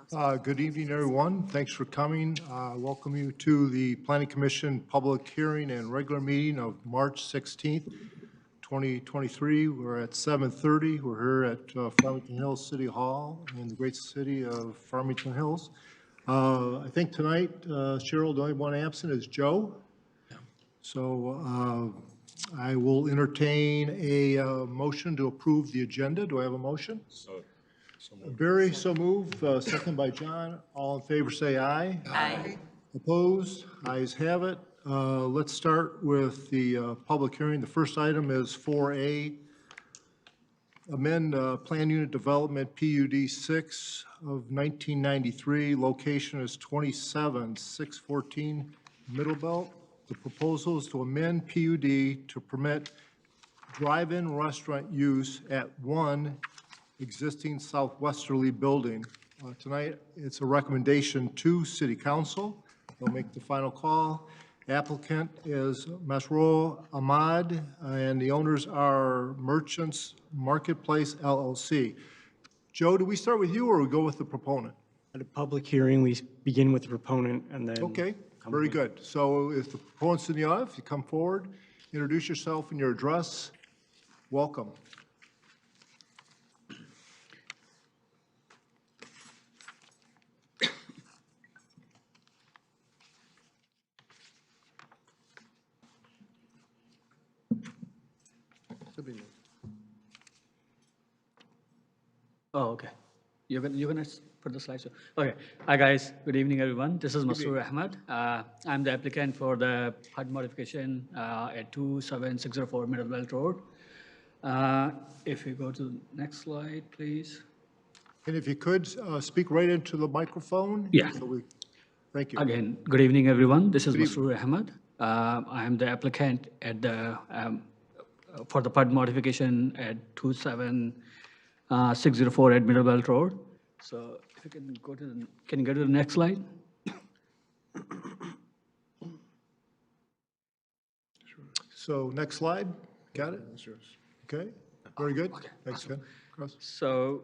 Good evening, everyone. Thanks for coming. Welcome you to the Planning Commission public hearing and regular meeting of March 16th, 2023. We're at 7:30. We're here at Farmington Hills City Hall in the great city of Farmington Hills. I think tonight, Cheryl, the only one absent is Joe. So I will entertain a motion to approve the agenda. Do I have a motion? Barry, so move. Second by John. All in favor, say aye. Aye. Opposed? Ayes have it. Let's start with the public hearing. The first item is 4A. Amend Plan Unit Development PUD 6 of 1993. Location is 27614 Middle Belt. The proposal is to amend PUD to permit drive-in restaurant use at one existing southwesterly building. Tonight, it's a recommendation to City Council. They'll make the final call. Applicant is Masroor Ahmad, and the owners are Merchants Marketplace LLC. Joe, do we start with you or we go with the proponent? At a public hearing, we begin with the proponent and then... Okay, very good. So if the proponent's in the audience, you come forward, introduce yourself and your address. Welcome. Oh, okay. You're gonna put the slideshow. Okay. Hi, guys. Good evening, everyone. This is Masroor Ahmad. I'm the applicant for the HUD modification at 27604 Middle Belt Road. If you go to the next slide, please. And if you could, speak right into the microphone. Yeah. Thank you. Again, good evening, everyone. This is Masroor Ahmad. I am the applicant at the for the PUD modification at 27604 at Middle Belt Road. So if you can go to the next slide? So next slide. Got it? Okay. Very good. Okay. Thanks, Ken. Cross. So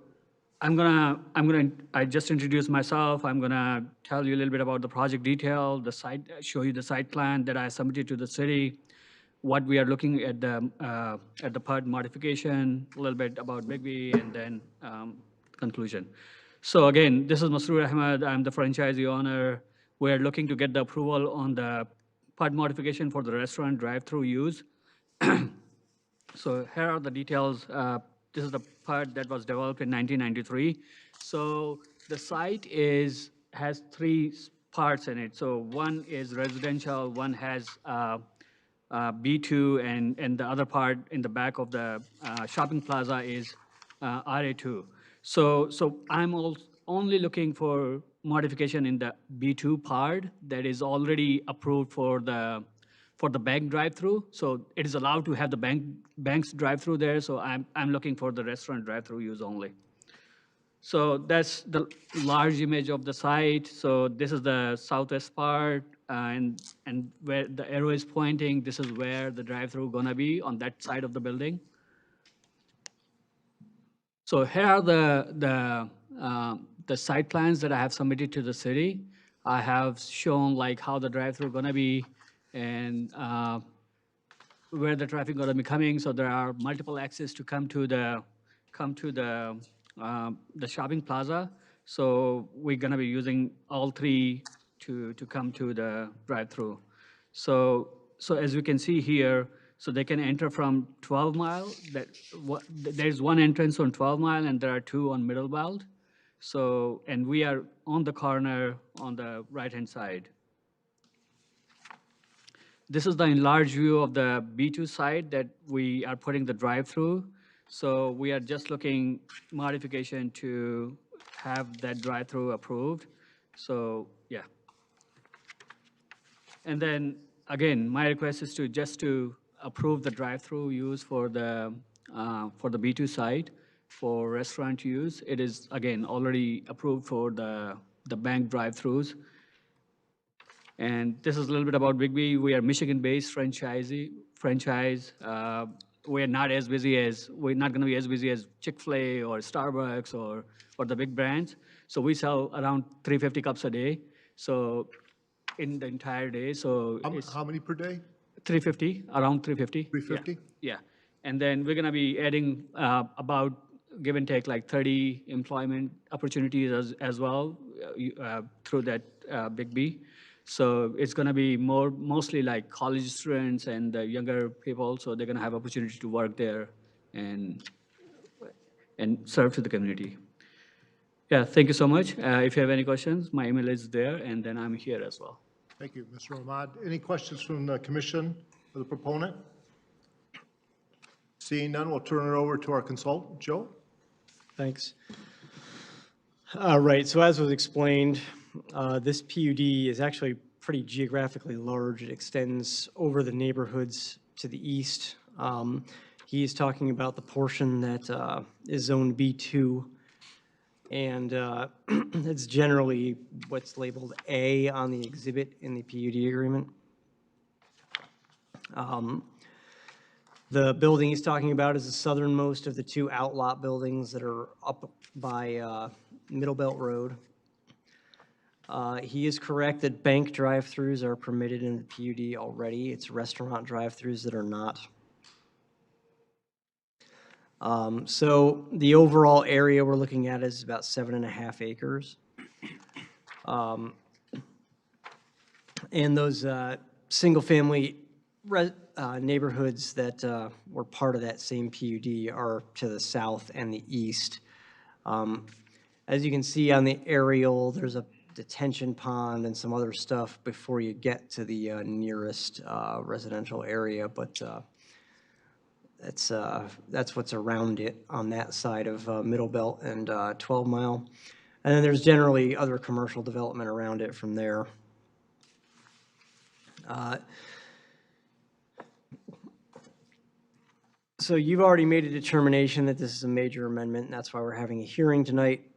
I just introduced myself. I'm gonna tell you a little bit about the project detail, the site, show you the site plan that I submitted to the city, what we are looking at the PUD modification, a little bit about Bigby, and then conclusion. So again, this is Masroor Ahmad. I'm the franchisee owner. We're looking to get the approval on the PUD modification for the restaurant drive-through use. So here are the details. This is the PUD that was developed in 1993. So the site has three parts in it. So one is residential, one has B2, and the other part in the back of the shopping plaza is RA2. So I'm only looking for modification in the B2 part that is already approved for the bank drive-through. So it is allowed to have the bank's drive-through there. So I'm looking for the restaurant drive-through use only. So that's the large image of the site. So this is the southwest part, and where the arrow is pointing, this is where the drive-through gonna be on that side of the building. So here are the site plans that I have submitted to the city. I have shown like how the drive-through gonna be and where the traffic gonna be coming. So there are multiple access to come to the shopping plaza. So we're gonna be using all three to come to the drive-through. So as you can see here, so they can enter from 12 Mile. There's one entrance on 12 Mile and there are two on Middle Belt. So, and we are on the corner on the right-hand side. This is the enlarged view of the B2 side that we are putting the drive-through. So we are just looking modification to have that drive-through approved. So yeah. And then again, my request is to approve the drive-through use for the B2 site for restaurant use. It is again already approved for the bank drive-throughs. And this is a little bit about Bigby. We are Michigan-based franchise. We're not going to be as busy as Chick-fil-A or Starbucks or the big brands. So we sell around 350 cups a day, so in the entire day, so it's How many per day? 350, around 350. 350? Yeah. And then we're going to be adding about, give and take, like 30 employment opportunities as well through that Big B. So it's going to be mostly like college students and the younger people, so they're going to have opportunity to work there and serve to the community. Yeah, thank you so much. If you have any questions, my email is there, and then I'm here as well. Thank you, Mr. Ahmad. Any questions from the commission for the proponent? Seeing none, we'll turn it over to our consultant, Joe. Thanks. Right, so as was explained, this PUD is actually pretty geographically large. It extends over the neighborhoods to the east. He is talking about the portion that is Zone B2, and it's generally what's labeled A on the exhibit in the PUD agreement. The building he's talking about is the southernmost of the two outlot buildings that are up by Middle Belt Road. He is correct that bank drive-throughs are permitted in the PUD already. It's restaurant drive-throughs that are not. So the overall area we're looking at is about 7.5 acres. And those single-family neighborhoods that were part of that same PUD are to the south and the east. As you can see on the aerial, there's a detention pond and some other stuff before you get to the nearest residential area, but that's what's around it on that side of Middle Belt and 12 Mile. And then there's generally other commercial development around it from there. So you've already made a determination that this is a major amendment, and that's why we're having a hearing tonight.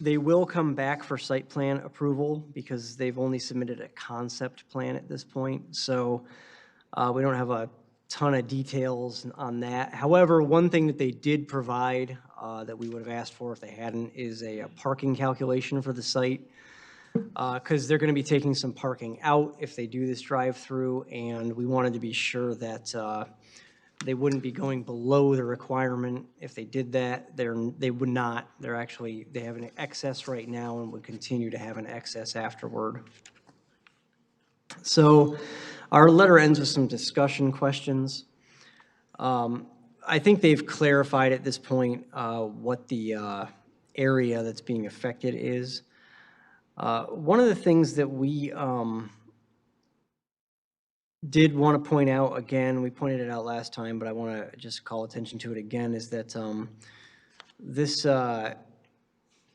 They will come back for site plan approval because they've only submitted a concept plan at this point. So we don't have a ton of details on that. However, one thing that they did provide that we would have asked for if they hadn't is a parking calculation for the site. Because they're going to be taking some parking out if they do this drive-through, and we wanted to be sure that they wouldn't be going below the requirement. If they did that, they would not. They have an excess right now and would continue to have an excess afterward. So our letter ends with some discussion questions. I think they've clarified at this point what the area that's being affected is. One of the things that we did want to point out again, we pointed it out last time, but I want to just call attention to it again, is that this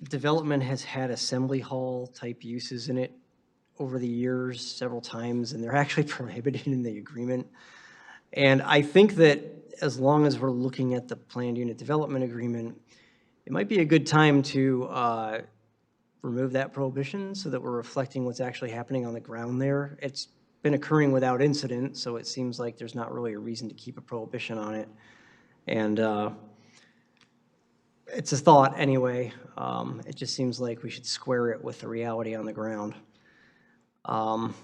development has had assembly hall type uses in it over the years several times, and they're actually prohibited in the agreement. And I think that as long as we're looking at the planned unit development agreement, it might be a good time to remove that prohibition so that we're reflecting what's actually happening on the ground there. It's been occurring without incident, so it seems like there's not really a reason to keep a prohibition on it. And it's a thought anyway. It just seems like we should square it with the reality on the ground. And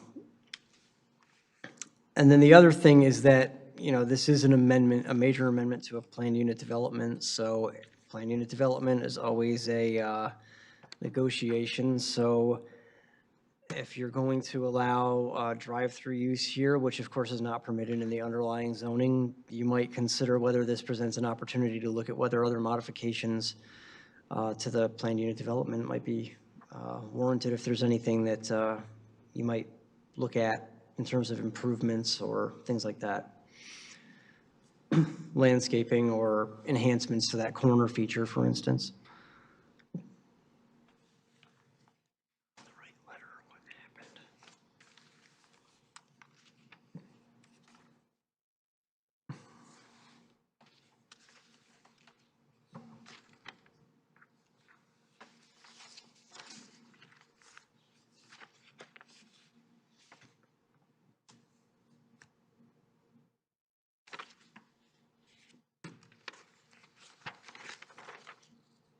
then the other thing is that, you know, this is an amendment, a major amendment to a planned unit development. So planned unit development is always a negotiation. So if you're going to allow drive-through use here, which of course is not permitted in the underlying zoning, you might consider whether this presents an opportunity to look at whether other modifications to the planned unit development might be warranted, if there's anything that you might look at in terms of improvements or things like that. Landscaping or enhancements to that corner feature, for instance.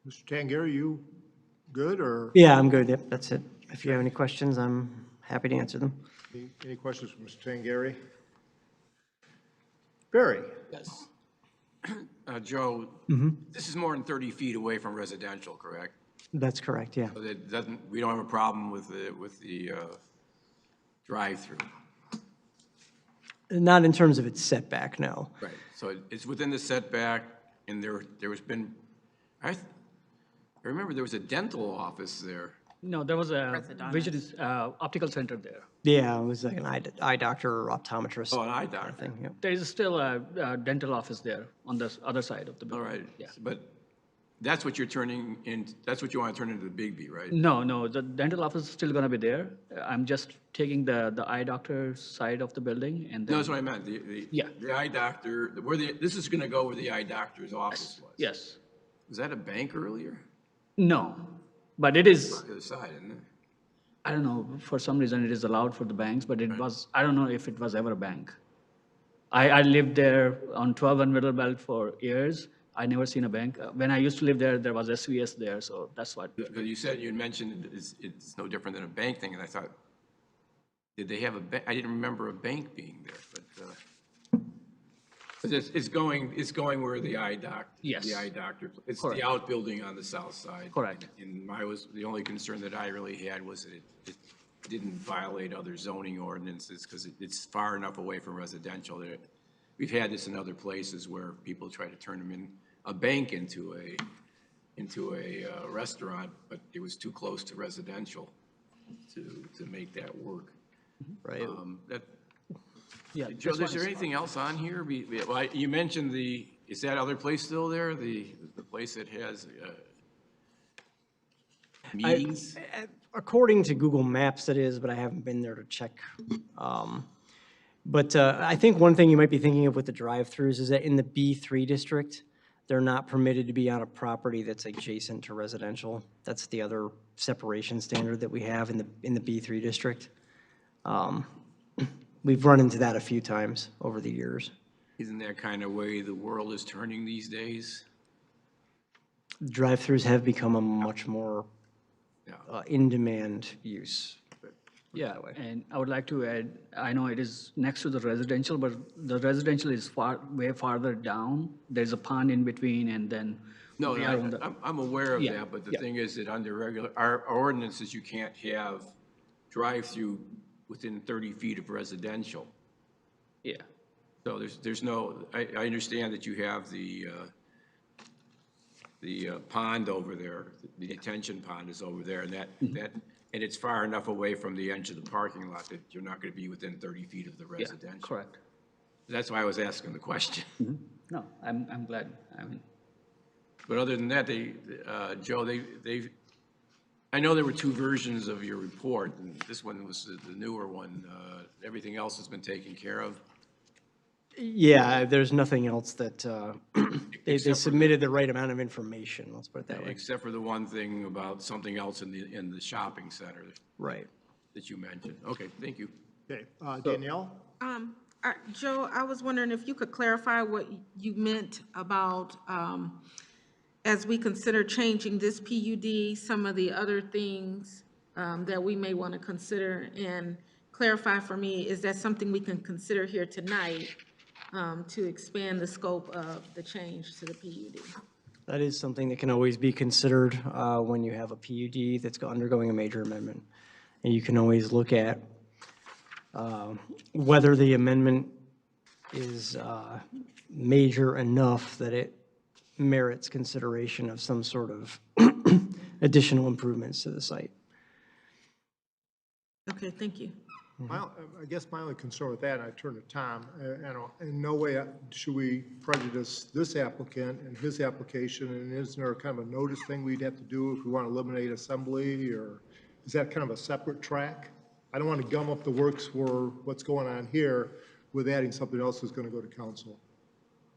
Mr. Tangari, you good, or Yeah, I'm good. Yep, that's it. If you have any questions, I'm happy to answer them. any questions from Mr. Tangari? Barry? Yes. Joe, this is more than 30 feet away from residential, correct? That's correct, yeah. So that doesn't, we don't have a problem with the drive-through. Not in terms of its setback, no. Right. So it's within the setback, and there has been, I remember there was a dental office there. No, there was a vision, optical center there. Yeah, it was like an eye doctor or optometrist Oh, an eye doctor. thing, yeah. There is still a dental office there on the other side of the All building. right. Yeah. But that's what you're turning in, that's what you want to turn into the Bigby, right? No, the dental office is still gonna be there. I'm just taking the eye doctor side of the building and No, then, that's what I meant. The Yeah. The eye doctor, this is going to go where the eye doctor's office was. yes. Was that a bank earlier? No, but it is, On the other side, isn't it? I don't know, for some reason it is allowed for the banks, but it was, I don't know if it was ever a bank. I lived there on 12 and Middle Belt for years. I never seen a bank. When I used to live there, there was SVS there, so that's what. Because you mentioned it's no different than a bank thing, and I thought, did they have a bank? I didn't remember a bank being there, but it's going where the eye doctor. Yes. The eye doctor, it's Correct. the outbuilding on the south side. Correct. And the only concern that I really had was that it didn't violate other zoning ordinances, because it's far enough away from residential that we've had this in other places where people try to turn them in, a bank into a restaurant, but it was too close to residential to make that work. Right. Yeah. Joe, this is there one anything else on here? Well, you mentioned is that other place still there? The place that has meetings? According to Google Maps, it is, but I haven't been there to check. But I think one thing you might be thinking of with the drive-throughs is that in the B3 district, they're not permitted to be on a property that's adjacent to residential. That's the other separation standard that we have in the B3 district. We've run into that a few times over the years. Isn't that kind of way the world is turning these days? Drive-throughs have become a much more Yeah. in-demand use. Yeah, and I would like to add, I know it is next to the residential, but the residential is way farther down. There's a pond in between, and then. No, we are on the- I'm aware of Yeah, that, but the yeah. thing is that under our ordinances, you can't have drive-through within 30 feet of residential. Yeah, So there's no, I understand that you have the pond over there, the detention pond is over there, and and it's far enough away from the edge of the parking lot that you're not going to be within 30 feet of the yeah, residential. correct. That's why I was asking the question. No, I'm glad, I mean, But other than that, Joe, I know there were two versions of your report, and this one was the newer one. Everything else has been taken care of. Yeah, there's nothing else that, they Except for- submitted the right amount of information, let's put it that way. Except for the one thing about something else in the shopping center Right. that you mentioned. Okay, thank you. Okay, Danielle? Joe, I was wondering if you could clarify what you meant about, as we consider changing this PUD, some of the other things that we may want to consider, and clarify for me, is that something we can consider here tonight to expand the scope of the change to the PUD? That is something that can always be considered when you have a PUD that's undergoing a major amendment. And you can always look at whether the amendment is major enough that it merits consideration of some sort of additional improvements to the site. Okay, thank you. I guess my only concern with that, and I turn to Tom, in no way should we prejudice this applicant and his application, and isn't there kind of a notice thing we'd have to do if we want to eliminate assembly, or is that kind of a separate track? I don't want to gum up the works for what's going on here with adding something else that's going to go to council.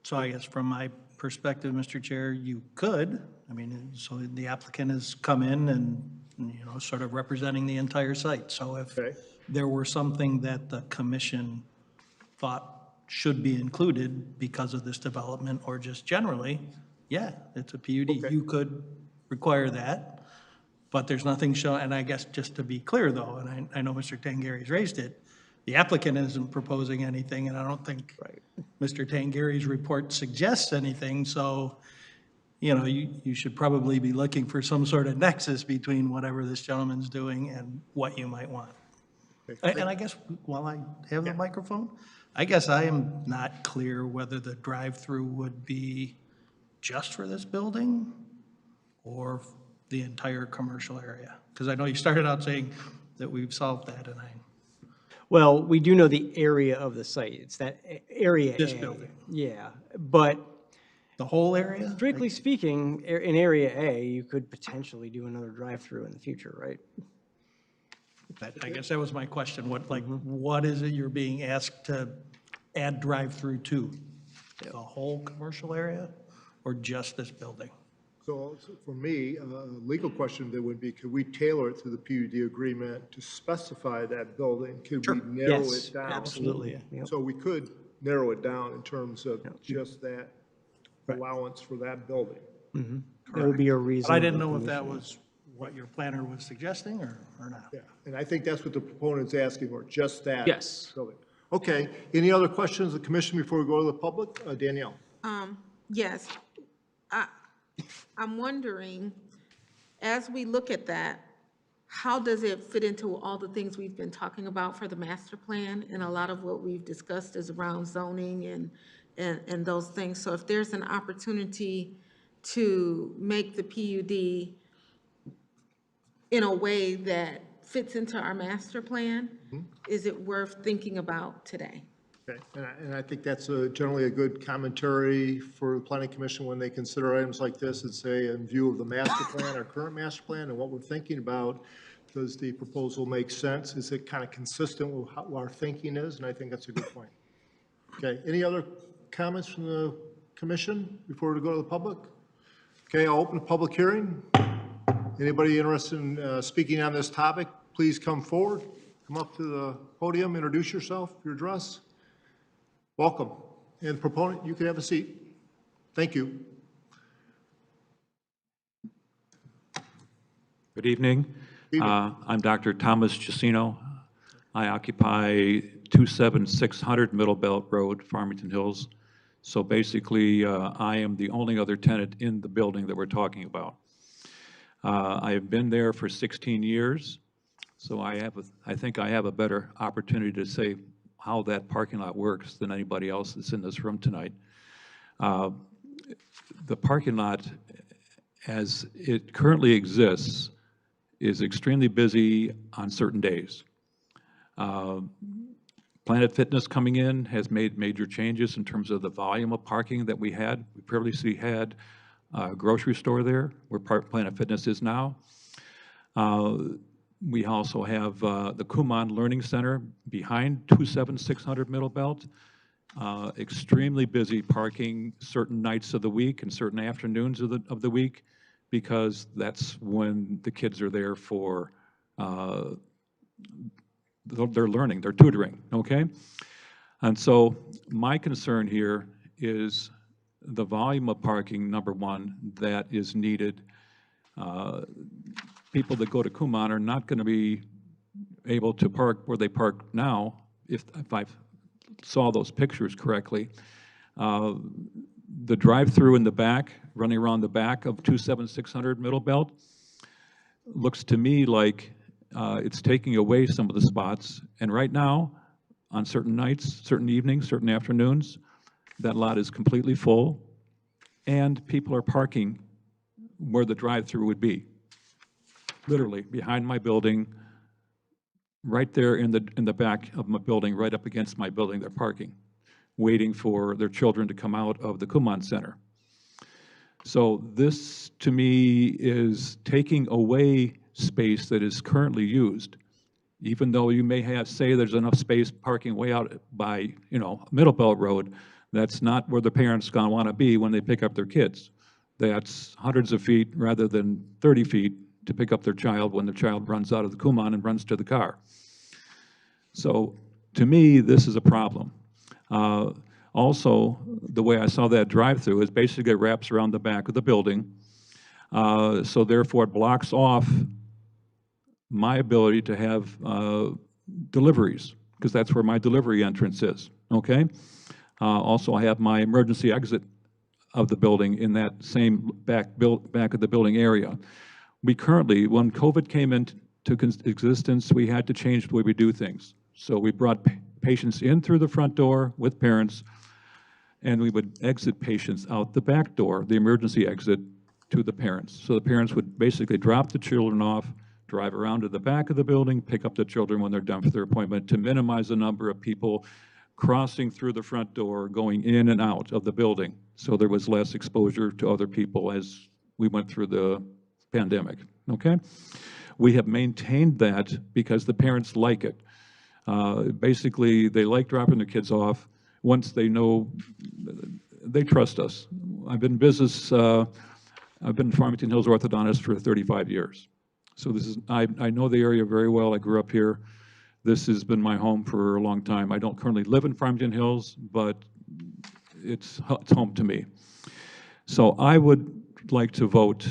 So I guess from my perspective, Mr. Chair, you could, I mean, so the applicant has come in and, you know, sort of representing the entire site. So if Okay. there were something that the commission thought should be included because of this development or just generally, yeah, it's a PUD. Okay. You could require that, but there's nothing shown, and I guess just to be clear though, and I know Mr. Tangari's raised it, the applicant isn't proposing anything, and I don't think Mr. Tangari's report suggests anything, so, you know, you should probably be looking for some sort of nexus between whatever this gentleman's doing and what you might want. And I guess while I have the microphone, I guess I am not clear whether the drive-through would be just for this building or the entire commercial area. Because I know you started out saying that we've solved that, and Well, we do know the area of the site. It's that area This A. building. Yeah, but the whole area? strictly speaking, in Area A, you could potentially do another drive-through in the future, right? I guess that was my question. What is it you're being asked to add drive-through to? The whole commercial area or just this building? So for me, a legal question that would be, could we tailor it to the PUD agreement to specify that building? Could we narrow Yes, it down? absolutely, yep. So we could narrow it down in terms of just that allowance for that building. That would be a reason. But I didn't know if that was what your planner was suggesting or not. Yeah, and I think that's what the proponent's asking for, just that. Yes. building. Okay, any other questions of the commission before we go to the public? Danielle? Yes. I'm wondering, as we look at that, how does it fit into all the things we've been talking about for the master plan? And a lot of what we've discussed is around zoning and those things. So if there's an opportunity to make the PUD in a way that fits into our master plan, is it worth thinking about today? Okay, and I think that's generally a good commentary for the planning commission when they consider items like this and say, in view of the master plan, our current master plan, and what we're thinking about, does the proposal make sense? Is it kind of consistent with what our thinking is? And I think that's a good point. Okay, any other comments from the commission before we go to the public? Okay, I'll open the public hearing. Anybody interested in speaking on this topic, please come forward. Come up to the podium, introduce yourself, your address. Welcome. And proponent, you can have a seat. Thank you. Good evening. I'm Dr. Thomas Giacino. I occupy 27600 Middle Belt Road, Farmington Hills. So basically, I am the only other tenant in the building that we're talking about. I have been there for 16 years, so I think I have a better opportunity to say how that parking lot works than anybody else that's in this room tonight. The parking lot, as it currently exists, is extremely busy on certain days. Planet Fitness coming in has made major changes in terms of the volume of parking that we had. We previously had a grocery store there, where Planet Fitness is now. We also have the Kumon Learning Center behind 27600 Middle Belt. Extremely busy parking certain nights of the week and certain afternoons of the week, because that's when the kids are there for their learning, their tutoring, okay? And so my concern here is the volume of parking, number one, that is needed. People that go to Kumon are not going to be able to park where they park now, if I saw those pictures correctly. The drive-through in the back, running around the back of 27600 Middle Belt, looks to me like it's taking away some of the spots. And right now, on certain nights, certain evenings, certain afternoons, that lot is completely full, and people are parking where the drive-through would be. Literally, behind my building, right there in the back of my building, right up against my building, they're parking, waiting for their children to come out of the Kumon Center. So this, to me, is taking away space that is currently used. Even though you may say there's enough space parking way out by, Middle Belt Road, that's not where the parents gonna wanna be when they pick up their kids. That's hundreds of feet rather than 30 feet to pick up their child when the child runs out of the Kumon and runs to the car. So to me, this is a problem. Also, the way I saw that drive-through is basically it wraps around the back of the building. So therefore, it blocks off my ability to have deliveries, because that's where my delivery entrance is, okay? Also, I have my emergency exit of the building in that same back of the building area. We currently, when COVID came into existence, we had to change the way we do things. So we brought patients in through the front door with parents, and we would exit patients out the back door, the emergency exit, to the parents. So the parents would basically drop the children off, drive around to the back of the building, pick up the children when they're done for their appointment, to minimize the number of people crossing through the front door, going in and out of the building. So there was less exposure to other people as we went through the pandemic, okay? We have maintained that because the parents like it. Basically, they like dropping their kids off once they know, they trust us. I've been in business, I've been Farmington Hills orthodontist for 35 years. So this is, I know the area very well. I grew up here. This has been my home for a long time. I don't currently live in Farmington Hills, but it's home to me. So I would like to vote,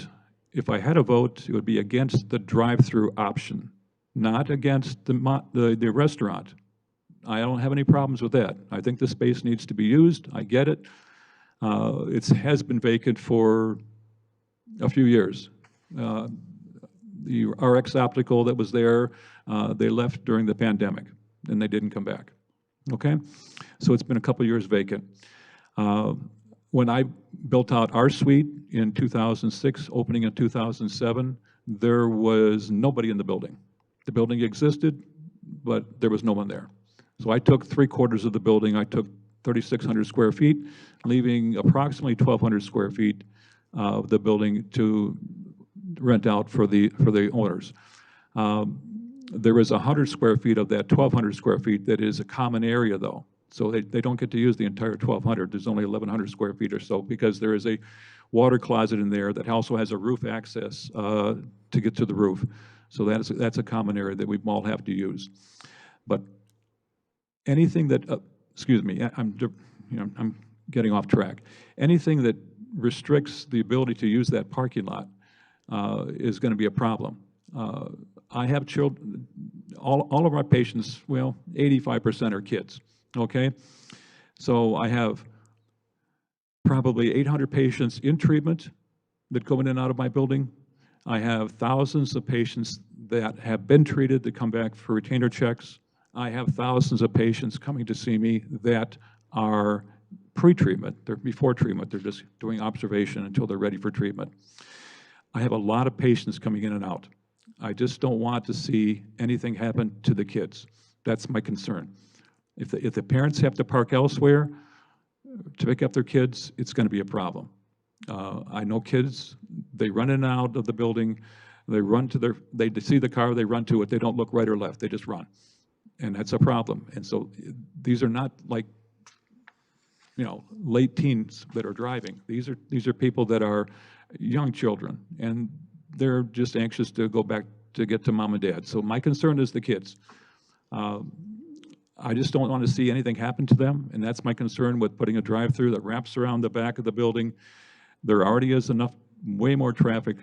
if I had a vote, it would be against the drive-through option, not against the restaurant. I don't have any problems with that. I think the space needs to be used. I get it. It has been vacant for a few years. The RX Optical that was there, they left during the pandemic, and they didn't come back, okay? So it's been a couple years vacant. When I built out our suite in 2006, opening in 2007, there was nobody in the building. The building existed, but there was no one there. So I took 3/4 of the building, I took 3,600 square feet, leaving approximately 1,200 square feet of the building to rent out for the owners. There is 100 square feet of that 1,200 square feet that is a common area, though. So they don't get to use the entire 1,200. There's only 1,100 square feet or so, because there is a water closet in there that also has a roof access to get to the roof. So that's a common area that we all have to use. But anything that, excuse me, I'm getting off track. Anything that restricts the ability to use that parking lot is going to be a problem. I have children, all of our patients, well, 85% are kids, okay? So I have probably 800 patients in treatment that go in and out of my building. I have thousands of patients that have been treated that come back for retainer checks. I have thousands of patients coming to see me that are pre-treatment, they're before treatment, they're just doing observation until they're ready for treatment. I have a lot of patients coming in and out. I just don't want to see anything happen to the kids. That's my concern. If the parents have to park elsewhere to pick up their kids, it's going to be a problem. I know kids, they run in and out of the building, they run to they see the car, they run to it, they don't look right or left, they just run. And that's a problem. And so these are not like, late teens that are driving. These are people that are young children, and they're just anxious to go back to get to mom and dad. So my concern is the kids. I just don't want to see anything happen to them, and that's my concern with putting a drive-through that wraps around the back of the building. There already is way more traffic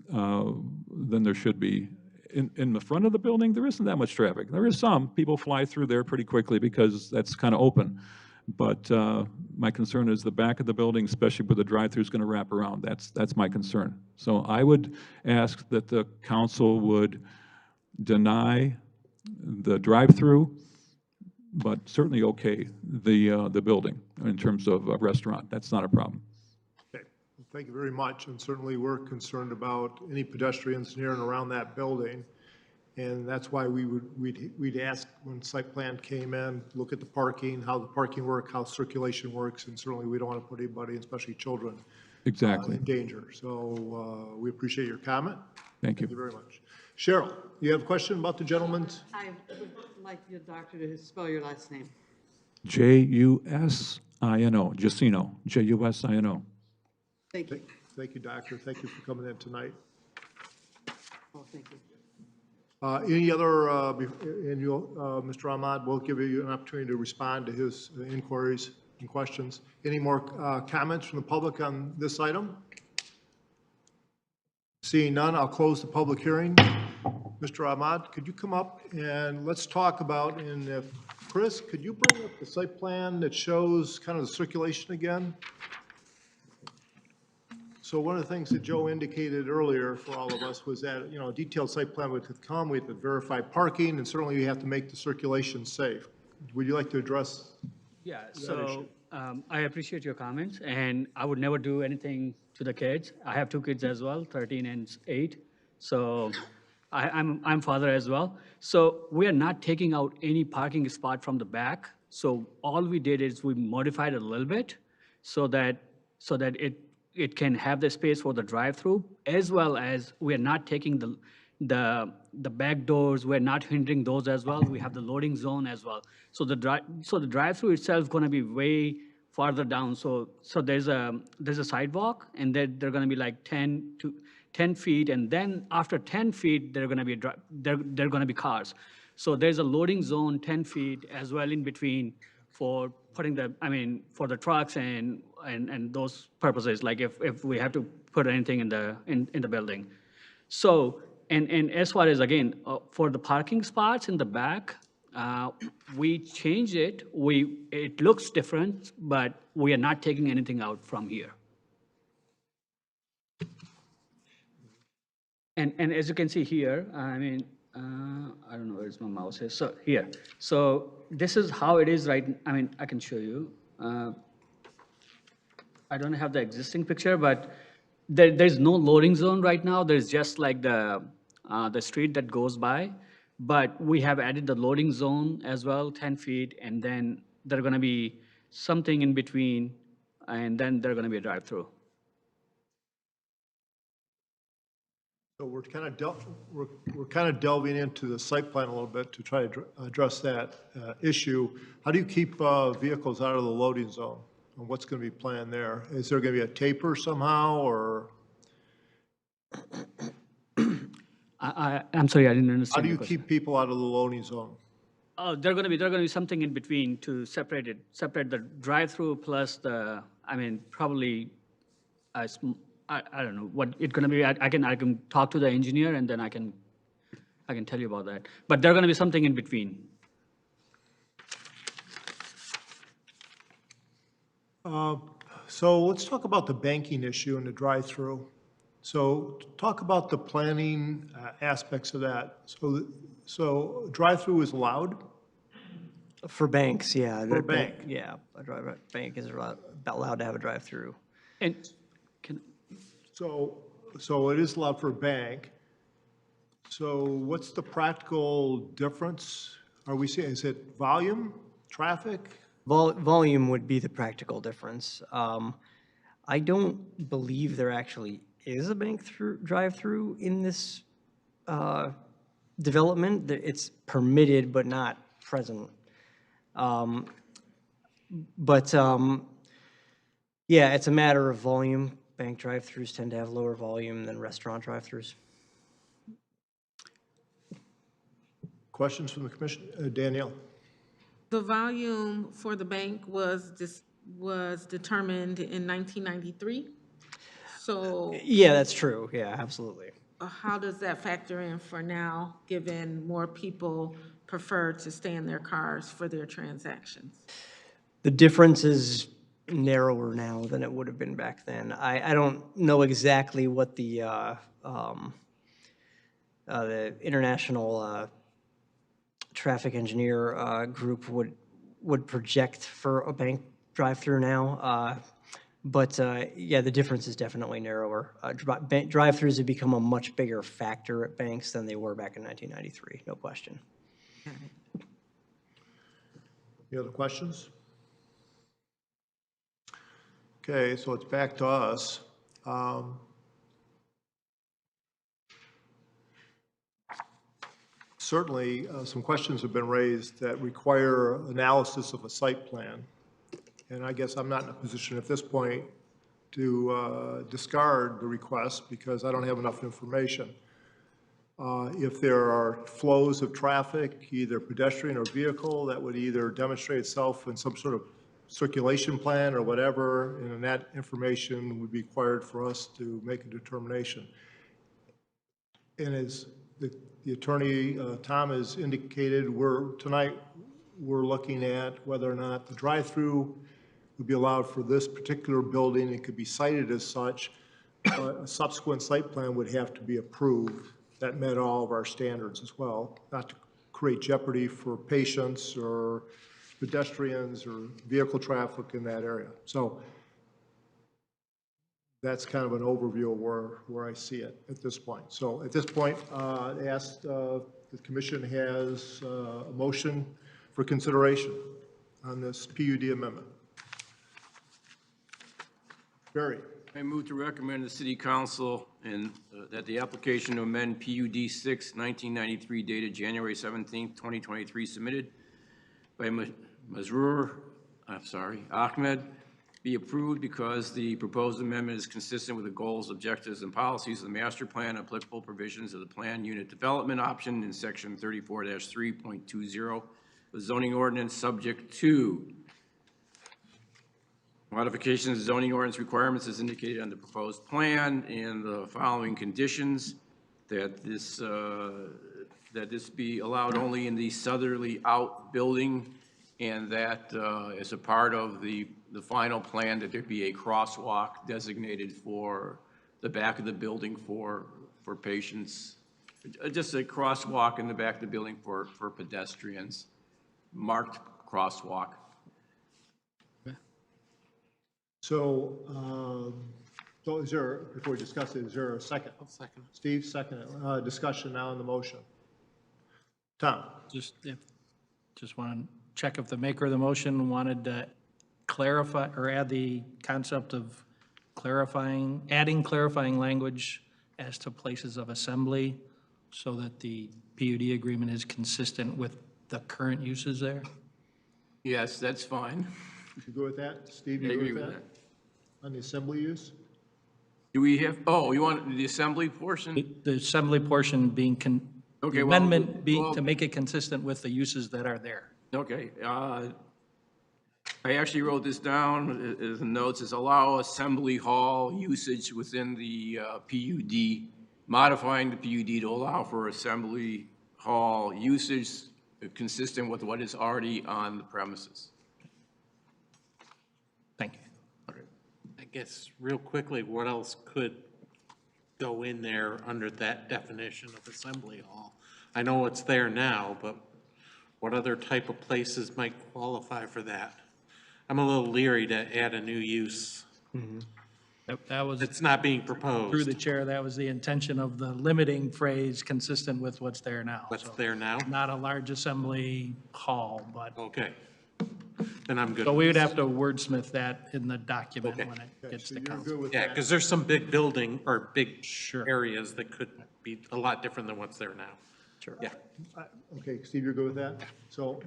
than there should be. In the front of the building, there isn't that much traffic. There is some. People fly through there pretty quickly because that's kind of open. But my concern is the back of the building, especially where the drive-through is going to wrap around. That's my concern. So I would ask that the council would deny the drive-through, but certainly okay the building in terms of a restaurant. That's not a problem. Okay, well, thank you very much. And certainly we're concerned about any pedestrians near and around that building. And that's why we'd ask when site plan came in, look at the parking, how the parking works, how circulation works, and certainly we don't want to put anybody, especially children, Exactly. in danger. So we appreciate your comment. Thank you. Thank you very much. Cheryl, you have a question about the gentleman's? I would like your doctor to spell your last name. Jusino, Jusino, Jusino. Thank you. Thank you, doctor. Thank you for coming in tonight. Oh, thank you. Any other, Mr. Ahmad, we'll give you an opportunity to respond to his inquiries and questions. Any more comments from the public on this item? Seeing none, I'll close the public hearing. Mr. Ahmad, could you come up and let's talk about, and if, Chris, could you bring up the site plan that shows kind of the circulation again? So one of the things that Joe indicated earlier for all of us was that, you know, a detailed site plan would come, we have to verify parking, and certainly you have to make the circulation safe. Would you like to address? Yeah, so I appreciate your comments, and I would never do anything to the kids. I have two kids as well, 13 and 8. So I'm father as well. So we are not taking out any parking spot from the back. So all we did is we modified it a little bit so that it can have the space for the drive-through, as well as we are not taking the back doors, we're not hindering those as well. We have the loading zone as well. So the drive-through itself is going to be way farther down. So there's a sidewalk, and they're going to be like 10 feet, and then after 10 feet, they're going to be cars. So there's a loading zone 10 feet as well in between for putting for the trucks and those purposes, like if we have to put anything in the building. So, and as far as, again, for the parking spots in the back, we changed it. It looks different, but we are not taking anything out from here. And as you can see here, I don't know where's my mouse is. So here, so this is how it is right. I can show you. I don't have the existing picture, but there's no loading zone right now. There's just like the street that goes by. But we have added the loading zone as well, 10 feet, and then there's going to be something in between, and then there's going to be a drive-through. So we're kind of delving into the site plan a little bit to try to address that issue. How do you keep vehicles out of the loading zone? And what's going to be planned there? Is there going to be a taper somehow, or? I'm sorry, I didn't understand. How do your you question. keep people out of the loading zone? Oh, there's going to be something in between to separate the drive-through plus the, probably, I don't know what it's going to be. I can talk to the engineer, and then I can tell you about that. But there's going to be something in between. So let's talk about the banking issue and the drive-through. So talk about the planning aspects of that. So drive-through is allowed? For banks, yeah. For a bank? Yeah, a bank is allowed to have a drive-through. And can, So it is allowed for a bank. So what's the practical difference? Are we seeing, is it volume, traffic? Volume would be the practical difference. I don't believe there actually is a bank drive-through in this development. It's permitted but not present. Yeah, it's a matter of volume. Bank drive-throughs tend to have lower volume than restaurant drive-throughs. Questions from the commission? Danielle? The volume for the bank was determined in 1993. So Yeah, that's true. Yeah, absolutely. how does that factor in for now, given more people prefer to stay in their cars for their transactions? The difference is narrower now than it would have been back then. I don't know exactly what the international traffic engineer group would project for a bank drive-through now. But yeah, the difference is definitely narrower. Drive-throughs have become a much bigger factor at banks than they were back in 1993, no question. Any other questions? Okay, so it's back to us. Certainly, some questions have been raised that require analysis of a site plan. And I guess I'm not in a position at this point to discard the request because I don't have enough information. If there are flows of traffic, either pedestrian or vehicle, that would either demonstrate itself in some sort of circulation plan or whatever, and that information would be required for us to make a determination. And as the attorney, Tom, has indicated, tonight, we're looking at whether or not the drive-through would be allowed for this particular building. It could be cited as such. A subsequent site plan would have to be approved. That met all of our standards as well, not to create jeopardy for patients or pedestrians or vehicle traffic in that area. So that's kind of an overview of where I see it at this point. So at this point, the commission has a motion for consideration on this PUD amendment. Barry. I move to recommend the city council that the application to amend PUD 6, 1993 dated January 17th, 2023 submitted by Ahmed be approved because the proposed amendment is consistent with the goals, objectives, and policies of the master plan, applicable provisions of the plan unit development option in section 34-3.20, the zoning ordinance subject to modifications of zoning ordinance requirements as indicated on the proposed plan and the following conditions: that this be allowed only in the southerly out building, and that as a part of the final plan, that there be a crosswalk designated for the back of the building for patients, just a crosswalk in the back of the building for pedestrians, marked crosswalk. So is there, before we discuss it, is there a second? I'll second. Steve, second. Discussion now on the motion. Tom? Just want to check if the maker of the motion wanted to clarify or add the concept of adding clarifying language as to places of assembly so that the PUD agreement is consistent with the current uses there? Yes, that's fine. You go with that? Steve, I you agree go with with that. On the assembly use? Do we have, oh, you want the assembly portion? The assembly portion being, the Okay, well, amendment being well- to make it consistent with the uses that are there. Okay, I actually wrote this down as notes, is allow assembly hall usage within the PUD, modifying the PUD to allow for assembly hall usage consistent with what is already on the premises. Thank you. I guess real quickly, what else could go in there under that definition of assembly hall? I know it's there now, but what other type of places might qualify for that? I'm a little leery to add a new use. That was, It's not being through proposed. the chair, that was the intention of the limiting phrase consistent with what's there now. What's So, there now? not a large assembly hall, but, Okay. Then I'm good. so we would have to wordsmith that in the document Okay. when it gets So to you're council. good with Yeah, that? because there's some big building or big Sure. areas that could be a lot different than what's there now. Sure. Yeah. Okay, Steve, you're good with that? So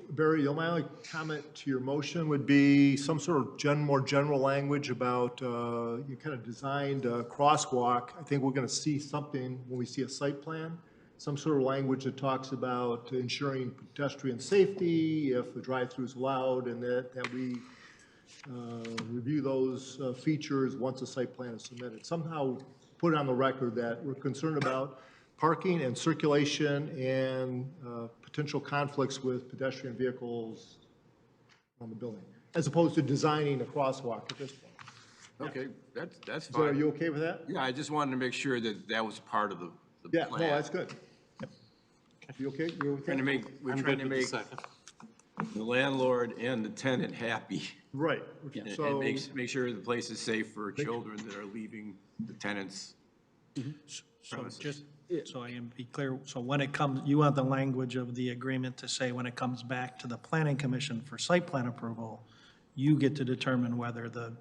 Barry, my only comment to your motion would be some sort of more general language about, you kind of designed a crosswalk. I think we're going to see something when we see a site plan, some sort of language that talks about ensuring pedestrian safety, if the drive-through is allowed, and that we review those features once a site plan is submitted. Somehow put it on the record that we're concerned about parking and circulation and potential conflicts with pedestrian vehicles on the building, as opposed to designing a crosswalk at this point. Okay, that's So are fine. you okay with that? Yeah, I just wanted to make sure that that was part of the Yeah, plan. no, that's good. You okay? You're with Trying to that? make, we're I'm trying good to with the make second. the landlord and the tenant happy. Right. And So, make sure the place is safe for children that are leaving the tenants. So just, so I can be clear, so when it comes, you want the language of the agreement to say when it comes back to the planning commission for site plan approval, you get to determine whether the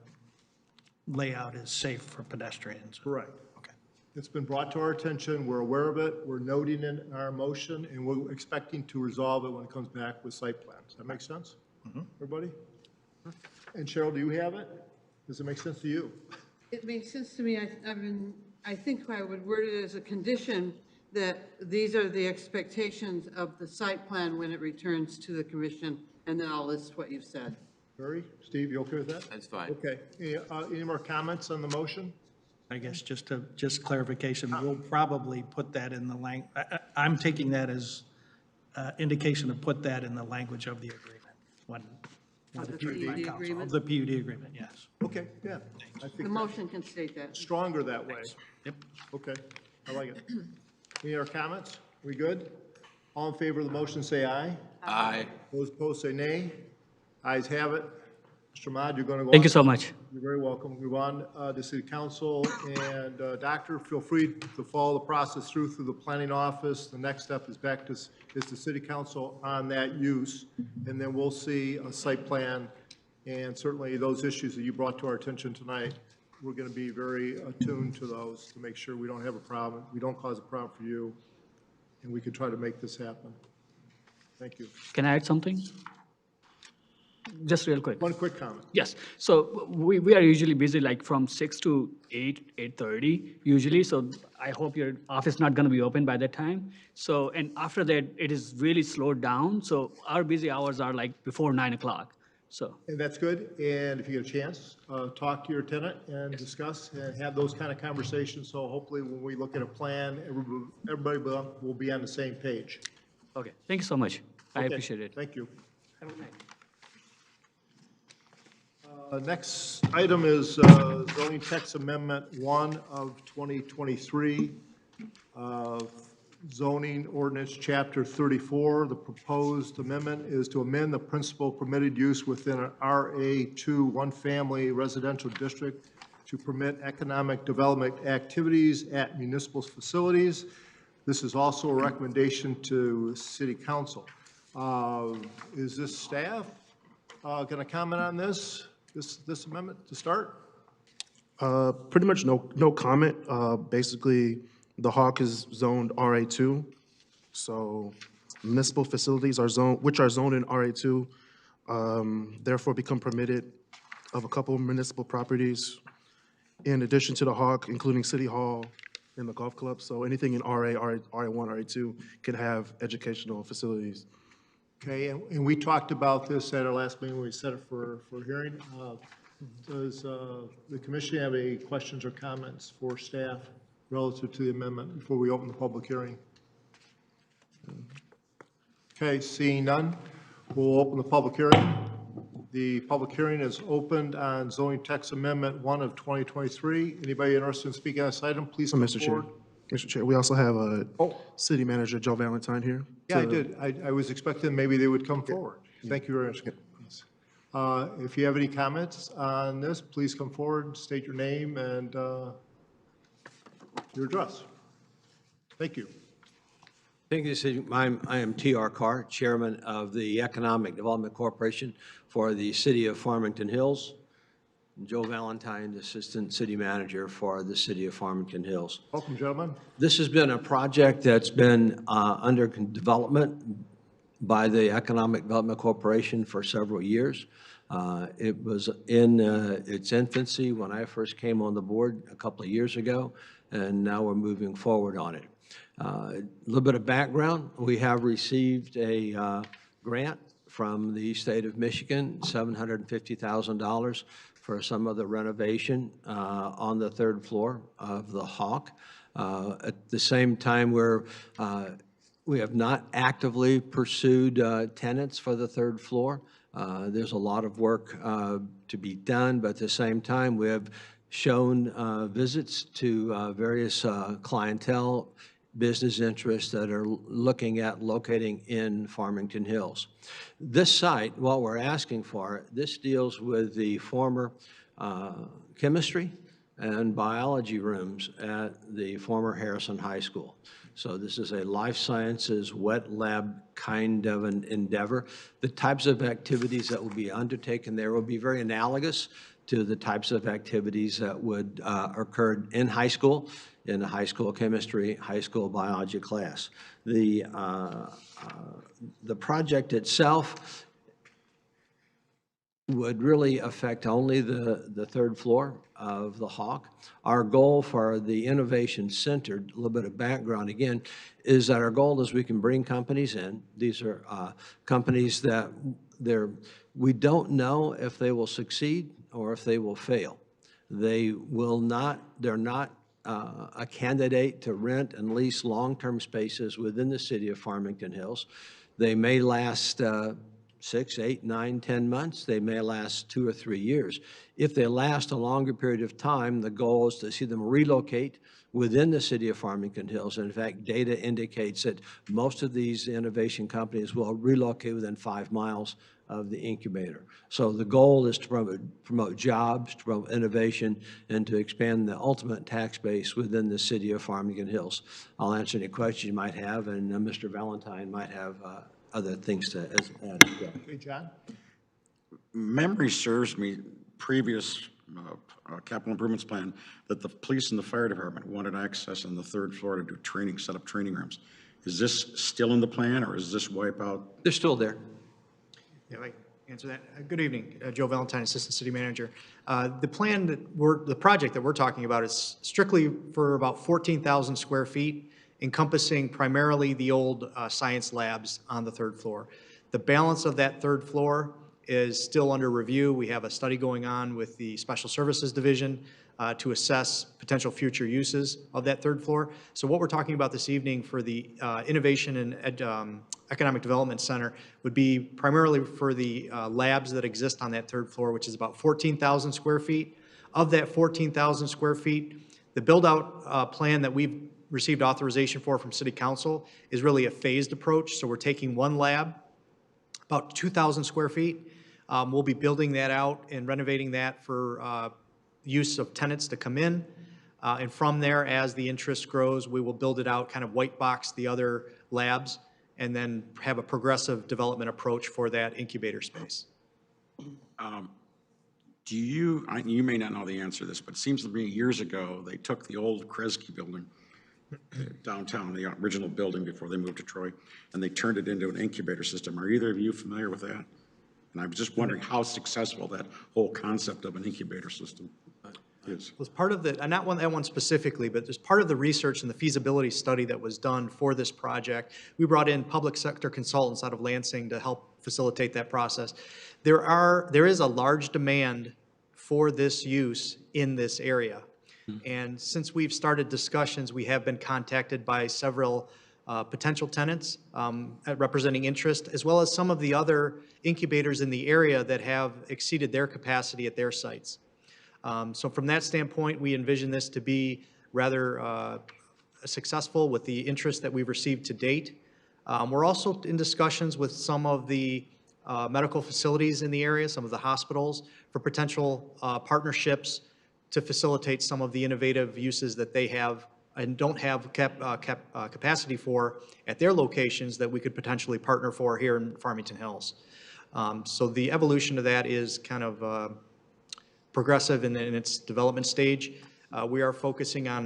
layout is safe for pedestrians. correct. Okay. It's been brought to our attention, we're aware of it, we're noting it in our motion, and we're expecting to resolve it when it comes back with site plans. Does that make sense? Everybody? And Cheryl, do you have it? Does it make sense to you? It makes sense to me. I think I would word it as a condition that these are the expectations of the site plan when it returns to the commission, and then I'll list what you've said. Barry, Steve, you okay with that? That's fine. Okay. Any more comments on the motion? I guess just clarification, we'll probably put that in the I'm taking that as indication to put that in the language of the agreement, when Of the it's reviewed by PUD council. agreement? Of the PUD agreement, yes. Okay, yeah. I The think motion can state that. stronger that way. Yep. Okay, I like it. Any other comments? We good? All in favor of the motion, say aye. Aye. Those opposed, say nay. Ayes have it. Mr. Ahmad, you're going to go on. Thank you so much. You're very welcome. Move on to City Council, and Doctor, feel free to follow the process through the planning office. The next step is back to City Council on that use, and then we'll see a site plan, and certainly those issues that you brought to our attention tonight, we're going to be very attuned to those to make sure we don't have a problem, we don't cause a problem for you, and we can try to make this happen. Thank you. Can I add something? Just real quick. One quick comment. Yes, so we are usually busy like from 6 to 8:30 usually, so I hope your office not gonna be open by that time. So, and after that, it is really slowed down, so our busy hours are like before 9 o'clock, so. And that's good, and if you get a chance, talk to your tenant and discuss and have those kind of conversations, so hopefully when we look at a plan, everybody will be on the same page. Okay, thank you so much. I Okay, appreciate it. Thank you. Next item is zoning text amendment 1 of 2023, zoning ordinance chapter 34. The proposed amendment is to amend the principal permitted use within an RA2 one-family residential district to permit economic development activities at municipal facilities. This is also a recommendation to City Council. Is this staff going to comment on this amendment to start? Pretty much no comment. Basically, the Hawk is zoned RA2, so municipal facilities are zoned, which are zoned in RA2, therefore become permitted of a couple of municipal properties, in addition to the Hawk, including City Hall and the golf club. So anything in RA1, RA2 can have educational facilities. Okay, and we talked about this at our last meeting when we set it for hearing. Does the commission have any questions or comments for staff relative to the amendment before we open the public hearing? Okay, seeing none, we'll open the public hearing. The public hearing is opened on zoning text amendment 1 of 2023. Anybody interested in speaking on this item, please come Mr. Chair. forward. Mr. Chair, we also have City Manager Joe Valentine here. Yeah, I did. I was expecting maybe they would come forward. Thank you very much. If you have any comments on this, please come forward, state your name and your address. Thank you. Thank you. I am T.R. Carr, Chairman of the Economic Development Corporation for the City of Farmington Hills. Joe Valentine, Assistant City Manager for the City of Farmington Hills. Welcome, gentlemen. This has been a project that's been under development by the Economic Development Corporation for several years. It was in its infancy when I first came on the board a couple of years ago, and now we're moving forward on it. A little bit of background, we have received a grant from the state of Michigan, $750,000 for some of the renovation on the third floor of the Hawk. At the same time, we have not actively pursued tenants for the third floor. There's a lot of work to be done, but at the same time, we have shown visits to various clientele, business interests that are looking at locating in Farmington Hills. This site, what we're asking for, this deals with the former chemistry and biology rooms at the former Harrison High School. So this is a life sciences wet lab kind of an endeavor. The types of activities that will be undertaken there will be very analogous to the types of activities that would occur in high school, in a high school chemistry, high school biology class. The project itself would really affect only the third floor of the Hawk. Our goal for the Innovation Center, a little bit of background again, is that our goal is we can bring companies in. These are companies that we don't know if they will succeed or if they will fail. They're not a candidate to rent and lease long-term spaces within the city of Farmington Hills. They may last 6, 8, 9, 10 months. They may last 2 or 3 years. If they last a longer period of time, the goal is to see them relocate within the city of Farmington Hills. And in fact, data indicates that most of these innovation companies will relocate within 5 miles of the incubator. So the goal is to promote jobs, to promote innovation, and to expand the ultimate tax base within the city of Farmington Hills. I'll answer any questions you might have, and Mr. Valentine might have other things to add. Okay, John? Memory serves me, previous capital improvements plan, that the police and the fire department wanted access on the 3rd floor to do training, set up training rooms. Is this still in the plan, or is this wipe out? They're still there. Yeah, I can answer that. Good evening, Joe Valentine, Assistant City Manager. The project that we're talking about is strictly for about 14,000 square feet, encompassing primarily the old science labs on the 3rd floor. The balance of that 3rd floor is still under review. We have a study going on with the Special Services Division to assess potential future uses of that 3rd floor. So what we're talking about this evening for the Innovation and Economic Development Center would be primarily for the labs that exist on that 3rd floor, which is about 14,000 square feet. Of that 14,000 square feet, the build-out plan that we've received authorization for from City Council is really a phased approach. So we're taking one lab, about 2,000 square feet. We'll be building that out and renovating that for use of tenants to come in. And from there, as the interest grows, we will build it out, kind of white box the other labs, and then have a progressive development approach for that incubator space. You may not know the answer to this, but it seems to me years ago, they took the old Kresge building downtown, the original building before they moved to Troy, and they turned it into an incubator system. Are either of you familiar with that? And I was just wondering how successful that whole concept of an incubator system is. Was part of the, not that one specifically, but as part of the research and the feasibility study that was done for this project, we brought in public sector consultants out of Lansing to help facilitate that process. There is a large demand for this use in this area. And since we've started discussions, we have been contacted by several potential tenants representing interest, as well as some of the other incubators in the area that have exceeded their capacity at their sites. So from that standpoint, we envision this to be rather successful with the interest that we've received to date. We're also in discussions with some of the medical facilities in the area, some of the hospitals, for potential partnerships to facilitate some of the innovative uses that they have and don't have capacity for at their locations that we could potentially partner for here in Farmington Hills. So the evolution of that is kind of progressive in its development stage. We are focusing on,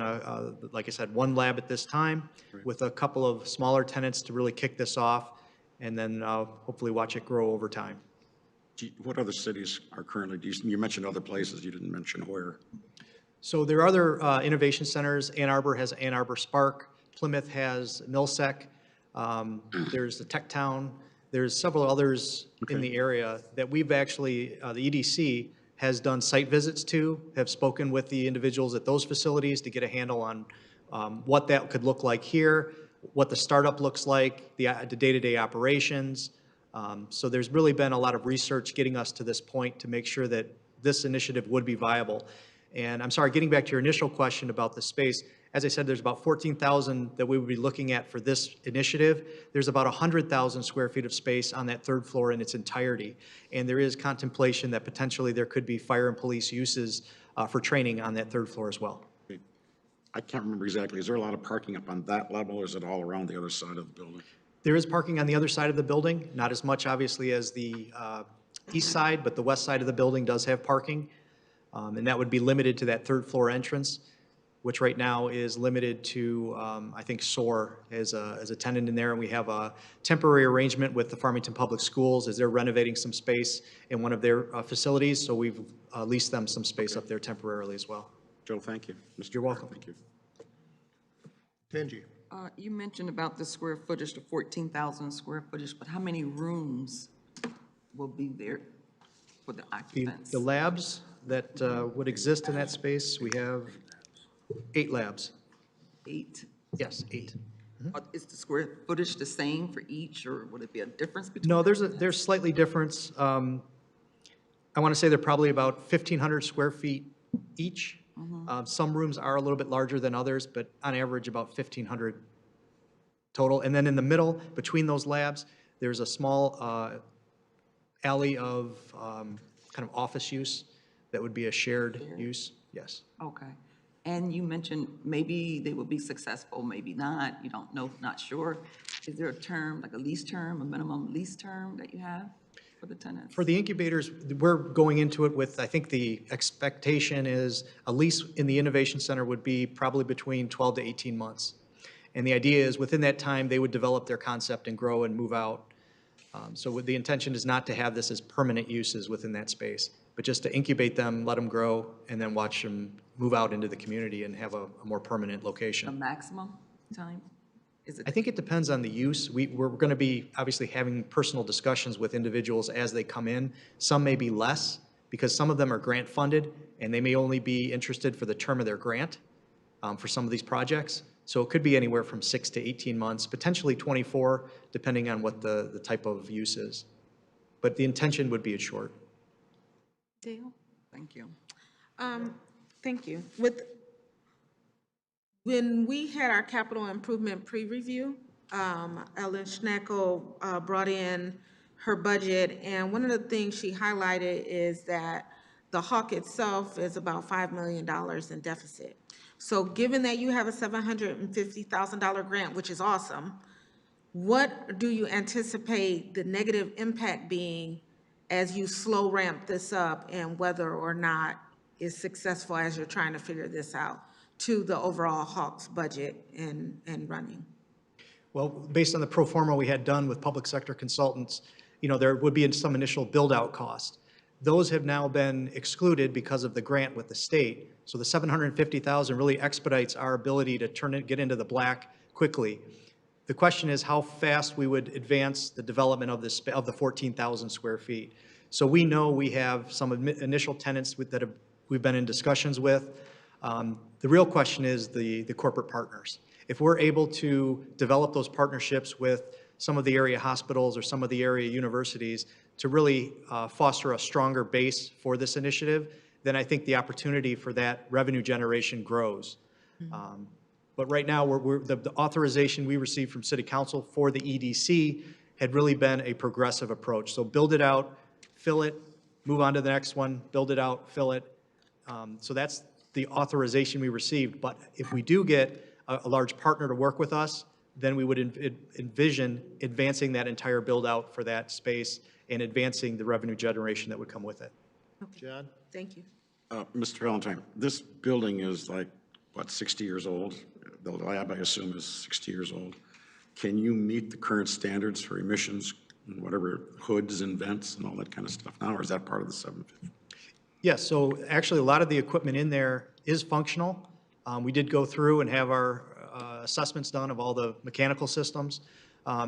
like I said, one lab at this time with a couple of smaller tenants to really kick this off and then hopefully watch it grow over time. What other cities are currently, you mentioned other places, you didn't mention where. So there are other innovation centers. Ann Arbor has Ann Arbor Spark. Plymouth has Millsec. There's the Tech Town. There's several others in the area that we've actually, the EDC has done site visits to, have spoken with the individuals at those facilities to get a handle on what that could look like here, what the startup looks like, the day-to-day operations. So there's really been a lot of research getting us to this point to make sure that this initiative would be viable. And I'm sorry, getting back to your initial question about the space, as I said, there's about 14,000 that we would be looking at for this initiative. There's about 100,000 square feet of space on that 3rd floor in its entirety. And there is contemplation that potentially there could be fire and police uses for training on that 3rd floor as well. I can't remember exactly. Is there a lot of parking up on that level, or is it all around the other side of the building? There is parking on the other side of the building, not as much obviously as the east side, but the west side of the building does have parking. And that would be limited to that 3rd floor entrance, which right now is limited to, I think, SOAR as a tenant in there. And we have a temporary arrangement with the Farmington Public Schools as they're renovating some space in one of their facilities. So we've leased them some space up there temporarily as well. Joe, thank you. Mr. You're welcome. Thank you. Tenji. You mentioned about the square footage, the 14,000 square footage, but how many rooms will be there for the occupants? The labs that would exist in that space. We have 8 labs. 8. Yes, 8. Is the square footage the same for each, or would it be a difference between? No, them? there's slightly difference. I want to say they're probably about 1,500 square feet each. Some rooms are a little bit larger than others, but on average, about 1,500 total. And then in the middle, between those labs, there's a small alley of kind of office use that would be a shared use. Yes. Okay. And you mentioned maybe they will be successful, maybe not. You don't know, not sure. Is there a term, like a lease term, a minimum lease term that you have for the tenants? For the incubators, we're going into it with, I think the expectation is a lease in the Innovation Center would be probably between 12 to 18 months. And the idea is within that time, they would develop their concept and grow and move out. So the intention is not to have this as permanent uses within that space, but just to incubate them, let them grow, and then watch them move out into the community and have a more permanent A location. maximum time? Is it? I think it depends on the use. We're going to be obviously having personal discussions with individuals as they come in. Some may be less because some of them are grant funded and they may only be interested for the term of their grant for some of these projects. So it could be anywhere from 6 to 18 months, potentially 24, depending on what the type of use is. But the intention would be a short. Dale? Thank you. Thank you. When we had our capital improvement pre-review, Ellen Schneckel brought in her budget, and one of the things she highlighted is that the Hawk itself is about $5 million in deficit. So given that you have a $750,000 grant, which is awesome, what do you anticipate the negative impact being as you slow ramp this up, and whether or not is successful as you're trying to figure this out to the overall Hawks budget and running? Well, based on the pro forma we had done with public sector consultants, there would be some initial build-out cost. Those have now been excluded because of the grant with the state. So the $750,000 really expedites our ability to get into the black quickly. The question is how fast we would advance the development of the 14,000 square feet. So we know we have some initial tenants that we've been in discussions with. The real question is the corporate partners. If we're able to develop those partnerships with some of the area hospitals or some of the area universities to really foster a stronger base for this initiative, then I think the opportunity for that revenue generation grows. But right now, the authorization we received from City Council for the EDC had really been a progressive approach. So build it out, fill it, move on to the next one, build it out, fill it. So that's the authorization we received. But if we do get a large partner to work with us, then we would envision advancing that entire build out for that space and advancing the revenue generation that would come with it. Okay. John? Thank you. Mr. Valentine, this building is like, what, 60 years old? The lab, I assume, is 60 years old. Can you meet the current standards for emissions and whatever hoods and vents and all that kind of stuff now, or is that part of the 750? Yes, so actually a lot of the equipment in there is functional. We did go through and have our assessments done of all the mechanical systems.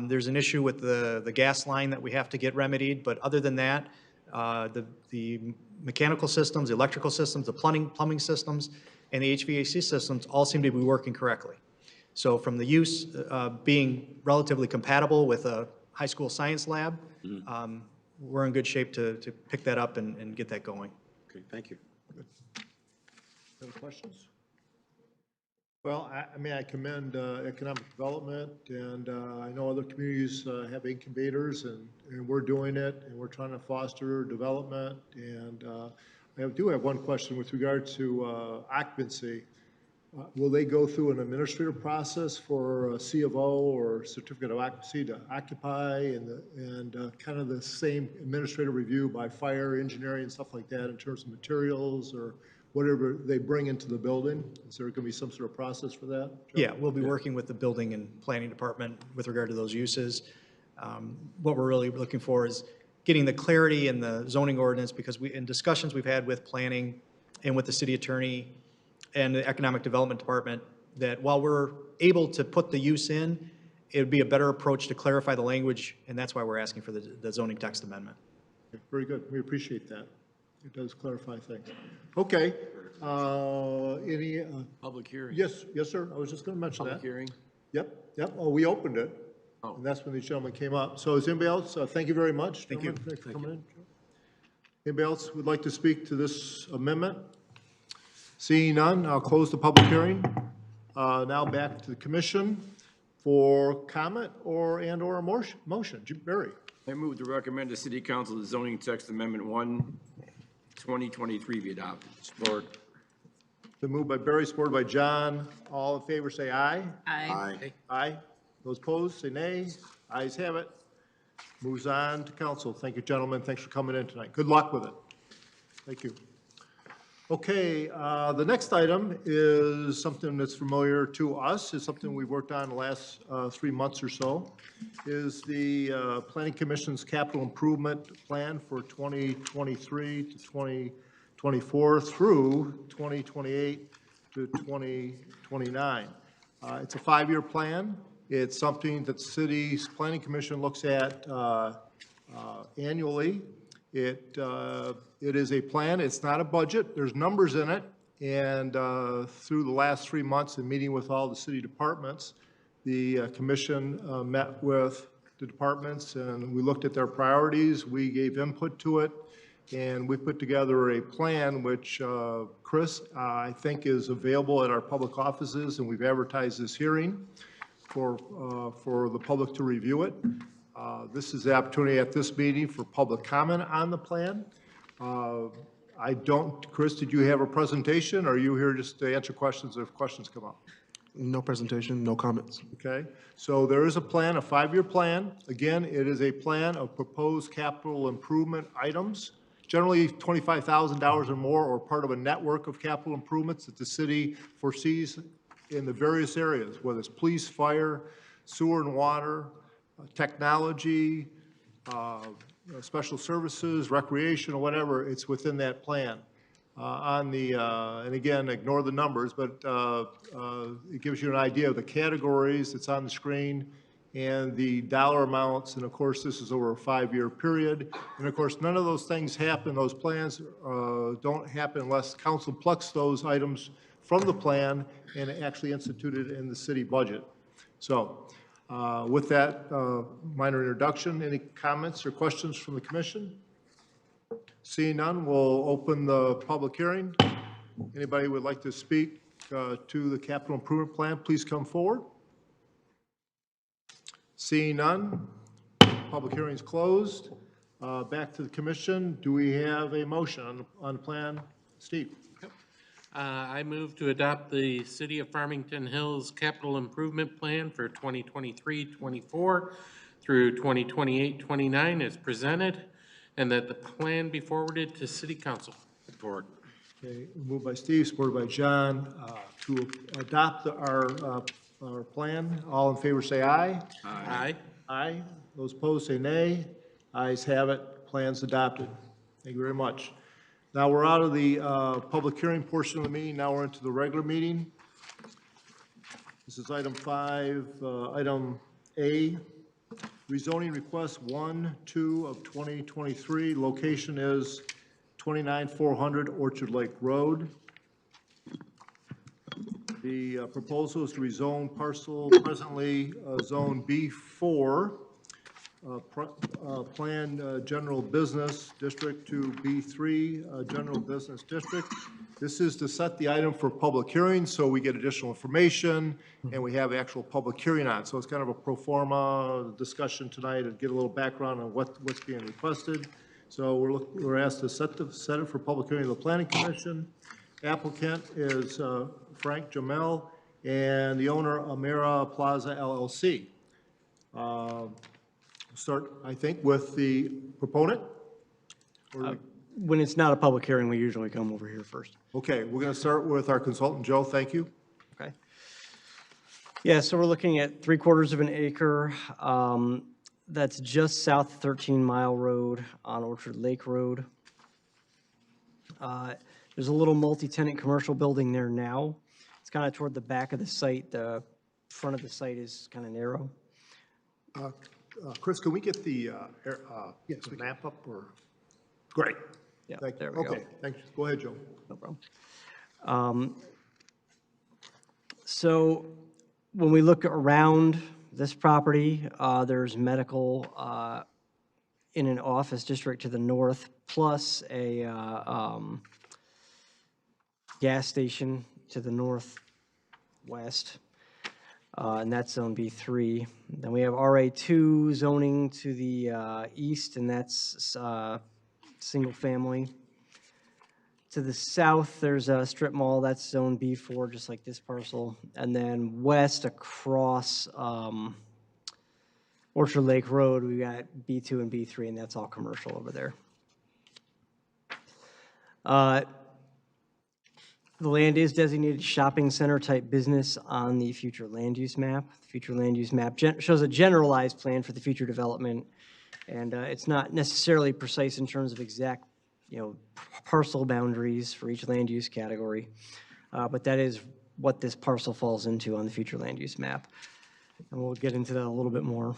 There's an issue with the gas line that we have to get remedied, but other than that, the mechanical systems, the electrical systems, the plumbing systems, and the HVAC systems all seem to be working correctly. So from the use being relatively compatible with a high school science lab, we're in good shape to pick that up and get that going. Okay, thank you. Other questions? Well, I commend economic development, and I know other communities have incubators, and we're doing it, and we're trying to foster development. And I do have one question with regard to occupancy. Will they go through an administrative process for a C of O or certificate of occupancy to occupy, and kind of the same administrative review by fire, engineering, and stuff like that in terms of materials or whatever they bring into the building? Is there going to be some sort of process for that? Yeah, we'll be working with the building and planning department with regard to those uses. What we're really looking for is getting the clarity in the zoning ordinance, because in discussions we've had with planning and with the city attorney and the economic development department, that while we're able to put the use in, it would be a better approach to clarify the language, and that's why we're asking for the zoning text amendment. Very good. We appreciate that. it does clarify things. Okay, any, Public hearing. yes, sir, I was just going to mention that. Public hearing. Yep, oh, we opened it, and that's when these gentlemen came up. So is anybody else, thank you very much. Thank you. Thanks for coming in. Anybody else would like to speak to this amendment? Seeing none, I'll close the public hearing. Now back to the commission for comment and/or a motion. Jim Barry. I move to recommend to City Council the zoning text amendment 1, 2023 be adopted. Support. Been moved by Barry, supported by John. All in favor, say aye. Aye. Aye. Those opposed, say nay. Ayes have it. Moves on to council. Thank you, gentlemen. Thanks for coming in tonight. Good luck with it. Thank you. Okay, the next item is something that's familiar to us. It's something we've worked on the last 3 months or so, is the Planning Commission's capital improvement plan for 2023 to 2024 through 2028 to 2029. It's a 5-year plan. It's something that the city's Planning Commission looks at annually. It is a plan, it's not a budget, there's numbers in it, and through the last 3 months in meeting with all the city departments, the commission met with the departments and we looked at their priorities, we gave input to it, and we put together a plan which, Chris, I think is available at our public offices, and we've advertised this hearing for the public to review it. This is the opportunity at this meeting for public comment on the plan. Chris, did you have a presentation, or are you here just to answer questions if questions come up? No presentation, no comments. Okay, so there is a plan, a 5-year plan. Again, it is a plan of proposed capital improvement items, generally $25,000 or more, or part of a network of capital improvements that the city foresees in the various areas, whether it's police, fire, sewer and water, technology, special services, recreation, or whatever, it's within that plan. And again, ignore the numbers, but it gives you an idea of the categories that's on the screen and the dollar amounts, and of course, this is over a 5-year period. And of course, none of those things happen, those plans don't happen unless council plucks those items from the plan and actually instituted in the city budget. So, with that minor introduction, any comments or questions from the commission? Seeing none, we'll open the public hearing. Anybody would like to speak to the capital improvement plan, please come forward. Seeing none, public hearing is closed. Back to the commission. Do we have a motion on the plan? Steve? I move to adopt the City of Farmington Hills Capital Improvement Plan for 2023-24 through 2028-29 as presented, and that the plan be forwarded to City Council. Support. Okay, moved by Steve, supported by John, to adopt our plan. All in favor say aye. Aye. Aye. Those opposed say nay. Ayes have it. Plan's adopted. Thank you very much. Now we're out of the public hearing portion of the meeting. Now we're into the regular meeting. This is item 5, item A, rezoning request 1, 2 of 2023. Location is 29400 Orchard Lake Road. The proposal is to rezone parcel presently zone B4, planned general business district to B3 general business district. This is to set the item for public hearing, so we get additional information and we have actual public hearing on. So it's kind of a pro forma discussion tonight and get a little background on what's being requested. So we're asked to set it for public hearing of the Planning Commission. Applicant is Frank Jamel, and the owner Amira Plaza LLC. Start, I think, with the proponent. When it's not a public hearing, we usually come over here first. Okay, we're going to start with our consultant, Joe. Thank you. Okay. Yeah, so we're looking at 3/4 of an acre. That's just south of 13 Mile Road on Orchard Lake Road. There's a little multi-tenant commercial building there now. It's kind of toward the back of the site. The front of the site is kind of narrow. Chris, can we get the map up? Or great. Yeah, Thank you. there we go. Okay, thanks. Go ahead, Joe. No problem. So when we look around this property, there's medical in an office district to the north, plus a gas station to the northwest, and that's zone B3. Then we have RA2 zoning to the east, and that's single family. To the south, there's a strip mall, that's zone B4, just like this parcel. And then west across Orchard Lake Road, we got B2 and B3, and that's all commercial over there. The land is designated shopping center type business on the future land use map. The future land use map shows a generalized plan for the future development, and it's not necessarily precise in terms of exact, parcel boundaries for each land use category, but that is what this parcel falls into on the future land use map. And we'll get into that a little bit more.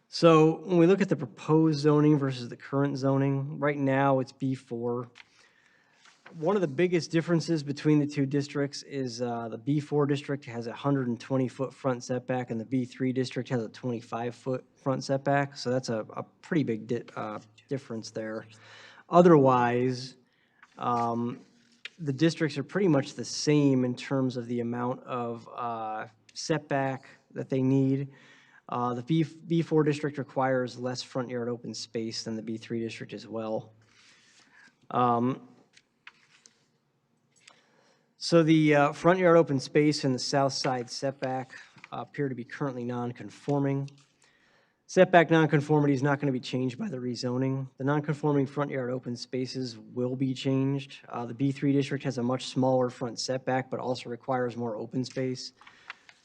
So when we look at the proposed zoning versus the current zoning, right now it's B4. One of the biggest differences between the two districts is the B4 district has a 120-foot front setback, and the B3 district has a 25-foot front setback. So that's a pretty big difference there. Otherwise, the districts are pretty much the same in terms of the amount of setback that they need. The B4 district requires less front yard open space than the B3 district as well. So the front yard open space and the south side setback appear to be currently non-conforming. Setback nonconformity is not going to be changed by the rezoning. The nonconforming front yard open spaces will be changed. The B3 district has a much smaller front setback, but also requires more open space.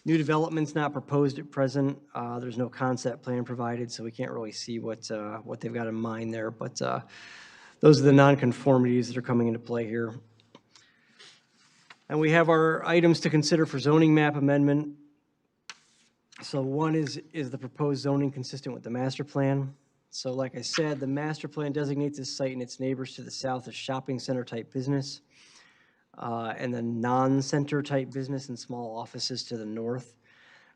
New development's not proposed at present. There's no concept plan provided, so we can't really see what they've got in mind there. But those are the nonconformities that are coming into play here. And we have our items to consider for zoning map amendment. So one is the proposed zoning consistent with the master plan? So like I said, the master plan designates this site and its neighbors to the south as shopping center type business, and then non-center type business and small offices to the north.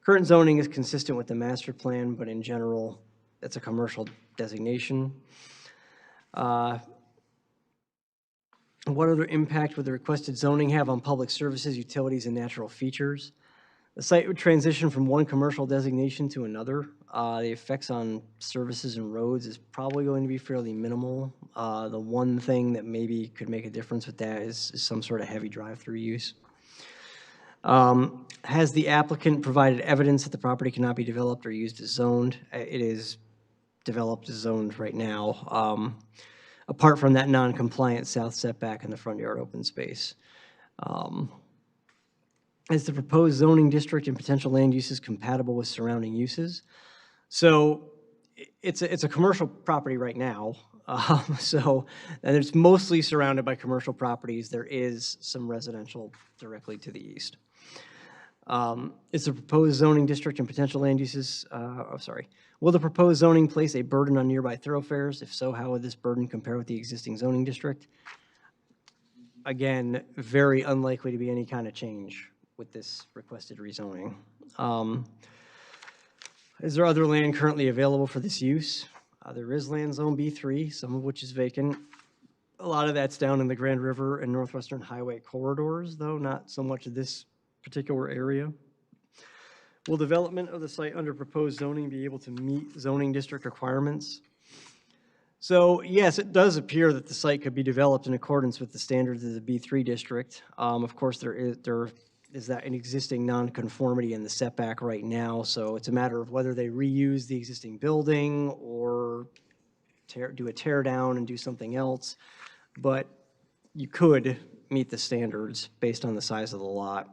Current zoning is consistent with the master plan, but in general, it's a commercial designation. What other impact would the requested zoning have on public services, utilities, and natural features? The site would transition from one commercial designation to another. The effects on services and roads is probably going to be fairly minimal. The one thing that maybe could make a difference with that is some sort of heavy drive-through use. Has the applicant provided evidence that the property cannot be developed or used as zoned? It is developed as zoned right now, apart from that non-compliant south setback in the front yard open space. Is the proposed zoning district and potential land uses compatible with surrounding uses? So it's a commercial property right now. And it's mostly surrounded by commercial properties. There is some residential directly to the east. Is the proposed zoning district and potential land uses, will the proposed zoning place a burden on nearby thoroughfares? If so, how would this burden compare with the existing zoning district? Again, very unlikely to be any kind of change with this requested rezoning. Is there other land currently available for this use? There is land zone B3, some of which is vacant. A lot of that's down in the Grand River and Northwestern Highway corridors, though not so much of this particular area. Will development of the site under proposed zoning be able to meet zoning district requirements? So yes, it does appear that the site could be developed in accordance with the standards of the B3 district. Of course, there is that an existing nonconformity in the setback right now, so it's a matter of whether they reuse the existing building or do a tear down and do something else. But you could meet the standards based on the size of the lot.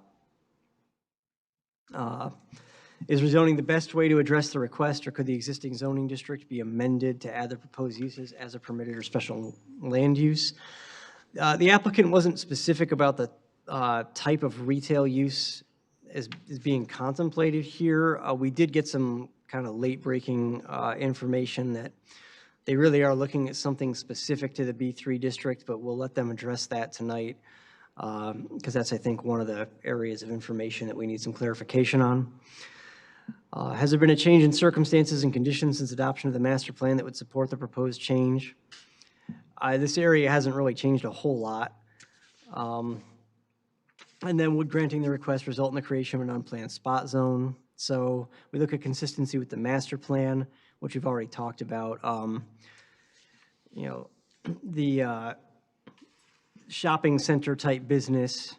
Is rezoning the best way to address the request, or could the existing zoning district be amended to add the proposed uses as a permitted or special land use? The applicant wasn't specific about the type of retail use is being contemplated here. We did get some kind of late-breaking information that They really are looking at something specific to the B3 district, but we'll let them address that tonight, because that's, I think, one of the areas of information that we need some clarification on. Has there been a change in circumstances and conditions since adoption of the master plan that would support the proposed change? This area hasn't really changed a whole lot. And then would granting the request result in the creation of an unplanned spot zone? So we look at consistency with the master plan, which we've already talked about. You know, the shopping center type business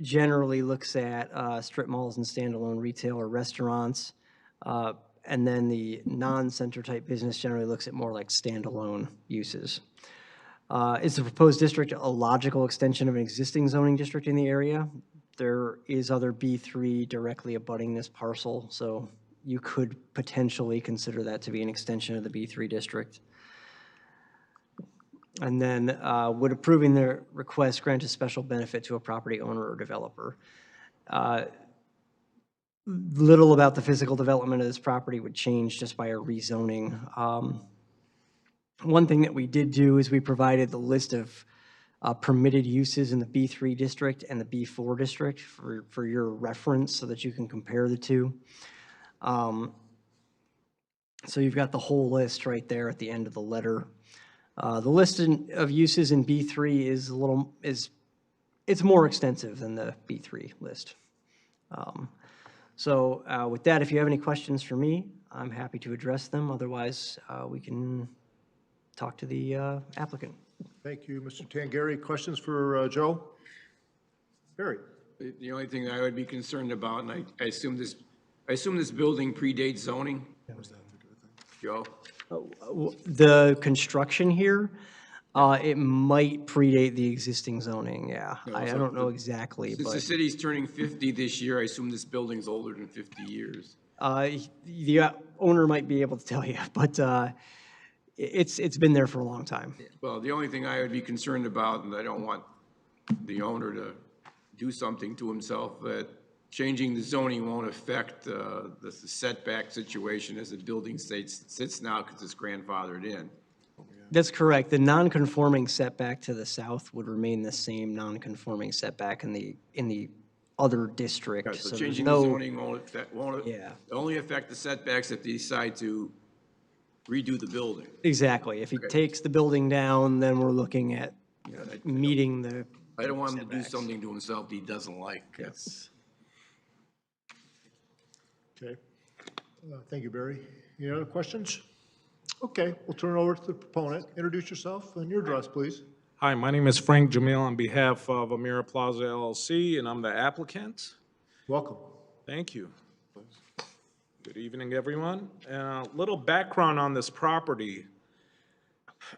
generally looks at strip malls and standalone retail or restaurants. And then the non-center type business generally looks at more like standalone uses. Is the proposed district a logical extension of an existing zoning district in the area? There is other B3 directly abutting this parcel, so you could potentially consider that to be an extension of the B3 district. And then would approving the request grant a special benefit to a property owner or developer? Little about the physical development of this property would change just by a rezoning. One thing that we did do is we provided the list of permitted uses in the B3 district and the B4 district for your reference so that you can compare the two. So you've got the whole list right there at the end of the letter. The list of uses in B3 is it's more extensive than the B3 list. So with that, if you have any questions for me, I'm happy to address them. Otherwise, we can talk to the applicant. Thank you, Mr. Tangari. Questions for Joe? Barry? The only thing that I would be concerned about, and I assume this building predates zoning? Joe? The construction here, it might predate the existing zoning, yeah. I don't know exactly, Since the but city's turning 50 this year, I assume this building's older than 50 years. the owner might be able to tell you, but it's been there for a long time. Well, the only thing I would be concerned about, and I don't want the owner to do something to himself, that changing the zoning won't affect the setback situation as the building sits now because it's grandfathered in. That's correct. The non-conforming setback to the south would remain the same non-conforming setback in the other district. So there's changing the no- zoning won't Yeah. only affect the setbacks if they decide to redo the building. Exactly. If he takes the building down, then we're looking at meeting the I don't want him to do setbacks. something to himself that he doesn't like. That's. Okay. Thank you, Barry. Any other questions? Okay, we'll turn it over to the proponent. Introduce yourself and your address, please. Hi, my name is Frank Jamil on behalf of Amira Plaza LLC, and I'm the applicant. Welcome. Thank you. Good evening, everyone. A little background on this property.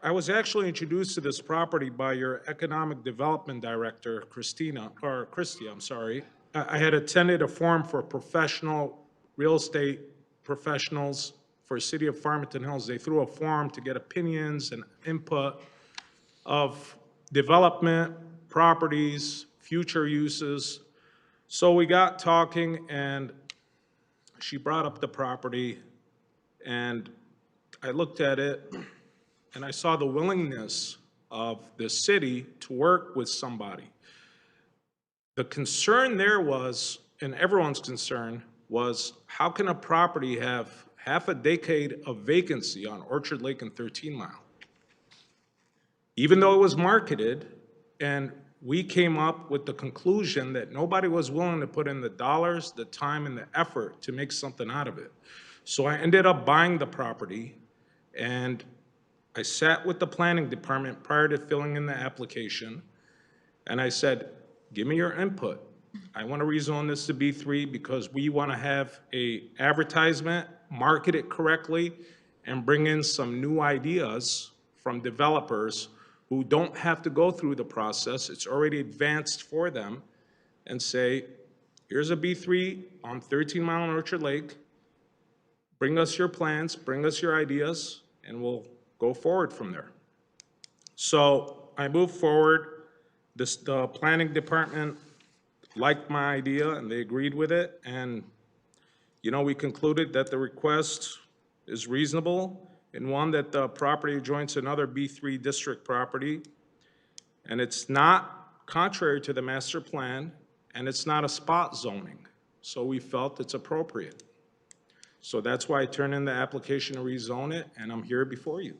I was actually introduced to this property by your Economic Development Director, Christy, I'm sorry. I had attended a forum for professional real estate professionals for City of Farmington Hills. They threw a forum to get opinions and input of development, properties, future uses. So we got talking, and she brought up the property, and I looked at it, and I saw the willingness of the city to work with somebody. The concern there was, and everyone's concern, was how can a property have half a decade of vacancy on Orchard Lake and 13 Mile? Even though it was marketed, and we came up with the conclusion that nobody was willing to put in the dollars, the time, and the effort to make something out of it. So I ended up buying the property, and I sat with the planning department prior to filling in the application, and I said, give me your input. I want to rezone this to B3 because we want to have a advertisement, market it correctly, and bring in some new ideas from developers who don't have to go through the process. It's already advanced for them, and say, here's a B3 on 13 Mile and Orchard Lake. Bring us your plans, bring us your ideas, and we'll go forward from there. So I moved forward. The planning department liked my idea, and they agreed with it. And, we concluded that the request is reasonable. and one that the property adjoins another B3 district property, and it's not contrary to the master plan, and it's not a spot zoning. So we felt it's appropriate. So that's why I turned in the application to rezone it, and I'm here before you.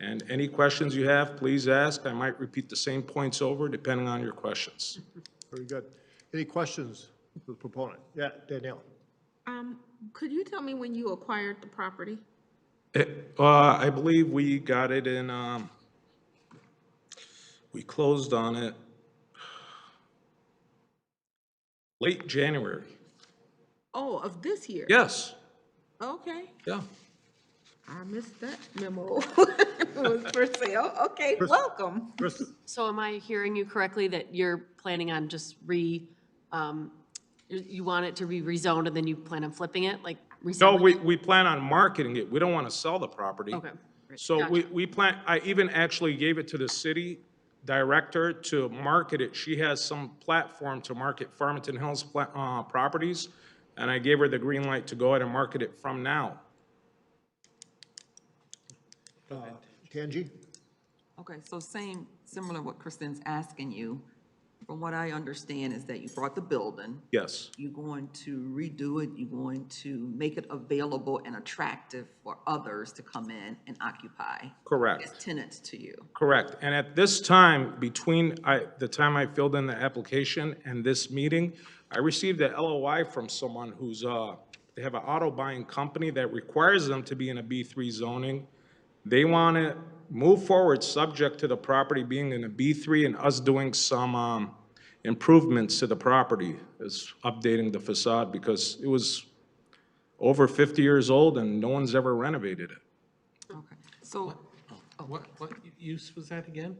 And any questions you have, please ask. I might repeat the same points over, depending on your questions. Very good. Any questions for the proponent? Yeah, Danielle. Could you tell me when you acquired the property? I believe we got it in, we closed on it late January. Oh, of this year? Yes, Okay, yeah. I missed that memo. It was for sale. Okay, welcome. So am I hearing you correctly that you're planning on just you want it to be rezoned and then you plan on flipping it, like No, reselling it? we plan on marketing it. We don't want to sell the property. Okay. Right. So Gotcha. we plan, I even actually gave it to the city director to market it. She has some platform to market Farmington Hills properties, and I gave her the green light to go ahead and market it from now. Tangi? Okay, so similar to what Kristen's asking you, from what I understand is that you brought the building, Yes, you're going to redo it, you're going to make it available and attractive for others to come in and occupy. correct. As tenants to you. Correct. And at this time, between the time I filled in the application and this meeting, I received a LOI from someone who's, they have an auto buying company that requires them to be in a B3 zoning. They want to move forward subject to the property being in a B3 and us doing some improvements to the property, is updating the facade because it was over 50 years old and no one's ever renovated it. Okay, so, What use was that again?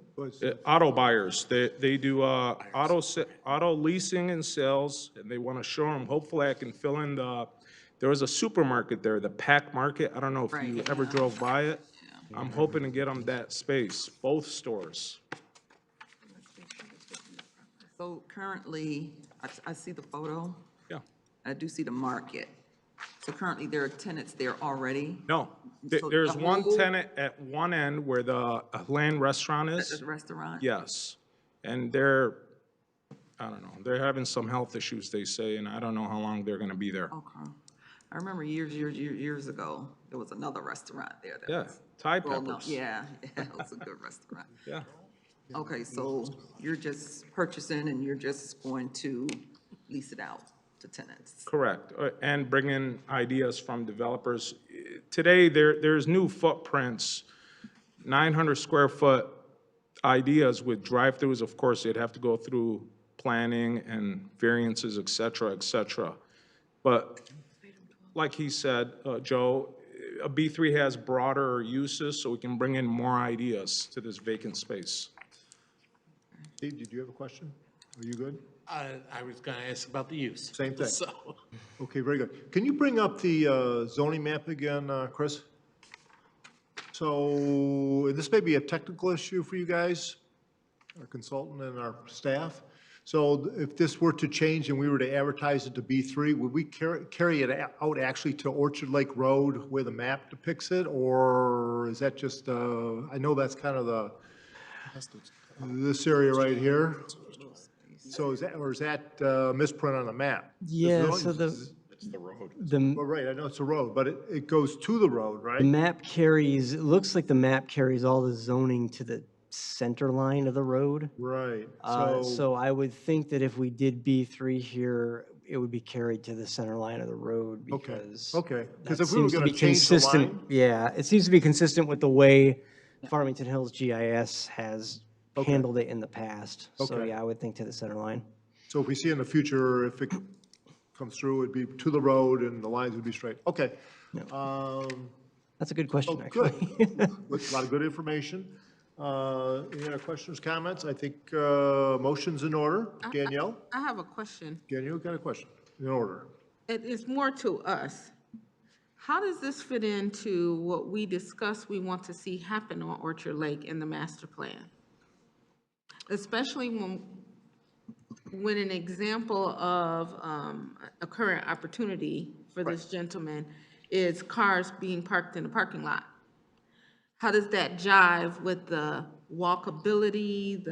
Auto buyers, they do auto leasing and sales, and they want to show them, hopefully I can fill in there was a supermarket there, the Pack Market, I don't know if you Right, ever yeah. drove by it. I'm hoping to get them that space, both stores. so currently, I see the photo, Yeah. I do see the market. So currently, there are tenants there already? No, So there's the one whole- tenant at one end where the Land Restaurant At is. the restaurant? Yes, and they're, I don't know, they're having some health issues, they say, and I don't know how long they're gonna be there. Okay. I remember years ago, there was another restaurant there that Yeah, was. Thai well known. peppers. Yeah, it was a good restaurant. Yeah, Okay, so you're just purchasing and you're just going to lease it out to tenants? correct, and bring in ideas from developers. Today, there's new footprints, 900 square foot ideas with drive-throughs. Of course, they'd have to go through planning and variances, et cetera, et cetera. But like he said, Joe, a B3 has broader uses, so we can bring in more ideas to this vacant space. Steve, did you have a question? Are you good? I was going to ask about the use. Same thing. So, Okay, very good. Can you bring up the zoning map again, Chris? So this may be a technical issue for you guys, our consultant and our staff. So if this were to change and we were to advertise it to B3, would we carry it out actually to Orchard Lake Road where the map depicts it? Or is that just, I know that's kind of this area right here. So is that, or is that misprint on the map? Yeah, so the, Well, right, I know it's a road, but it goes to the road, right? the map carries, it looks like the map carries all the zoning to the center line of the road. Right, So I would think that if we did B3 here, it would be carried to the center line of the road Okay, because. okay. Because that if we were seems to going be to change the consistent. line, Yeah, it seems to be consistent with the way Farmington Hills GIS has Okay. handled it in the past. So Okay. yeah, I would think to the center line. so if we see in the future, if it comes through, it'd be to the road and the lines would be straight. Okay. That's a good question, Oh, actually. good. A lot of good information. Any other questions, comments? I think motion's in order. Danielle? I have a question. Danielle, got a question? In order. It is more to us. How does this fit into what we discussed we want to see happen on Orchard Lake in the master plan? Especially when an example of a current opportunity for this gentleman is cars being parked in the parking lot. How does that jive with the walkability,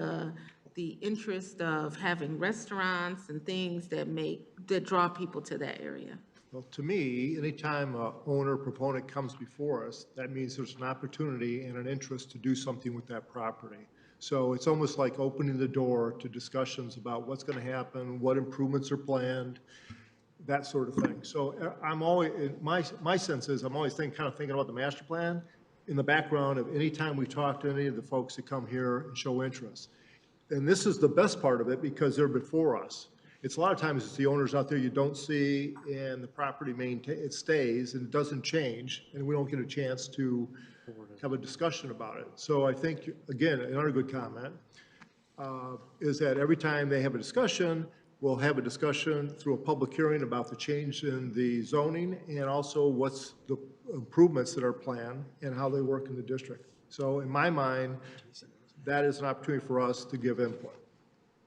the interest of having restaurants and things that draw people to that area? Well, to me, anytime a owner proponent comes before us, that means there's an opportunity and an interest to do something with that property. So it's almost like opening the door to discussions about what's going to happen, what improvements are planned, that sort of thing. So I'm always, my sense is I'm always kind of thinking about the master plan in the background of any time we talk to any of the folks that come here and show interest. And this is the best part of it because they're before us. It's a lot of times it's the owners out there you don't see and the property it stays and it doesn't change and we don't get a chance to have a discussion about it. So I think, again, another good comment is that every time they have a discussion, we'll have a discussion through a public hearing about the change in the zoning and also what's the improvements that are planned and how they work in the district. So in my mind, that is an opportunity for us to give input.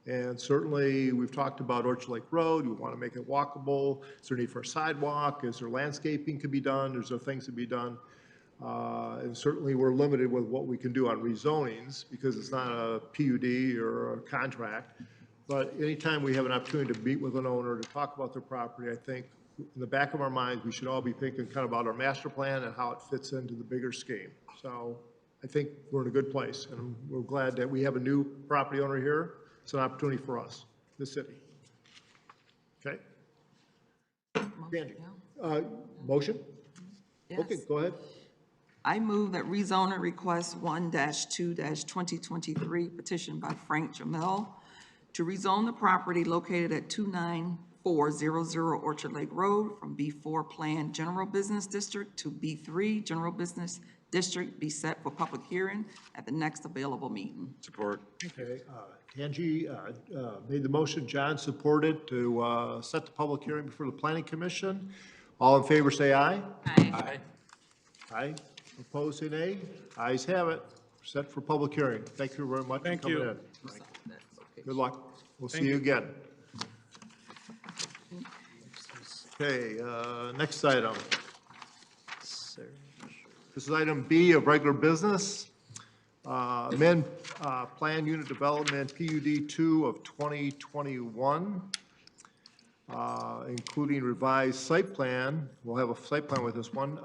And certainly, we've talked about Orchard Lake Road. We want to make it walkable. Is there a need for a sidewalk? Is there landscaping could be done? Is there things to be done? And certainly, we're limited with what we can do on rezonings because it's not a PUD or a contract. But anytime we have an opportunity to meet with an owner to talk about their property, I think in the back of our minds, we should all be thinking kind of about our master plan and how it fits into the bigger scheme. So I think we're in a good place, and we're glad that we have a new property owner here. It's an opportunity for us, the city. Okay? Angie, motion? Yes. Okay, go ahead. I move that rezoner request 1-2-2023 petition by Frank Jamel to rezone the property located at 29400 Orchard Lake Road from B4 Planned General Business District to B3 General Business District be set for public hearing at the next available meeting. Support. Okay, Angie made the motion, John supported to set the public hearing before the Planning Commission. All in favor say aye. Aye. Aye. Opposed say nay. Ayes have it. Set for public hearing. Thank you very much for coming in. Good luck. We'll see you again. Okay, next item. This is item B of regular business. Amend Plan Unit Development PUD 2 of 2021, including revised site plan. We'll have a site plan with this one,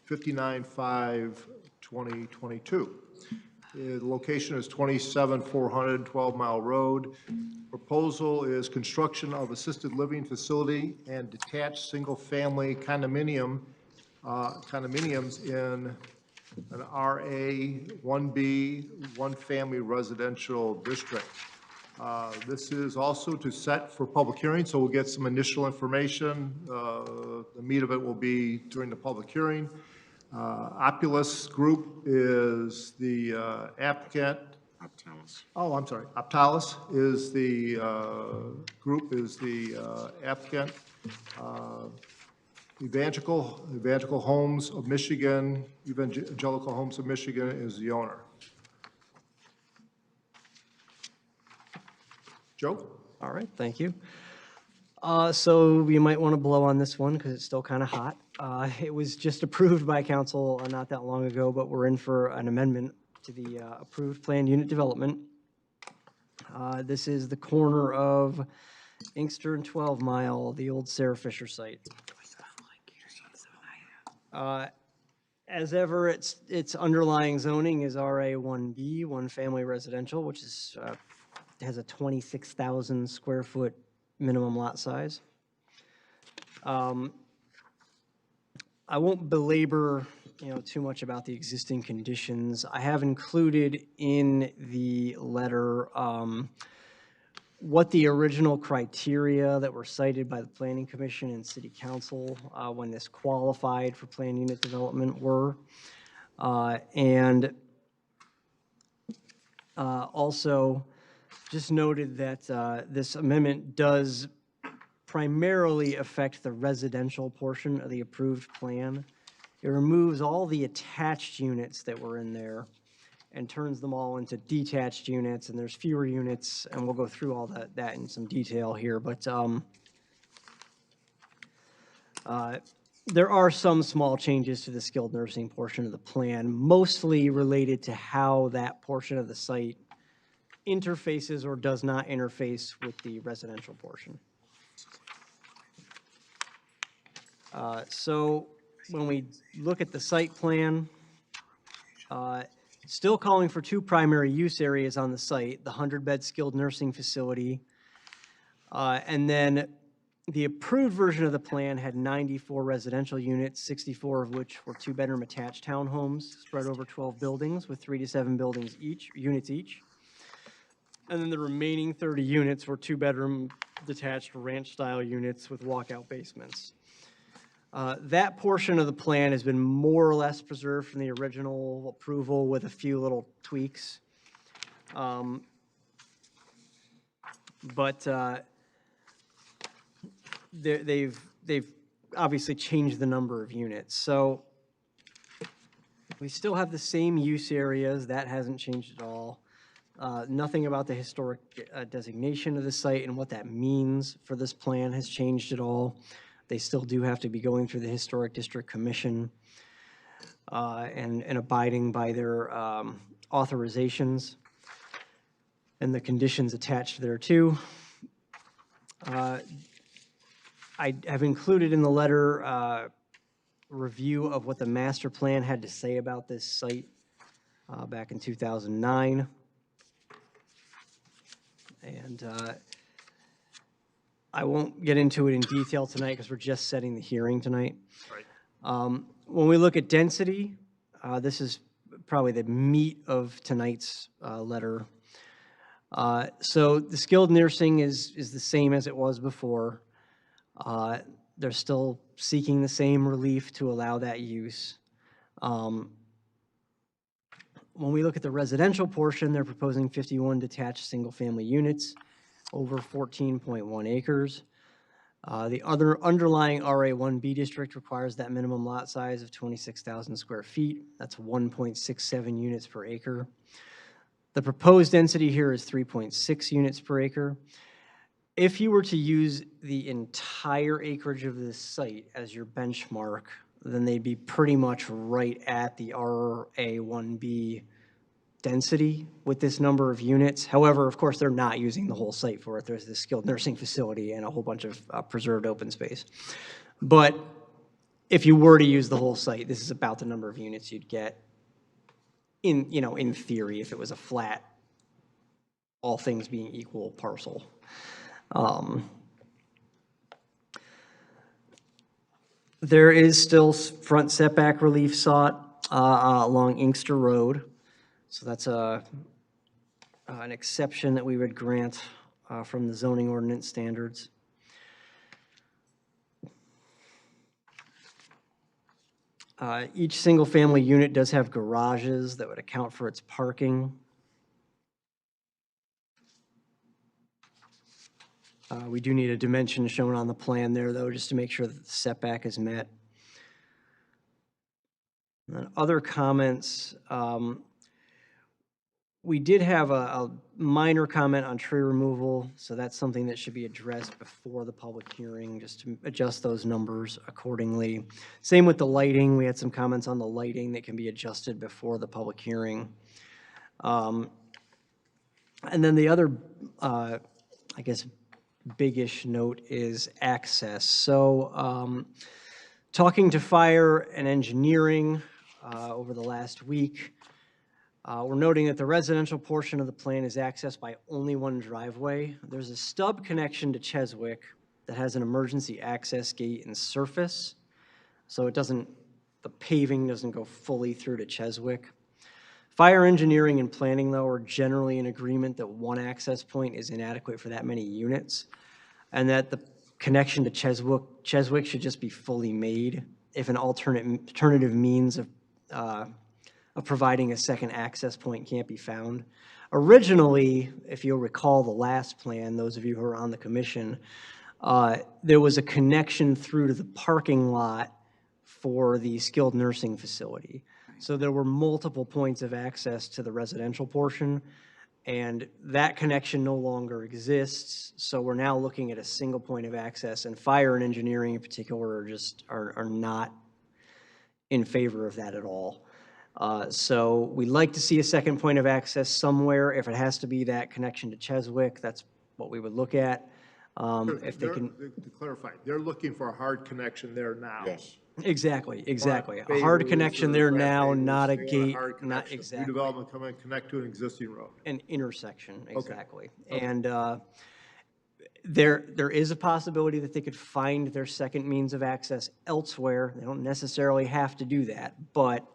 59/5/2022. The location is 27,400 12 Mile Road. Proposal is construction of assisted living facility and detached single-family condominiums in an RA 1B, one-family residential district. This is also to set for public hearing, so we'll get some initial information. The meat of it will be during the public hearing. Opulus Group is the applicant. Optalis. Oh, I'm sorry. Optalis is the group, is the applicant. Evangelical Homes of Michigan is the owner. Joe? All right, thank you. So you might want to blow on this one because it's still kind of hot. It was just approved by council not that long ago, but we're in for an amendment to the approved planned unit development. This is the corner of Inkster and 12 Mile, the old Sarah Fisher site. As ever, its underlying zoning is RA 1B, one family residential, which is has a 26,000 square foot minimum lot size. I won't belabor, too much about the existing conditions. I have included in the letter what the original criteria that were cited by the Planning Commission and City Council when this qualified for planned unit development were. And also just noted that this amendment does primarily affect the residential portion of the approved plan. It removes all the attached units that were in there and turns them all into detached units, and there's fewer units, and we'll go through all that in some detail here. But There are some small changes to the skilled nursing portion of the plan, mostly related to how that portion of the site interfaces or does not interface with the residential portion. So when we look at the site plan, still calling for 2 primary use areas on the site, the 100-bed skilled nursing facility, and then the approved version of the plan had 94 residential units, 64 of which were 2-bedroom attached townhomes spread over 12 buildings with 3 to 7 units each. And then the remaining 30 units were 2-bedroom detached ranch-style units with walkout basements. That portion of the plan has been more or less preserved from the original approval with a few little tweaks. But they've obviously changed the number of units. So we still have the same use areas. That hasn't changed at all. Nothing about the historic designation of the site and what that means for this plan has changed at all. They still do have to be going through the Historic District Commission and abiding by their authorizations and the conditions attached thereto. I have included in the letter review of what the master plan had to say about this site back in 2009. And I won't get into it in detail tonight because we're just setting the hearing tonight. Right. When we look at density, this is probably the meat of tonight's letter. So the skilled nursing is the same as it was before. They're still seeking the same relief to allow that use. When we look at the residential portion, they're proposing 51 detached single-family units over 14.1 acres. The other underlying RA1B district requires that minimum lot size of 26,000 square feet. That's 1.67 units per acre. The proposed density here is 3.6 units per acre. If you were to use the entire acreage of this site as your benchmark, then they'd be pretty much right at the RA1B density with this number of units. However, of course, they're not using the whole site for it. There's this skilled nursing facility and a whole bunch of preserved open space. But if you were to use the whole site, this is about the number of units you'd get in theory, if it was a flat, all things being equal parcel. There is still front setback relief sought along Inkster Road. So that's an exception that we would grant from the zoning ordinance standards. Each single-family unit does have garages that would account for its parking. We do need a dimension shown on the plan there, though, just to make sure that the setback is met. And other comments, we did have a minor comment on tree removal, so that's something that should be addressed before the public hearing, just to adjust those numbers accordingly. Same with the lighting. We had some comments on the lighting that can be adjusted before the public hearing. And then the other, I guess, biggish note is access. So talking to fire and engineering over the last week, we're noting that the residential portion of the plan is accessed by only one driveway. There's a stub connection to Cheswick that has an emergency access gate and surface, so it doesn't, the paving doesn't go fully through to Cheswick. Fire engineering and planning, though, are generally in agreement that one access point is inadequate for that many units, and that the connection to Cheswick should just be fully made if an alternative means of providing a second access point can't be found. Originally, if you'll recall the last plan, those of you who are on the commission, there was a connection through to the parking lot for the skilled nursing facility. So there were multiple points of access to the residential portion, And that connection no longer exists, so we're now looking at a single point of access, and fire and engineering in particular are not in favor of that at all. So we'd like to see a second point of access somewhere. If it has to be that connection to Cheswick, that's what we would look at. If they can, To clarify, they're looking for a hard connection there now. Yes. exactly. A Favors hard connection or there flat now, favors, not a they want gate, hard not connection. exactly. Redevelopment come and connect to an existing road. An intersection, exactly. Okay. And there is a possibility that they could find their second means of access elsewhere. They don't necessarily have to do that, but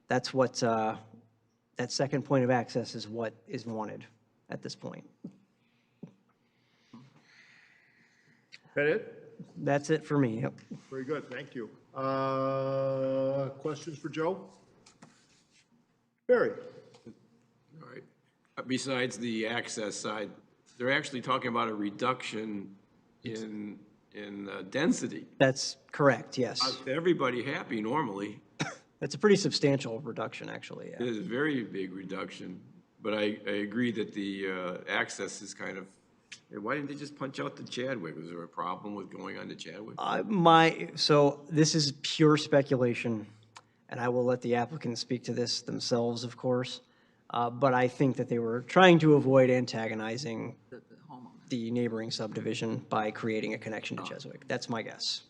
that's what, that second point of access is what is wanted at this point. That it? That's it for me, yep. Very good, thank you. Questions for Joe? Barry? All right. Besides the access side, they're actually talking about a reduction in density. That's correct, yes. Everybody happy normally. That's a pretty substantial reduction, actually, It yeah. is a very big reduction, but I agree that the access is kind of, why didn't they just punch out to Chadwick? Was there a problem with going on to Chadwick? So this is pure speculation, and I will let the applicants speak to this themselves, of course. But I think that they were trying to avoid antagonizing the neighboring subdivision by creating a connection to Cheswick. That's my guess.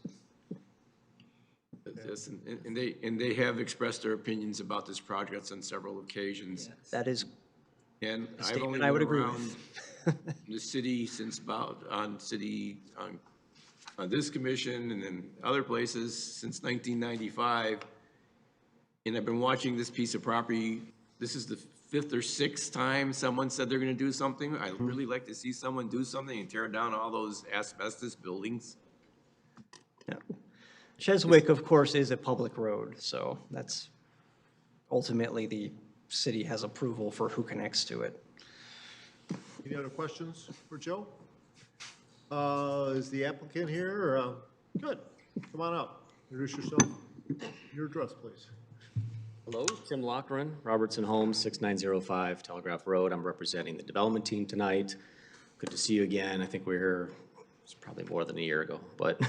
Yes, and they have expressed their opinions about this project on several occasions. That is And a I've statement only I would been agree around with. the city since on this commission and then other places since 1995. And I've been watching this piece of property. This is the 5th or 6th time someone said they're gonna do something. I'd really like to see someone do something and tear down all those asbestos buildings. Yeah. Cheswick, of course, is a public road, so that's ultimately the city has approval for who connects to it. Any other questions for Joe? Is the applicant here? Good, come on up, introduce yourself, your address, please. Hello, Tim Lochran, Robertson Homes, 6905 Telegraph Road. I'm representing the development team tonight. Good to see you again. I think we were here, it's probably more than a year ago, but.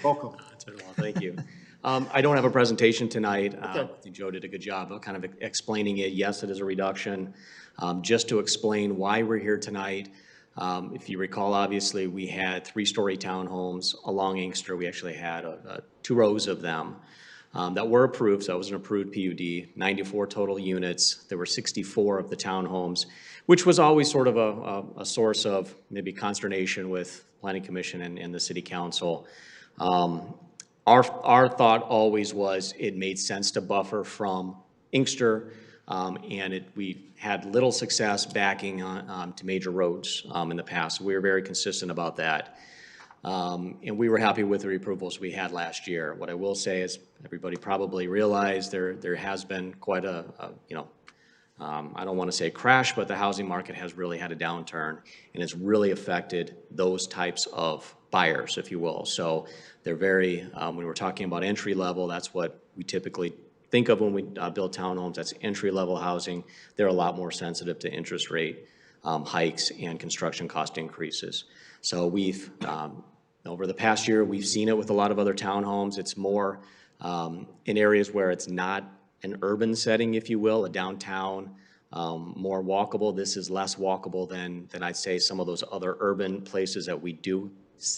Welcome. It's been a while, thank you. I don't have a presentation tonight. Okay. I think Joe did a good job of kind of explaining it. Yes, it is a reduction. Just to explain why we're here tonight, if you recall, obviously, we had 3-story townhomes along Inkster. We actually had 2 rows of them. That were approved, so that was an approved PUD, 94 total units. There were 64 of the townhomes, which was always sort of a source of maybe consternation with Planning Commission and the City Council. Our thought always was it made sense to buffer from Inkster, and we had little success backing on to major roads in the past. We were very consistent about that. And we were happy with the approvals we had last year. What I will say is, everybody probably realized there has been quite a I don't want to say crash, but the housing market has really had a downturn, and it's really affected those types of buyers, if you will. So they're very, when we're talking about entry level, that's what we typically think of when we build townhomes. That's entry level housing. They're a lot more sensitive to interest rate hikes and construction cost increases. So we've, over the past year, we've seen it with a lot of other townhomes. It's more in areas where it's not an urban setting, if you will, a downtown, more walkable. This is less walkable than I'd say some of those other urban places that we do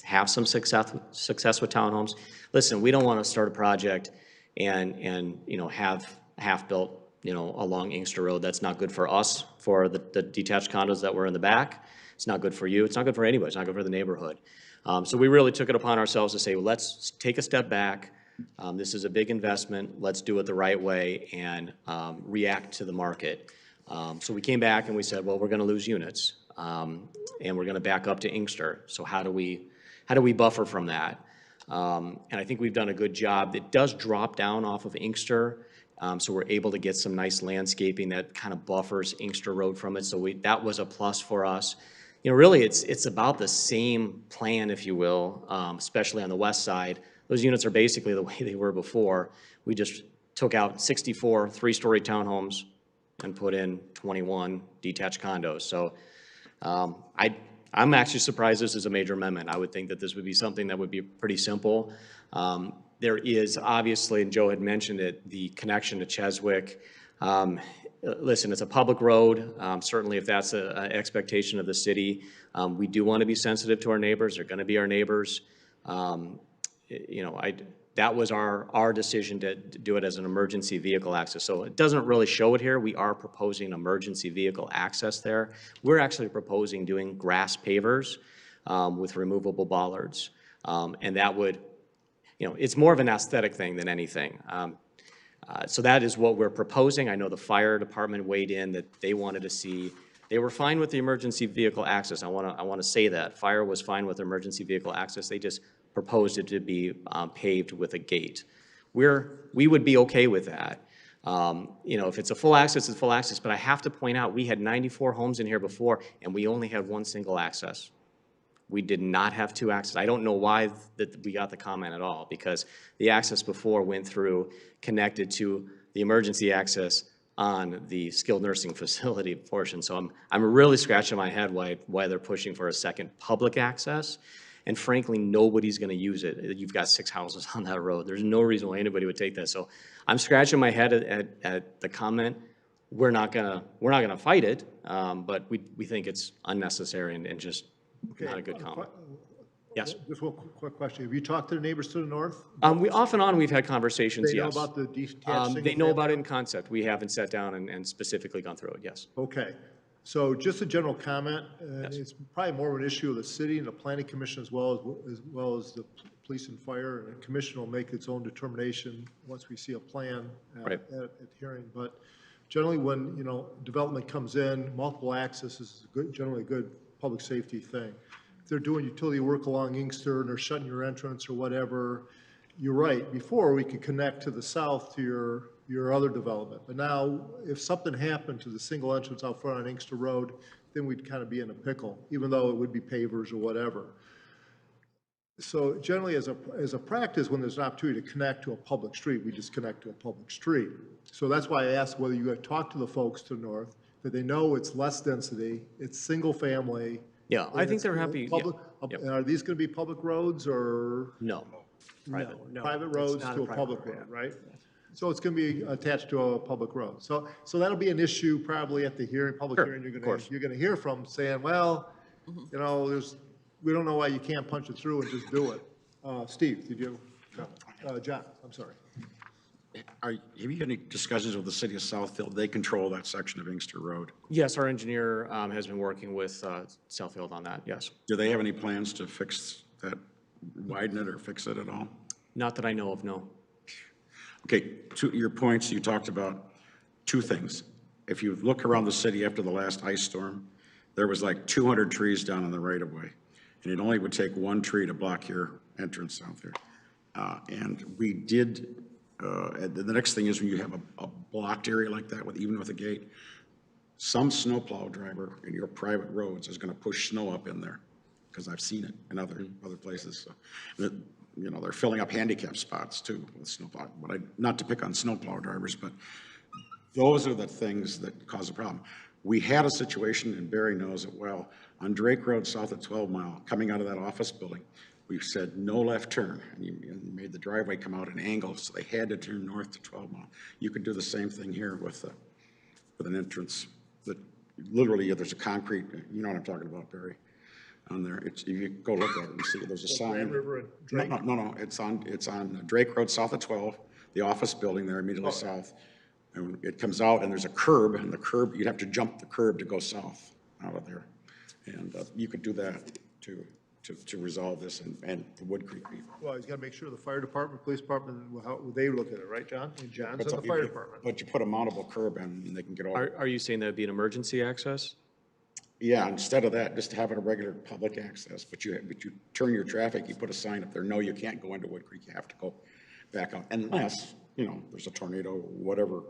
have some success with townhomes. Listen, we don't want to start a project and have half-built, along Inkster Road. That's not good for us, for the detached condos that were in the back. It's not good for you. It's not good for anybody. It's not good for the neighborhood. So we really took it upon ourselves to say, well, let's take a step back. This is a big investment. Let's do it the right way and react to the market. So we came back and we said, well, we're going to lose units, and we're going to back up to Inkster. So how do we buffer from that? And I think we've done a good job. It does drop down off of Inkster, so we're able to get some nice landscaping that kind of buffers Inkster Road from it. So that was a plus for us. Really, it's about the same plan, if you will, especially on the west side. Those units are basically the way they were before. We just took out 64 3-story townhomes and put in 21 detached condos. So I'm actually surprised this is a major amendment. I would think that this would be something that would be pretty simple. There is obviously, and Joe had mentioned it, the connection to Cheswick. Listen, it's a public road. Certainly if that's an expectation of the city, we do want to be sensitive to our neighbors. They're going to be our neighbors. You know, that was our decision to do it as an emergency vehicle access. So it doesn't really show it here. We are proposing emergency vehicle access there. We're actually proposing doing grass pavers with removable bollards. And that would, you know, it's more of an aesthetic thing than anything. So that is what we're proposing. I know the fire department weighed in that they wanted to see, they were fine with the emergency vehicle access. I want to say that. Fire was fine with emergency vehicle access. They just proposed it to be paved with a gate. We would be okay with that. You know, if it's a full access, it's full access, but I have to point out, we had 94 homes in here before, and we only had one single access. We did not have two access. I don't know why that we got the comment at all, because the access before went through, connected to the emergency access on the skilled nursing facility portion. So I'm really scratching my head why they're pushing for a second public access. And frankly, nobody's going to use it. You've got 6 houses on that road. There's no reason why anybody would take that. So I'm scratching my head at the comment. We're not gonna fight it, but we think it's unnecessary and just not a good comment. Yes. Just one quick question. Have you talked to the neighbors to the north? We off and on, we've had conversations, They know yes. about the detached They know about it in concept. We haven't sat down and specifically gone through it, yes. Okay. So just a general comment, and it's probably more of an issue of the city and the planning commission as well as the police and fire. And the commission will make its own determination once we see a plan at hearing. But generally when, you know, development comes in, multiple access is generally a good public safety thing. If they're doing utility work along Inkster and they're shutting your entrance or whatever, you're right. Before we could connect to the south to your other development. But now, if something happened to the single entrance out front on Inkster Road, then we'd kind of be in a pickle, even though it would be pavers or whatever. So generally, as a practice, when there's an opportunity to connect to a public street, we just connect to a public street. So that's why I asked whether you had talked to the folks to the north, that they know it's less density, it's single family. Yeah, I think they're happy. Public, Are these going to be public roads or? No. No, Private roads to a public road, right? So it's going to be attached to a public road. So that'll be an issue probably at the hearing, public hearing. You're going to hear from saying, well, you know, we don't know why you can't punch it through and just do it. Steve, did you comment? John, I'm sorry. Have you had any discussions with the city of Southfield? They control that section of Inkster Road. Yes, our engineer has been working with Southfield on that, yes. Do they have any plans to fix that, widen it or fix it at all? Not that I know of, no. Okay, to your points, you talked about 2 things. If you look around the city after the last ice storm, there was like 200 trees down on the right of way. And it only would take 1 tree to block your entrance out there. And we did, the next thing is when you have a blocked area like that, even with a gate, some snowplow driver in your private roads is gonna push snow up in there, because I've seen it in other places. So, you know, they're filling up handicap spots too with snowplow. But not to pick on snowplow drivers, but those are the things that cause a problem. We had a situation, and Barry knows it well, on Drake Road south of 12 Mile, coming out of that office building, we said no left turn, and you made the driveway come out at an angle, so they had to turn north to 12 Mile. You could do the same thing here with an entrance that literally there's a concrete, you know what I'm talking about, Barry, on there. If you go look at it and see, there's a sign. Grand River and Drake? No, it's on Drake Road south of 12, the office building there immediately south. And it comes out and there's a curb, and the curb, you'd have to jump the curb to go south out of there. And you could do that to resolve this and the Wood Creek people. Well, he's got to make sure the fire department, police department, how they look at it, right, John? And John's on the fire department. But you put a mountable curb in and they can get over. Are you saying that would be an emergency access? Yeah, instead of that, just have it a regular public access, but you turn your traffic, you put a sign up there, no, you can't go into Wood Creek, you have to go back out, unless, you know, there's a tornado, whatever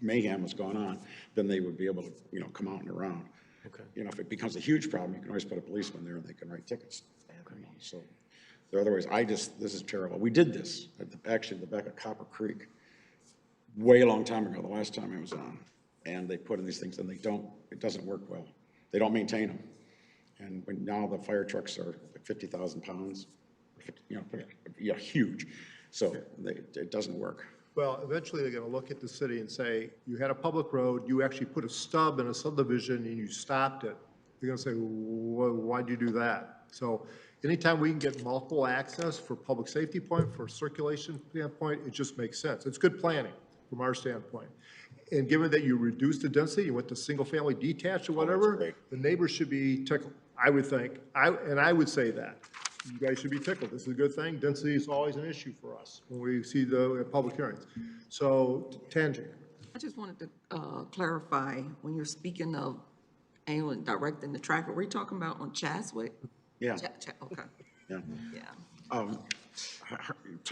mayhem is going on, then they would be able to, you know, come out and around. Okay. You know, if it becomes a huge problem, you can always put a policeman there and they can write tickets. You know, so, otherwise, this is terrible. We did this at the back of Copper Creek way a long time ago, the last time I was on. and they put in these things, and it doesn't work well. They don't maintain them. And when now the fire trucks are 50,000 pounds, huge. So it doesn't work. Well, eventually they're gonna look at the city and say, you had a public road, you actually put a stub in a subdivision and you stopped it. They're gonna say, why'd you do that? So anytime we can get multiple access for public safety point, for circulation standpoint, it just makes sense. It's good planning from our standpoint. And given that you reduced the density, you went to single-family detached or whatever, the neighbors should be tickled, I would think. I would say that. You guys should be tickled. This is a good thing. Density is always an issue for us when we see the public hearings. So, Tangi. I just wanted to clarify, when you're speaking of anyone directing the traffic, were you talking about on Chaswick? Yeah. Okay. Yeah. Yeah.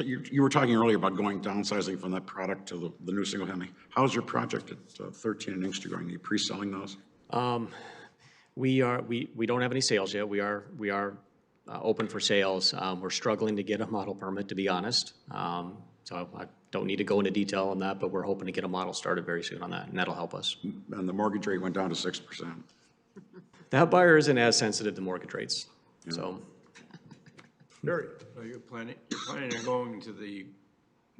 You were talking earlier about downsizing from that product to the new single family. How's your project at 13 and Inkster going? Are you pre-selling those? We don't have any sales yet. We are open for sales. We're struggling to get a model permit, to be honest. So I don't need to go into detail on that, but we're hoping to get a model started very soon on that, and that'll help us. And the mortgage rate went down to 6%. That buyer isn't as sensitive to mortgage rates, so. Barry. You're planning on going to the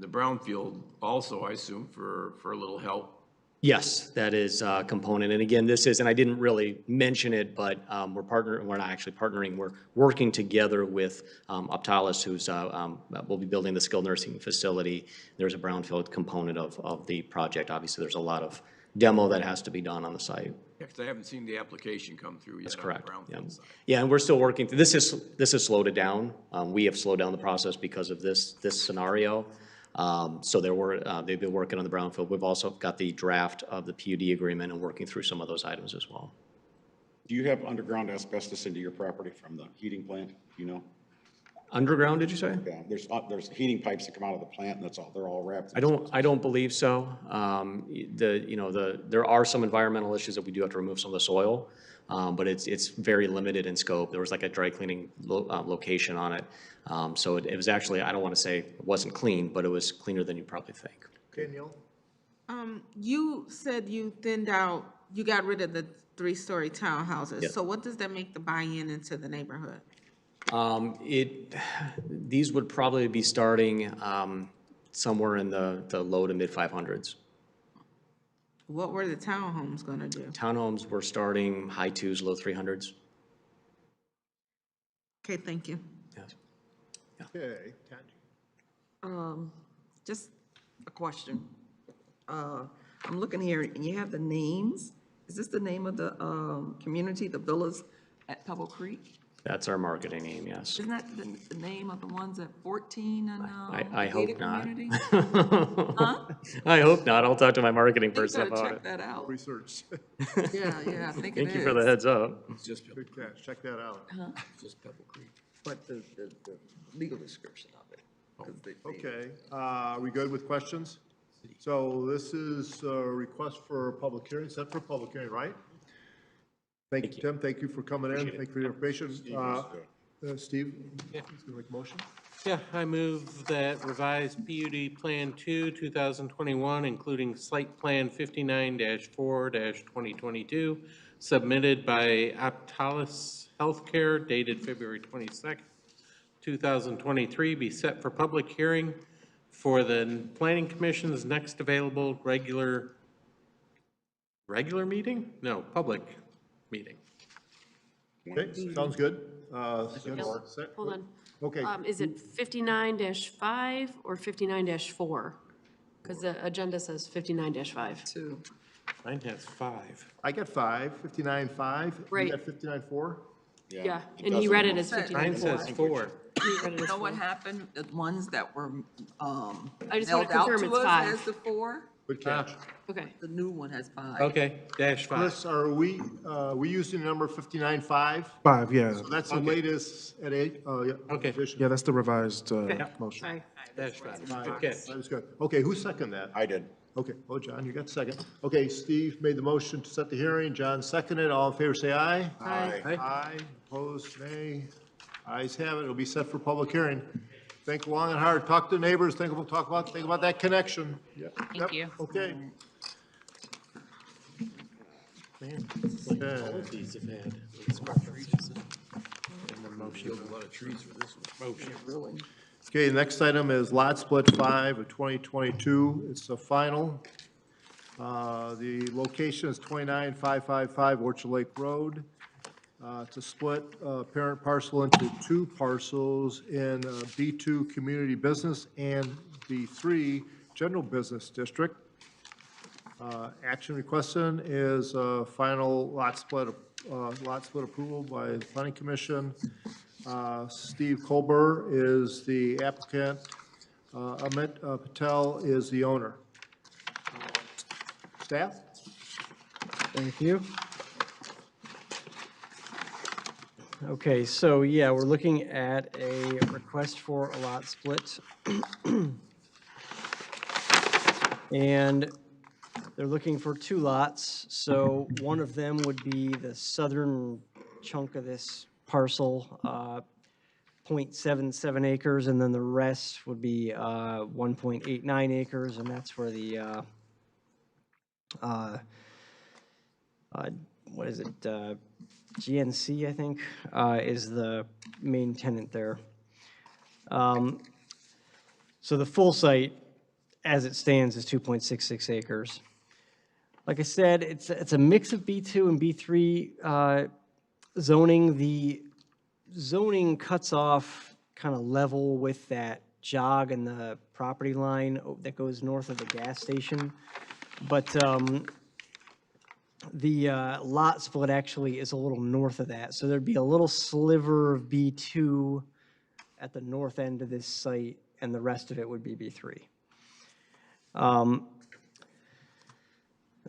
brownfield also, I assume, for a little help? Yes, that is a component. And again, this is, and I didn't really mention it, but we're not actually partnering. We're working together with Optalis, who's will be building the skilled nursing facility. There's a brownfield component of the project. Obviously, there's a lot of demo that has to be done on the site. Yeah, because I haven't seen the application come through yet. That's correct. On the brownfield side. Yeah, and we're still working. This has slowed it down. We have slowed down the process because of this scenario. So they've been working on the brownfield. We've also got the draft of the PUD agreement and working through some of those items as well. Do you have underground asbestos into your property from the heating plant? Do you know? Underground, did you say? Yeah, there's heating pipes that come out of the plant, and they're all wrapped. I don't believe so. There are some environmental issues that we do have to remove some of the soil, but it's very limited in scope. There was like a dry cleaning location on it. So it was actually, I don't want to say it wasn't clean, but it was cleaner than you probably think. Okay, Neil? You said you thinned out, you got rid of the 3-story townhouses. Yep. So what does that make the buy-in into the neighborhood? These would probably be starting somewhere in the low to mid 500s. What were the townhomes gonna do? Townhomes were starting high 2s, low 300s. Okay, thank you. Yes. Okay, Tangi. Just a question. I'm looking here, and you have the names. Is this the name of the community, the villas at Pebble Creek? That's our marketing name, yes. Isn't that the name of the ones at 14 and I hope gated not. community? I hope not. I'll talk to my marketing You person better about check it. that out. Research. Yeah, I think it is. Thank you for the heads up. It's just Pebble Good catch. Check that out. It's just Pebble Creek. But the legal description of it. 'cause they- Okay, are we good with questions? So this is a request for a public hearing, set for a public hearing, right? Thank you, Tim. Thank you for coming in. Thank you for your patience. Steve? Yeah. He's gonna make a motion? Yeah, I move that revised PUD Plan 2, 2021, including Site Plan 59-4-2022, submitted by Optalis Healthcare dated February 22nd, 2023, be set for public hearing for the Planning Commission's next available regular meeting? No, public meeting. Okay, sounds good. Hold on. Okay. Is it 59-5 or 59-4? Because the agenda says 59-5. Two. Mine has 5. I got 59.5. Right. You got 59.4? Yeah, and he read it as Mine says 59-4. 4. You know what happened? The ones that were I just want mailed to out confirm to it's us 5. as the 4, Good catch. Okay. the new one has 5. Okay, -5. Chris, are we using the number 59.5? 5, yeah. So that's the latest at 8? Yeah. Okay. Addition. Yeah, that's the revised motion. Sorry. -5. Okay. That was good. Okay, who seconded that? I did. Okay, oh, John, you got second. Okay, Steve made the motion to set the hearing. John seconded. All in favor, say aye. Aye. Aye. Opposed, nay. Ayes have it. It'll be set for public hearing. Think long and hard. Talk to neighbors. Think about that connection. Yep. Thank you. Okay. Okay. These have had discrepancies in the motion. A lot of trees for this one. Motion. Okay, next item is Lot Split 5 of 2022. It's the final. The location is 29555 Orchard Lake Road. To split parent parcel into two parcels in B2 Community Business and B3 General Business District. Action requested is final lot split approval by the Planning Commission. Steve Colbert is the applicant. Amit Patel is the owner. Staff? Thank you. Okay, so yeah, we're looking at a request for a lot split. And they're looking for two lots. So one of them would be the southern chunk of this parcel, 0.77 acres, and then the rest would be 1.89 acres, and that's where the, what is it, GNC, I think, is the main tenant there. So the full site, as it stands, is 2.66 acres. Like I said, it's a mix of B2 and B3 zoning. The zoning cuts off kind of level with that jog and the property line that goes north of the gas station. But the lot split actually is a little north of that. So there'd be a little sliver of B2 at the north end of this site, and the rest of it would be B3.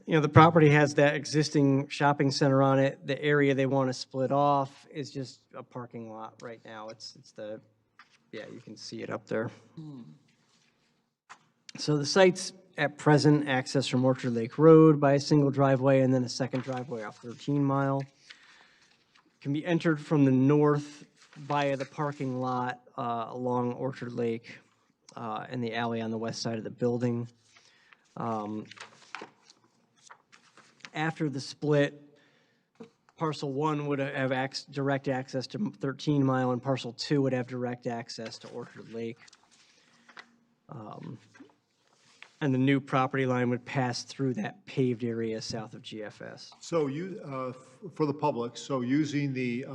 You know, the property has that existing shopping center on it. The area they want to split off is just a parking lot right now. It's the, yeah, you can see it up there. So the site's at present access from Orchard Lake Road by a single driveway and then a second driveway off 13 Mile. Can be entered from the north via the parking lot along Orchard Lake and the alley on the west side of the building. After the split, parcel 1 would have direct access to 13 Mile, and parcel 2 would have direct access to Orchard Lake. And the new property line would pass through that paved area south of GFS. So for the public, so using the,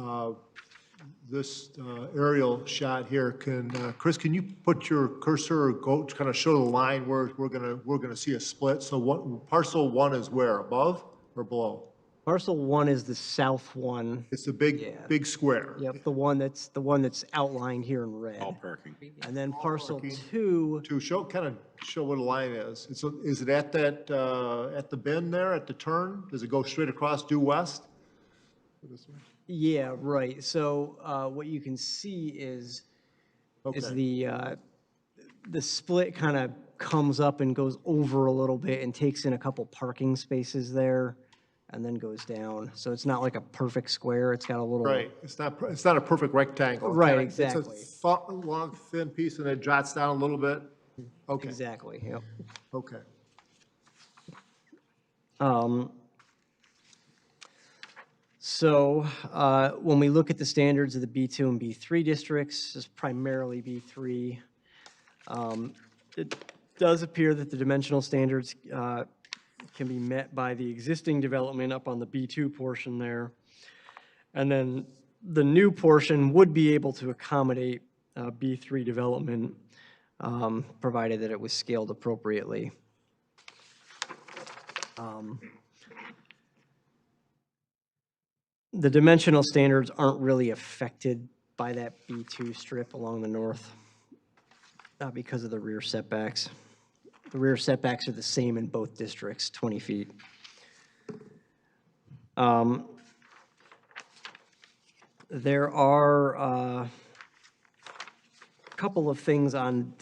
this aerial shot here, Chris, can you put your cursor or go to kind of show the line where we're gonna see a split? So what, parcel 1 is where, above or below? Parcel 1 is the south one. It's the big square. Yep, the one that's outlined here in red. All parking. And then parcel 2. To show, kind of show what a line is. Is it at that, at the bend there, at the turn? Does it go straight across due west? Yeah, right. So what you can see is the split kind of comes up and goes over a little bit and takes in a couple parking spaces there and then goes down. So it's not like a perfect square. It's got a little. Right. It's not a perfect rectangle. Right, Kinda- exactly. It's a long, thin piece and it jots down a little bit. Okay. Exactly, yep. Okay. So when we look at the standards of the B2 and B3 districts, it's primarily B3. It does appear that the dimensional standards can be met by the existing development up on the B2 portion there. And then the new portion would be able to accommodate B3 development, provided that it was scaled appropriately. The dimensional standards aren't really affected by that B2 strip along the north, not because of the rear setbacks. The rear setbacks are the same in both districts, 20 feet. There are a couple of things on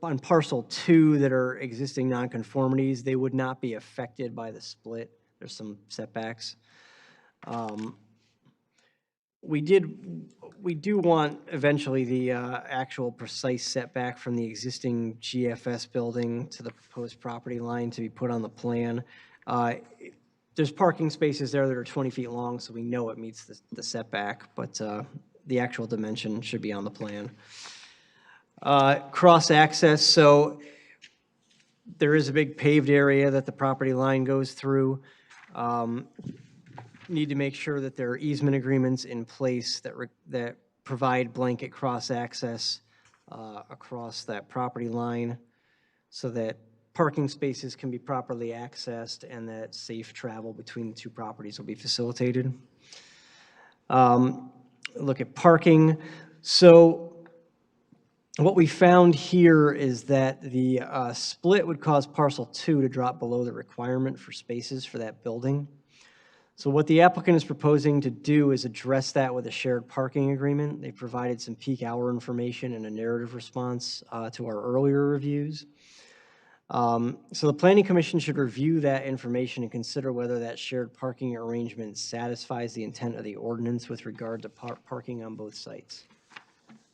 on parcel 2 that are existing nonconformities. They would not be affected by the split. There's some setbacks. We do want eventually the actual precise setback from the existing GFS building to the proposed property line to be put on the plan. there's parking spaces there that are 20 feet long, so we know it meets the setback, but the actual dimension should be on the plan. Cross-access, so there is a big paved area that the property line goes through. Need to make sure that there are easement agreements in place that provide blanket cross-access across that property line so that parking spaces can be properly accessed and that safe travel between the two properties will be facilitated. Look at parking. So what we found here is that the split would cause parcel 2 to drop below the requirement for spaces for that building. So what the applicant is proposing to do is address that with a shared parking agreement. They provided some peak hour information and a narrative response to our earlier reviews. So the Planning Commission should review that information and consider whether that shared parking arrangement satisfies the intent of the ordinance with regard to parking on both sites.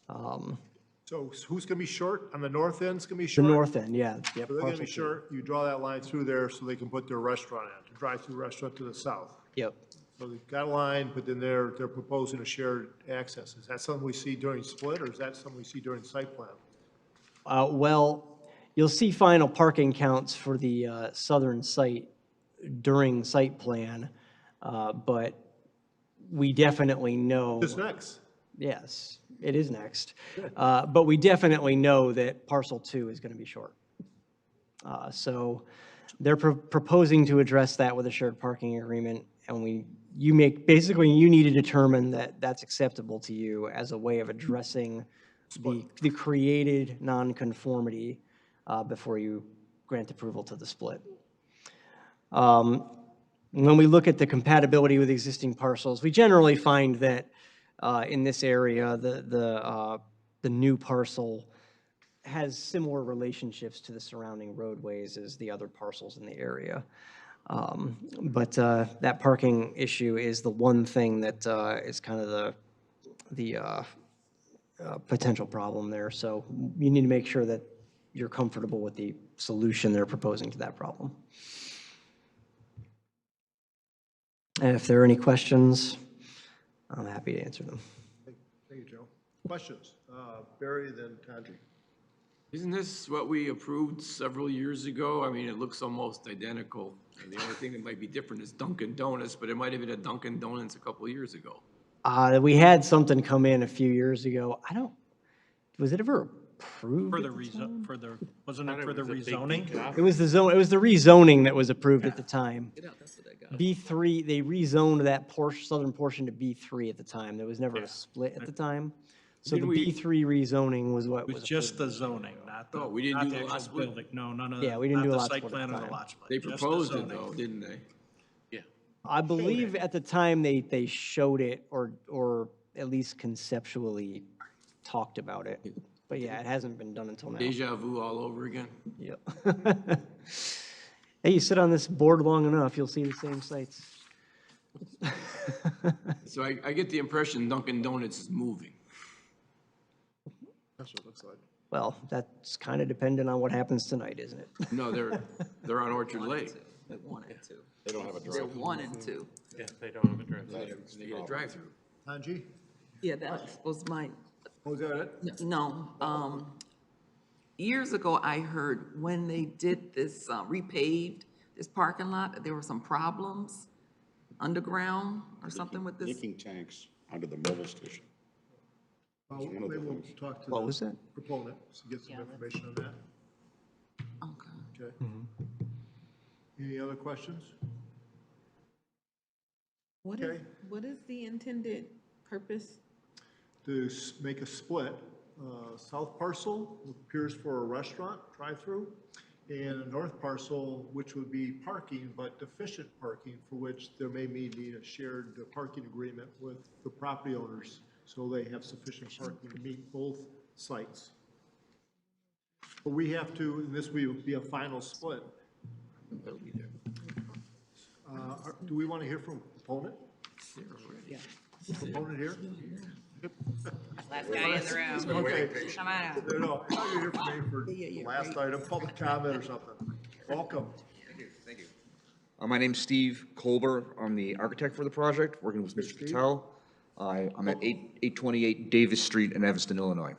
So who's going to be short? On the north end's going to be The short? north end, yeah. Yep, So they're going to parcel be 2. short. You draw that line through there so they can put their restaurant in, the drive-through restaurant to the south. Yep. So they've got a line, but then they're proposing a shared access. Is that something we see during split, or is that something we see during site plan? Well, you'll see final parking counts for the southern site during site plan, but we definitely know. Just next. Yes, it is next. But we definitely know that parcel 2 is going to be short. So they're proposing to address that with a shared parking agreement, and you need to determine that that's acceptable to you as a way of addressing the created nonconformity before you grant approval to the split. When we look at the compatibility with existing parcels, we generally find that in this area, the new parcel has similar relationships to the surrounding roadways as the other parcels in the area. But that parking issue is the one thing that is kind of the potential problem there. So you need to make sure that you're comfortable with the solution they're proposing to that problem. And if there are any questions, I'm happy to answer them. Thank you, Joe. Questions? Barry, then Tandri. Isn't this what we approved several years ago? I mean, it looks almost identical. And the only thing that might be different is Dunkin' Donuts, but it might have been a Dunkin' Donuts a couple of years ago. We had something come in a few years ago. Was it ever approved? Wasn't it for the rezoning? It was the rezoning that was approved at the time. B3, they rezoned that southern portion to B3 at the time. There was never a split at the time. So the B3 rezoning was what was. It was just the zoning, not the, we didn't not do the the lot actual split? building. No, none of Yeah, the, we didn't not do a the lot site split plan at or the the time. lot split. They just the proposed it zoning. though, didn't they? Yeah. I believe at the time they showed it or at least conceptually talked about it. But yeah, it hasn't been done until now. Deja vu all over again? Yep. Hey, you sit on this board long enough, you'll see the same sites. So I get the impression Dunkin' Donuts is moving. That's what it looks like. Well, that's kind of dependent on what happens tonight, isn't it? No, they're on Orchard Lake. They 1 and 2. They don't have a They're drive. 1 and 2. Yeah, they don't have a drive. They get a drive-through. Tandri? Yeah, that was my, Was that it? no. Years ago, I heard when they did this, repaved this parking lot, that there were some problems underground or something with this. Leaking tanks under the mobile station. Well, one of the maybe we'll things. talk to What the was that? proponent, to get some information on that. Okay. Okay. Any other questions? Okay. What is the intended purpose? To make a split, south parcel appears for a restaurant, drive-through, and a north parcel, which would be parking, but deficient parking, for which there may need a shared parking agreement with the property owners, so they have sufficient parking to meet both sites. But we have to, and this will be a final split. Do we want to hear from a proponent? Yeah. Proponent here? Last guy in the room. Okay. Come on out. No, I thought you were here for me for the last item, public comment or something. Welcome. Thank you. My name's Steve Colber. I'm the architect for the project, working with Mr. Patel. I'm at 828 Davis Street in Evanston, Illinois.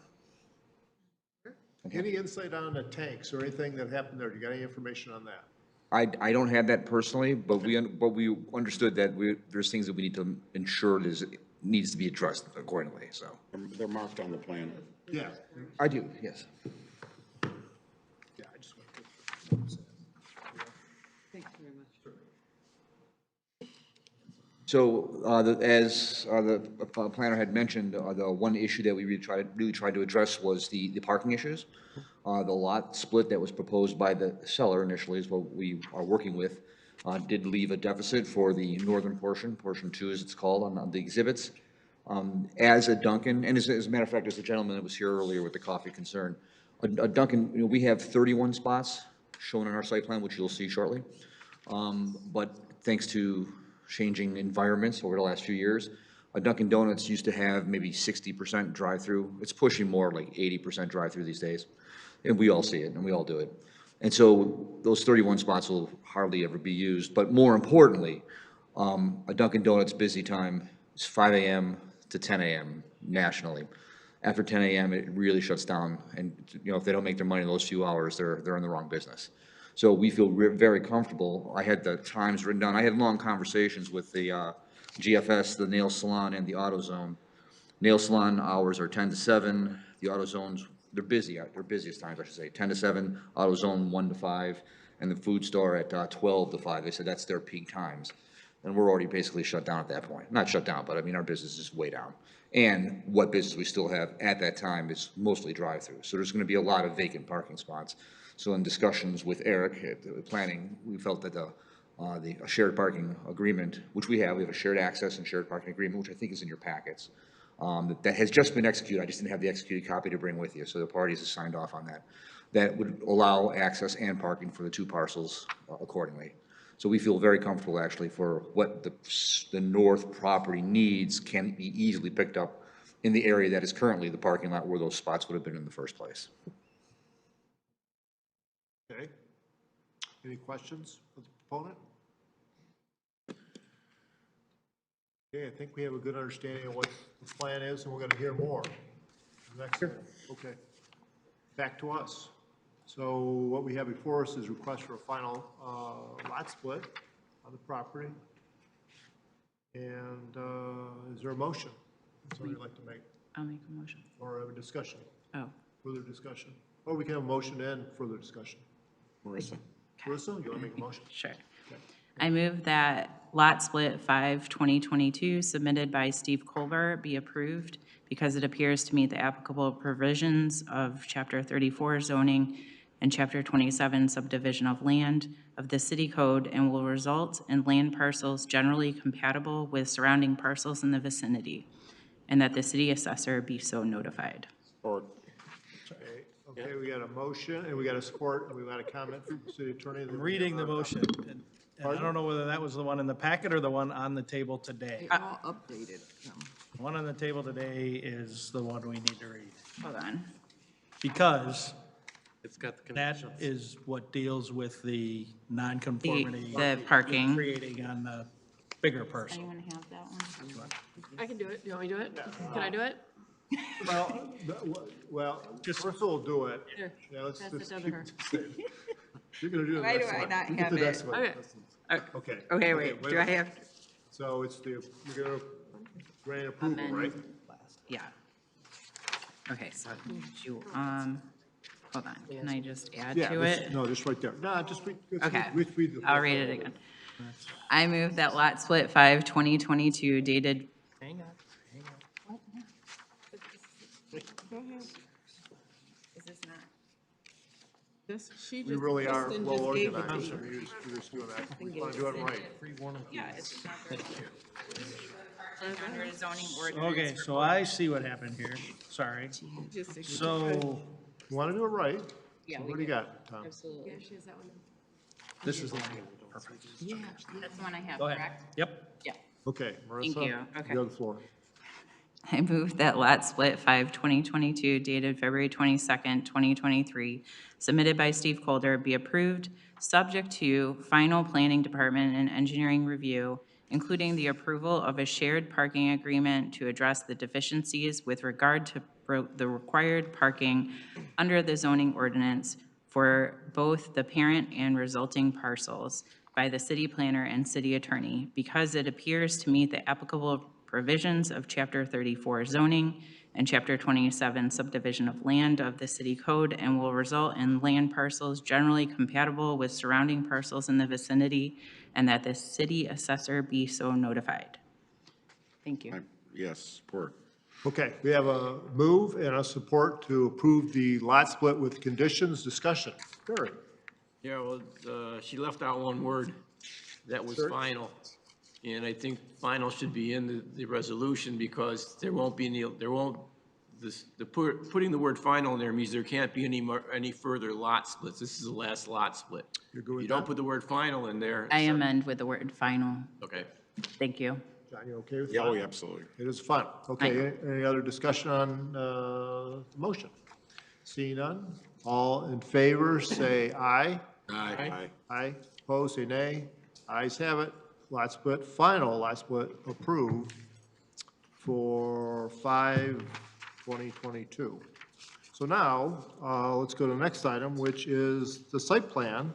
Any insight on the tanks or anything that happened there? Do you got any information on that? I don't have that personally, but we understood that there's things that we need to ensure needs to be addressed accordingly, so. They're marked on the plan. Yeah. I do, yes. Yeah, I just want to. Thanks very much. So, as the planner had mentioned, the one issue that we really tried to address was the parking issues. The lot split that was proposed by the seller initially is what we are working with, did leave a deficit for the northern portion 2 as it's called on the exhibits. As a Dunkin', and as a matter of fact, as the gentleman that was here earlier with the coffee concern, a Dunkin', you know, we have 31 spots shown in our site plan, which you'll see shortly. But thanks to changing environments over the last few years, a Dunkin' Donuts used to have maybe 60% drive-through. It's pushing more like 80% drive-through these days. And we all see it, and we all do it. And so those 31 spots will hardly ever be used. But more importantly, a Dunkin' Donuts busy time is 5 a.m. to 10 a.m. nationally. After 10 a.m., it really shuts down. And, you know, if they don't make their money in those few hours, they're in the wrong business. So we feel very comfortable. I had the times written down. I had long conversations with the GFS, the nail salon, and the AutoZone. Nail salon hours are 10 to 7. The AutoZones, they're busy. Their busiest times, I should say, 10 to 7. AutoZone 1 to 5, and the food store at 12 to 5. They said that's their peak times, and we're already basically shut down at that point. Not shut down, but I mean our business is way down. And what business we still have at that time is mostly drive-through. So there's going to be a lot of vacant parking spots. So in discussions with Eric at the planning, we felt that a shared parking agreement, which we have a shared access and shared parking agreement, which I think is in your packets, that has just been executed. I just didn't have the executed copy to bring with you, so the parties have signed off on that. That would allow access and parking for the 2 parcels accordingly. So we feel very comfortable actually for what the north property needs can be easily picked up in the area that is currently the parking lot where those spots would have been in the first place. Okay. Any questions for the proponent? Okay, I think we have a good understanding of what the plan is, and we're going to hear more. Next, okay. Back to us. So what we have before us is request for a final lot split on the property. And is there a motion somebody would like to make? I'll make a motion. Or have a discussion? Oh. Further discussion? Or we can have a motion and further discussion. Marissa. Marissa, you want to make a motion? Sure. Okay. I move that lot split 5/2022 submitted by Steve Colber be approved because it appears to meet the applicable provisions of Chapter 34 zoning and Chapter 27 subdivision of land of the city code and will result in land parcels generally compatible with surrounding parcels in the vicinity, and that the city assessor be so notified. Or Okay, we got a motion, and we got a support, and we got a comment from the city attorney. I'm reading the motion, and I don't know whether that was the one in the packet or the one on the table today. They all updated. The one on the table today is the one we need to read, Hold on. because It's got the that conditions. is what deals with the nonconformity. The parking. Creating on the bigger parcel. Anyone have that one? I can do it. Do you want me to do it? Can I do it? Well, Marissa will do it. Here, Yeah, let's pass it just down to keep her. it the same. You're gonna do the Why next do I one. not You get have the it? next one. Okay. Okay. Okay, wait, do I a have, minute. So it's you're gonna grant approval, Amend. right? Yeah. Okay, so, hold on, can I just add Yeah, to this- it? no, just right there. No, just read. Okay, Read the. I'll read it again. I move that lot split 5/2022 dated. Hang on. Is this not? This, she We just, really are Kristen well just gave it organized. to So you. you're just doing that. We want to do it right. Yeah, it's not very. Under zoning ordinance. Okay, so I see what happened here, sorry. Just So, You want to do it right? Yeah, So we what do you got, Tom? Absolutely. Yeah, she has that one. this is the one, perfect. Yeah, that's the one I have, Go ahead. correct? Yep. Yeah. Okay, Marissa. Thank you. Okay. You have the floor. I move that lot split 5/2022 dated February 22nd, 2023, submitted by Steve Colder, be approved, subject to final planning department and engineering review, including the approval of a shared parking agreement to address the deficiencies with regard to the required parking under the zoning ordinance for both the parent and resulting parcels by the city planner and city attorney, because it appears to meet the applicable provisions of Chapter 34 zoning and Chapter 27 subdivision of land of the city code, and will result in land parcels generally compatible with surrounding parcels in the vicinity, and that the city assessor be so notified. Thank you. Yes, support. Okay, we have a move and a support to approve the lot split with conditions. Discussion. Barry? Yeah, well, she left out one word. That was final. And I think final should be in the resolution, because there won't be any, putting the word final in there means there can't be any further lot splits. This is the last lot split. You're good with You that? don't put the word final in there. I amend with the word final. Okay. Thank you. John, you okay with Yeah, that? oh, yeah, absolutely. It is final. Okay, any other discussion on the motion? Seeing none, all in favor, say aye. Aye. Aye. Opposed, say nay. Ayes have it. Lot split, final lot split approved for 5/2022. So now, let's go to the next item, which is the site plan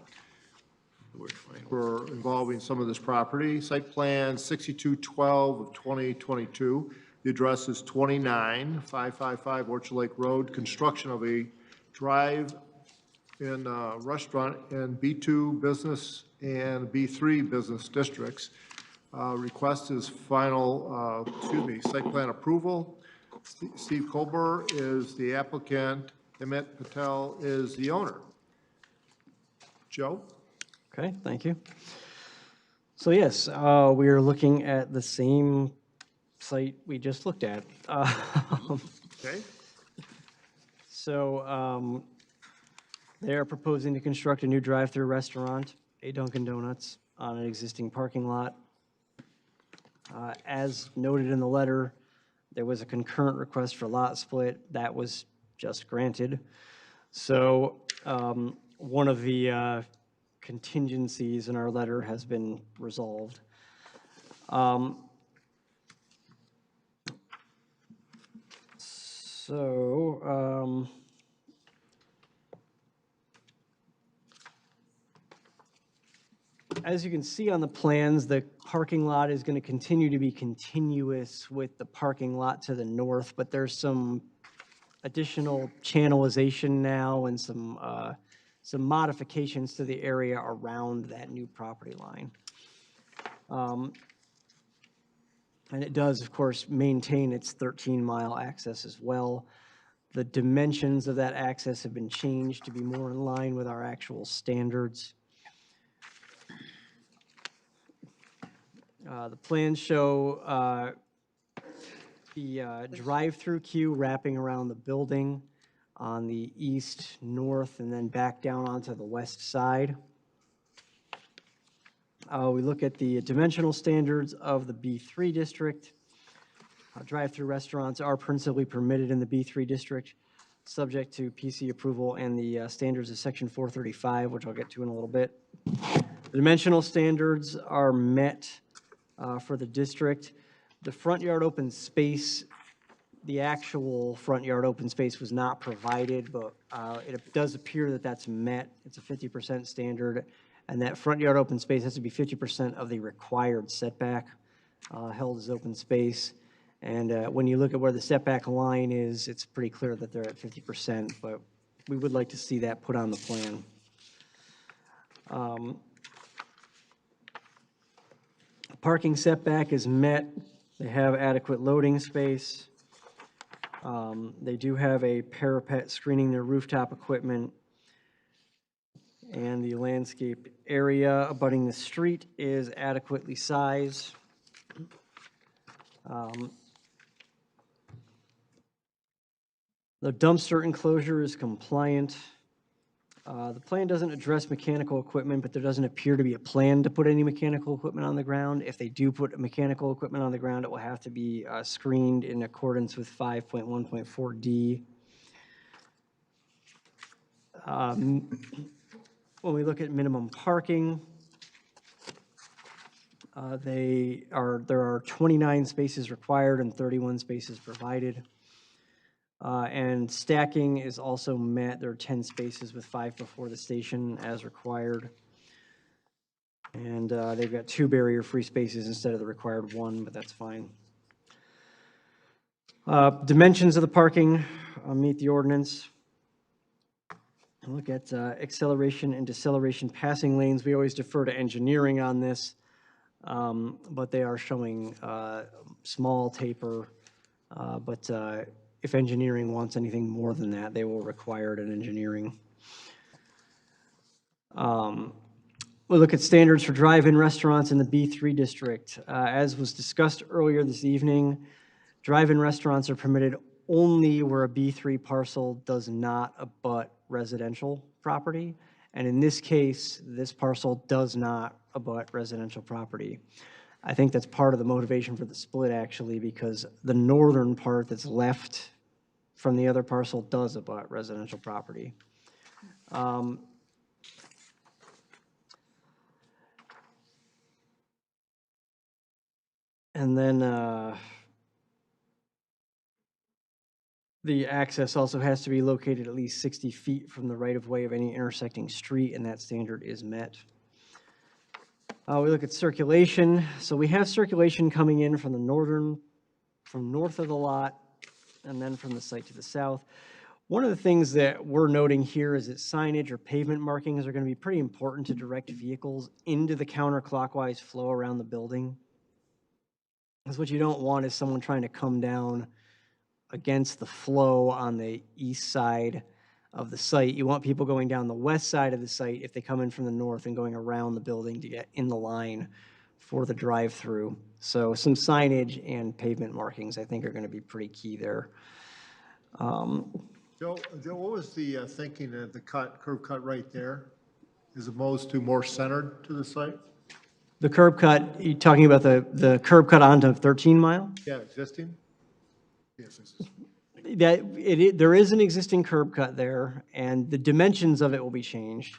for involving some of this property. Site plan 6212 of 2022. The address is 29555 Orchard Lake Road. Construction of a drive-in restaurant in B2 business and B3 business districts. Request is final, site plan approval. Steve Colbert is the applicant. Emmett Patel is the owner. Joe? Okay, thank you. So yes, we are looking at the same site we just looked at. Okay. So they are proposing to construct a new drive-through restaurant, a Dunkin' Donuts, on an existing parking lot. As noted in the letter, there was a concurrent request for lot split. That was just granted. So one of the contingencies in our letter has been resolved. As you can see on the plans, the parking lot is going to continue to be continuous with the parking lot to the north, but there's some additional channelization now and some modifications to the area around that new property line. And it does, of course, maintain its 13-mile access as well. The dimensions of that access have been changed to be more in line with our actual standards. The plans show the drive-through queue wrapping around the building on the east, north, and then back down onto the west side. We look at the dimensional standards of the B3 district. Drive-through restaurants are principally permitted in the B3 district, subject to PC approval and the standards of Section 435, which I'll get to in a little bit. The dimensional standards are met for the district. The front yard open space, the actual front yard open space was not provided, but it does appear that that's met. It's a 50% standard, and that front yard open space has to be 50% of the required setback held as open space. And when you look at where the setback line is, it's pretty clear that they're at 50%, but we would like to see that put on the plan. Parking setback is met. They have adequate loading space. They do have a parapet screening their rooftop equipment. And the landscape area abutting the street is adequately sized. The dumpster enclosure is compliant. The plan doesn't address mechanical equipment, but there doesn't appear to be a plan to put any mechanical equipment on the ground. If they do put mechanical equipment on the ground, it will have to be screened in accordance with 5.1.4D. When we look at minimum parking, there are 29 spaces required and 31 spaces provided. And stacking is also met. There are 10 spaces with 5 before the station as required. And they've got 2 barrier-free spaces instead of the required 1, but that's fine. Dimensions of the parking meet the ordinance. Look at acceleration and deceleration passing lanes. We always defer to engineering on this, but they are showing small taper. But if engineering wants anything more than that, they will require it in engineering. We look at standards for drive-in restaurants in the B3 district. As was discussed earlier this evening, drive-in restaurants are permitted only where a B3 parcel does not abut residential property. And in this case, this parcel does not abut residential property. I think that's part of the motivation for the split, actually, because the northern part that's left from the other parcel does abut residential property. And then the access also has to be located at least 60 feet from the right-of-way of any intersecting street, and that standard is met. We look at circulation. So we have circulation coming in from north of the lot, and then from the site to the south. One of the things that we're noting here is that signage or pavement markings are going to be pretty important to direct vehicles into the counterclockwise flow around the building. Because what you don't want is someone trying to come down against the flow on the east side of the site. You want people going down the west side of the site if they come in from the north and going around the building to get in the line for the drive-through. So some signage and pavement markings, I think, are going to be pretty key there. Joe, what was the thinking of the curb cut right there, as opposed to more centered to the site? The curb cut, you talking about the curb cut onto 13 Mile? Yeah, existing? Yes, There is an existing curb cut there, and the dimensions of it will be changed.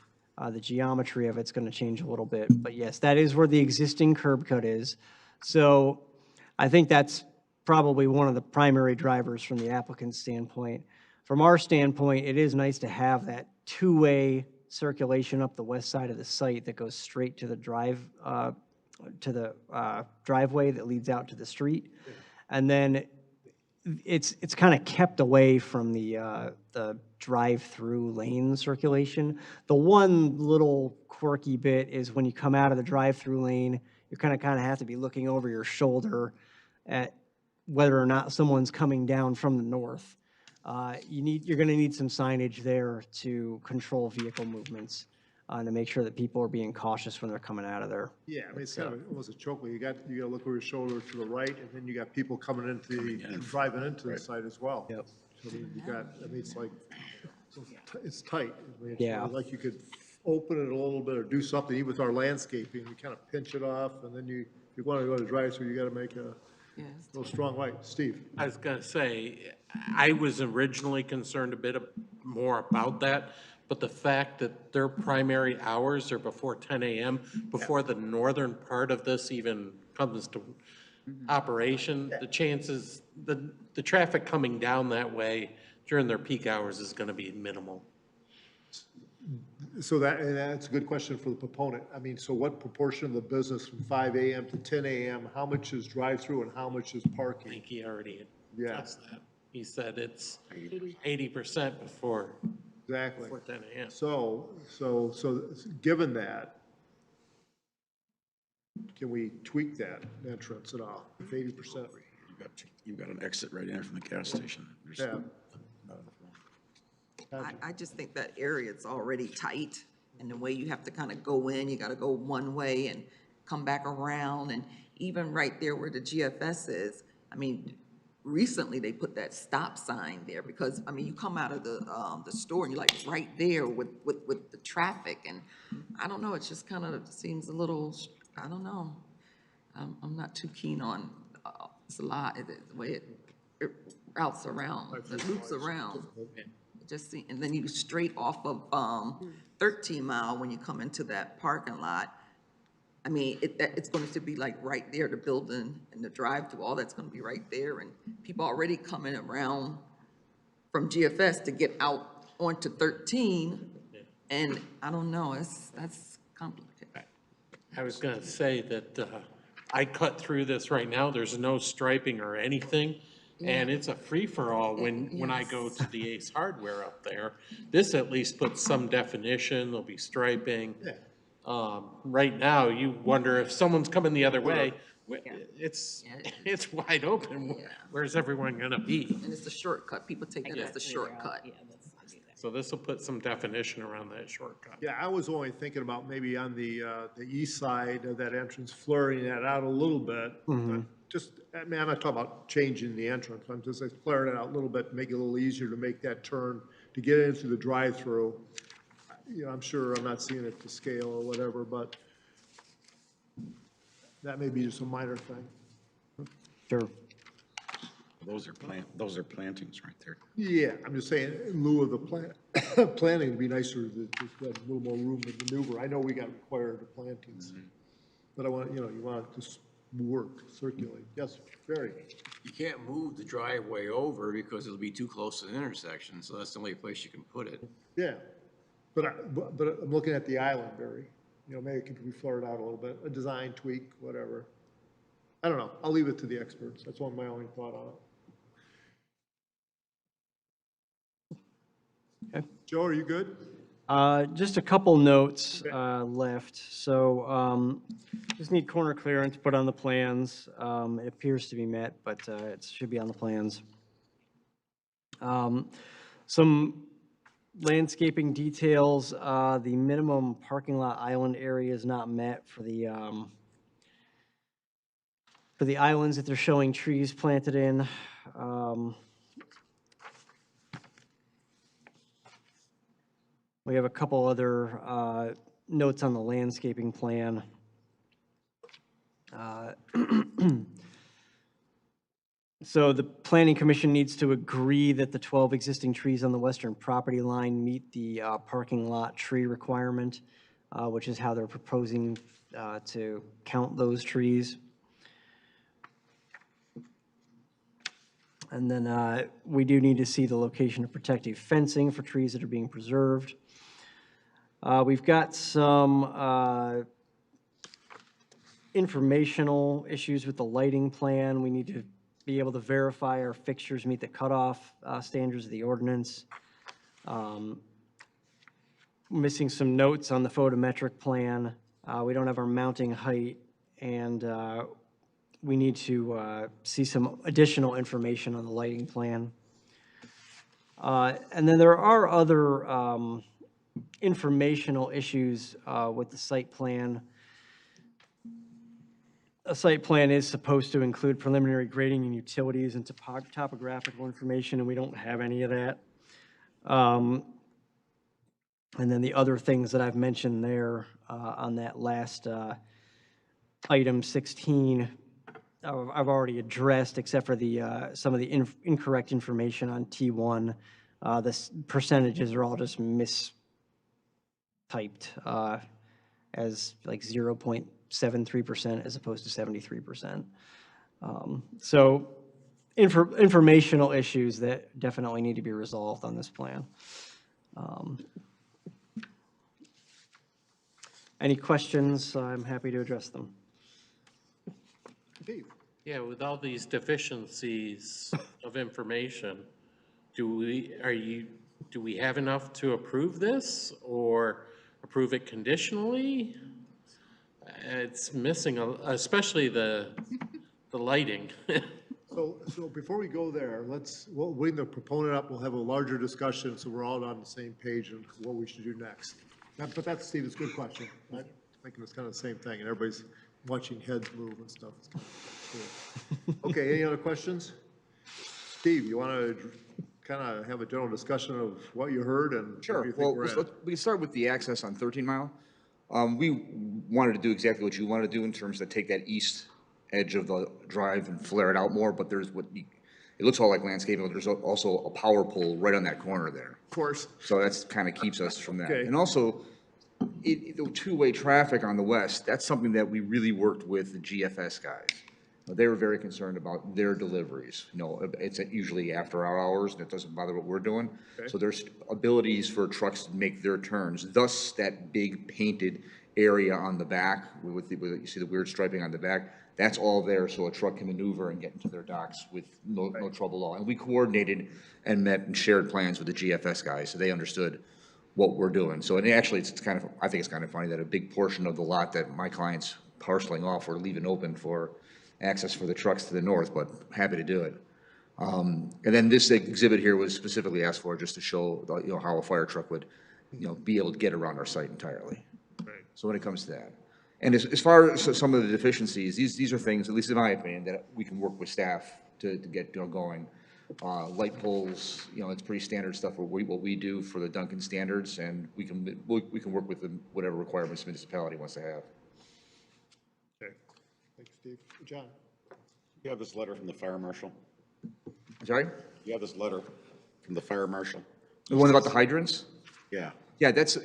The geometry of it's going to change a little bit, but yes, that is where the existing curb cut is. So I think that's probably one of the primary drivers from the applicant's standpoint. From our standpoint, it is nice to have that two-way circulation up the west side of the site that goes straight to the driveway that leads out to the street. And then it's kind of kept away from the drive-through lane circulation. The one little quirky bit is when you come out of the drive-through lane, you kind of have to be looking over your shoulder at whether or not someone's coming down from the north. You're going to need some signage there to control vehicle movements to make sure that people are being cautious when they're coming out of there. Yeah, I mean, it's kind of almost a choke. You got to look over your shoulder to the right, and then you got people coming into driving into the site as well. Yep. So you got, I mean, it's like, it's tight. I mean, it's Yeah. like you could open it a little bit or do something, even with our landscaping, you kind of pinch it off, and then if you want to go to drive-through, you got to make a little strong right. Steve? I was gonna say, I was originally concerned a bit more about that, but the fact that their primary hours are before 10 a.m., before the northern part of this even comes to operation, the chances, the traffic coming down that way during their peak hours is gonna be minimal. So that's a good question for the proponent. I mean, so what proportion of the business from 5 a.m. to 10 a.m., how much is drive-through and how much is I parking? think he already Yeah. addressed that. He said it's 80% before Exactly. 10 a.m. So given that, can we tweak that entrance at all? If 80%? You've got an exit right in there from the gas station. Yeah. I just think that area is already tight, and the way you have to kind of go in, you got to go one way and come back around, and even right there where the GFS is, I mean, recently they put that stop sign there because, I mean, you come out of the store and you're like right there with the traffic, and I don't know, it just kind of seems a little, I don't know. I'm not too keen on, it's a lot, the way it routes around, it loops around. Just see, and then you straight off of 13 Mile when you come into that parking lot. I mean, it's going to be like right there, the building and the drive-through, all that's going to be right there, and people already coming around from GFS to get out onto 13, and I don't know, that's complicated. I was gonna say that I cut through this right now, there's no striping or anything, and it's a free-for-all when I go to the Ace Hardware up there. This at least puts some definition, there'll be striping. Right now, you wonder if someone's coming the other way, it's wide open, where's everyone gonna be? And it's a shortcut, people take that as the shortcut. So this will put some definition around that shortcut. Yeah, I was only thinking about maybe on the east side of that entrance, flaring that out a little bit. Just, I mean, I'm not talking about changing the entrance, I'm just like flaring it out a little bit, make it a little easier to make that turn, to get into the drive-through. You know, I'm sure I'm not seeing it to scale or whatever, but that may be just a minor thing. Sure. Those are plantings right there. Yeah, I'm just saying, in lieu of the planting, it'd be nicer to have a little more room to maneuver. I know we got required plantings, but I want, you know, you want it to work, circulate. Yes, Barry? You can't move the driveway over because it'll be too close to the intersection, so that's the only place you can put it. Yeah, but I'm looking at the island, Barry. You know, maybe it could be flared out a little bit, a design tweak, whatever. I don't know. I'll leave it to the experts. That's one of my only thought on it. Okay. Joe, are you good? Just a couple notes left. So just need corner clearance put on the plans. It appears to be met, but it should be on the plans. Some landscaping details. The minimum parking lot island area is not met for the islands that they're showing trees planted in. We have a couple other notes on the landscaping plan. So the Planning Commission needs to agree that the 12 existing trees on the western property line meet the parking lot tree requirement, which is how they're proposing to count those trees. And then we do need to see the location of protective fencing for trees that are being preserved. We've got some informational issues with the lighting plan. We need to be able to verify our fixtures meet the cutoff standards of the ordinance. Missing some notes on the photometric plan. We don't have our mounting height, and we need to see some additional information on the lighting plan. And then there are other informational issues with the site plan. A site plan is supposed to include preliminary grading and utilities and topographical information, and we don't have any of that. And then the other things that I've mentioned there on that last item 16, I've already addressed, except for the some of the incorrect information on T1. The percentages are all just mistyped as like 0.73% as opposed to 73%. So informational issues that definitely need to be resolved on this plan. Any questions? I'm happy to address them. Steve? Yeah, with all these deficiencies of information, do we have enough to approve this or approve it conditionally? It's missing, especially the lighting. So before we go there, we'll bring the proponent up, we'll have a larger discussion, so we're all on the same page on what we should do next. But that's, Steve, it's a good question. I'm thinking it's kind of the same thing, and everybody's watching heads move and stuff. It's kind of cool. Okay, any other questions? Steve, you want to kind of have a general discussion of what you heard and where Sure. you think Well, we're at? we can start with the access on 13 Mile. We wanted to do exactly what you wanted to do in terms of take that east edge of the drive and flare it out more, but there's it looks all like landscaping, but there's also a power pole right on that corner there. Of course. So that's kind of keeps us from that. Okay. And also, the two-way traffic on the west, that's something that we really worked with the GFS guys. They were very concerned about their deliveries. It's usually after our hours, and it doesn't bother what we're doing. Okay. So there's abilities for trucks to make their turns, thus that big painted area on the back, you see the weird striping on the back, that's all there so a truck can maneuver and get into their docks with no trouble at all. And we coordinated and met and shared plans with the GFS guys, so they understood what we're doing. So, and actually, I think it's kind of funny that a big portion of the lot that my clients parceling off or leaving open for access for the trucks to the north, but happy to do it. And then this exhibit here was specifically asked for just to show, how a fire truck would, be able to get around our site entirely. Right. So when it comes to that. And as far as some of the deficiencies, these are things, at least in my opinion, that we can work with staff to get, going. Light poles, it's pretty standard stuff, what we do for the Duncan standards, and we can work with whatever requirements the municipality wants to have. Okay. Thanks, Steve. John? You have this letter from the fire marshal? Sorry? You have this letter from the fire marshal? The one about the hydrants? Yeah. Yeah, there's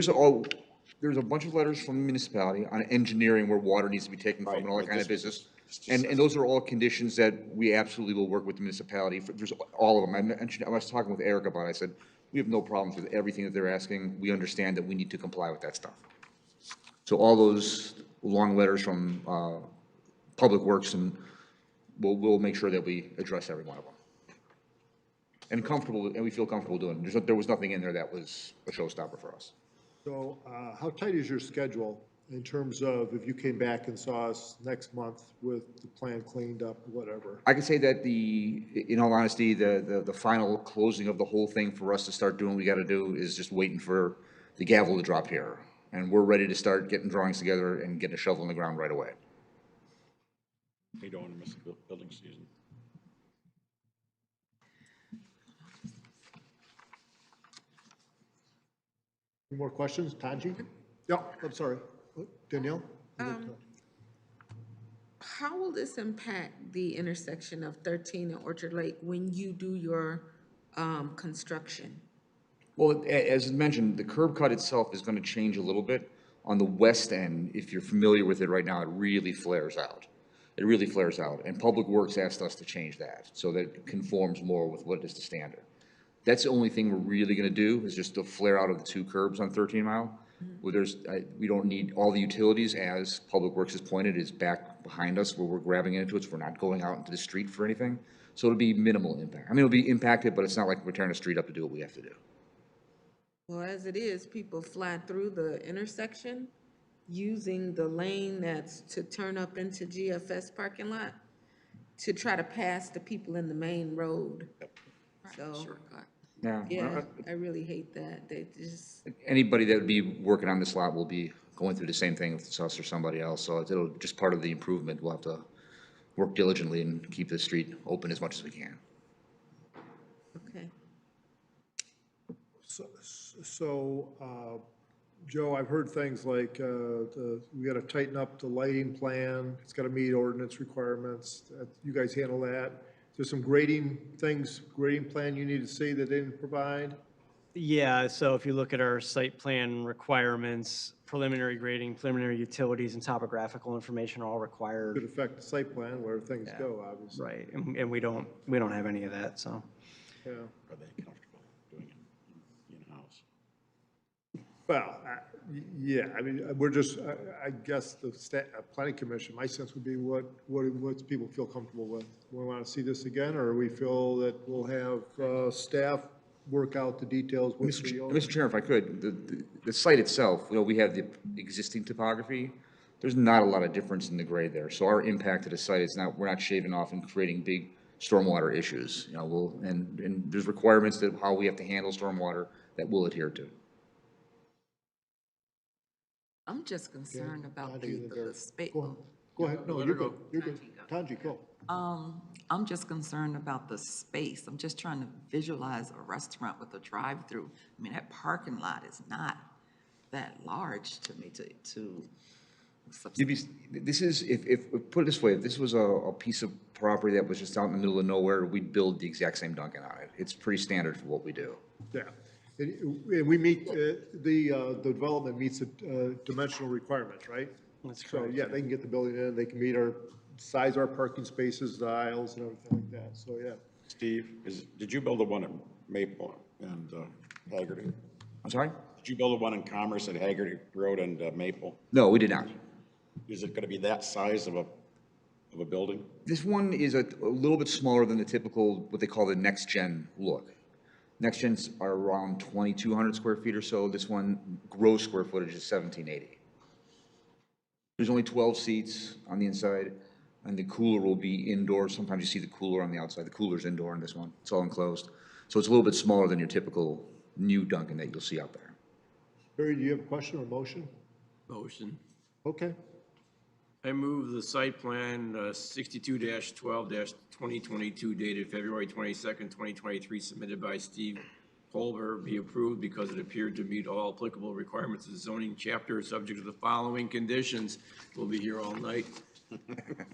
a bunch of letters from the municipality on engineering where water needs to be taken from and all that kind of business. And those are all conditions that we absolutely will work with the municipality. There's all of them. I was talking with Eric about it. I said, we have no problems with everything that they're asking. We understand that we need to comply with that stuff. So all those long letters from Public Works, and we'll make sure that we address every one of them. And we feel comfortable doing it. There was nothing in there that was a showstopper for us. So how tight is your schedule in terms of if you came back and saw us next month with the plan cleaned up, whatever? I can say that in all honesty, the final closing of the whole thing for us to start doing what we got to do is just waiting for the gavel to drop here. And we're ready to start getting drawings together and getting a shovel in the ground right away. You don't want to miss the building season. Any more questions? Tanji? Yeah, I'm sorry. Danielle? How will this impact the intersection of 13 and Orchard Lake when you do your construction? Well, as mentioned, the curb cut itself is going to change a little bit. On the west end, if you're familiar with it right now, it really flares out. It really flares out. And Public Works asked us to change that so that it conforms more with what is the standard. That's the only thing we're really going to do is just the flare out of the two curbs on 13 Mile. Where we don't need all the utilities, as Public Works has pointed, is back behind us where we're grabbing into it, so we're not going out into the street for anything. So it'll be minimal impact. I mean, it'll be impacted, but it's not like we're tearing the street up to do what we have to do. Well, as it is, people fly through the intersection using the lane that's to turn up into GFS parking lot to try to pass the people in the main road. So, yeah, I really hate that. They just. Anybody that would be working on this lot will be going through the same thing if it's us or somebody else. So it'll just part of the improvement. We'll have to work diligently and keep the street open as much as we can. Okay. So, Joe, I've heard things like we got to tighten up the lighting plan. It's got to meet ordinance requirements. You guys handle that. There's some grading plan you need to see that they didn't provide? Yeah, so if you look at our site plan requirements, preliminary grading, preliminary utilities, and topographical information are all required. Could affect the site plan where things go, obviously. Right, and we don't have any of that, so. Yeah. Are they comfortable doing it in-house? Well, yeah, I mean, we're just, I guess the planning commission, my sense would be what people feel comfortable with. We want to see this again, or we feel that we'll have staff work out the details with the owner? Mr. Chair, if I could, the site itself, we have the existing topography. There's not a lot of difference in the grade there. So our impact to the site is we're not shaving off and creating big stormwater issues. And there's requirements that how we have to handle stormwater that we'll adhere to. I'm just concerned about the space. Go ahead. No, you're good. You're good. Tanji, go. I'm just concerned about the space. I'm just trying to visualize a restaurant with a drive-through. I mean, that parking lot is not that large to me to. This is, put it this way, if this was a piece of property that was just out in the middle of nowhere, we'd build the exact same Dunkin' on it. It's pretty standard for what we do. Yeah. And we meet, the development meets the dimensional requirements, right? That's So, correct. yeah, they can get the building in, they can meet our size of our parking spaces, the aisles and everything like that, so, yeah. Steve, did you build the one at Maple and Haggerty? I'm sorry? Did you build the one in Commerce at Haggerty Road and Maple? No, we did not. Is it gonna be that size of a building? This one is a little bit smaller than the typical, what they call the next-gen look. Next-gens are around 2,200 square feet or so. This one, gross square footage is 1,780. There's only 12 seats on the inside, and the cooler will be indoor. Sometimes you see the cooler on the outside. The cooler's indoor in this one. It's all enclosed. So it's a little bit smaller than your typical new Dunkin' that you'll see out there. Barry, do you have a question or motion? Motion. Okay. I move the site plan 62-12-2022 dated February 22nd, 2023, submitted by Steve Colbert, be approved because it appeared to meet all applicable requirements of the zoning chapter, subject to the following conditions. We'll be here all night.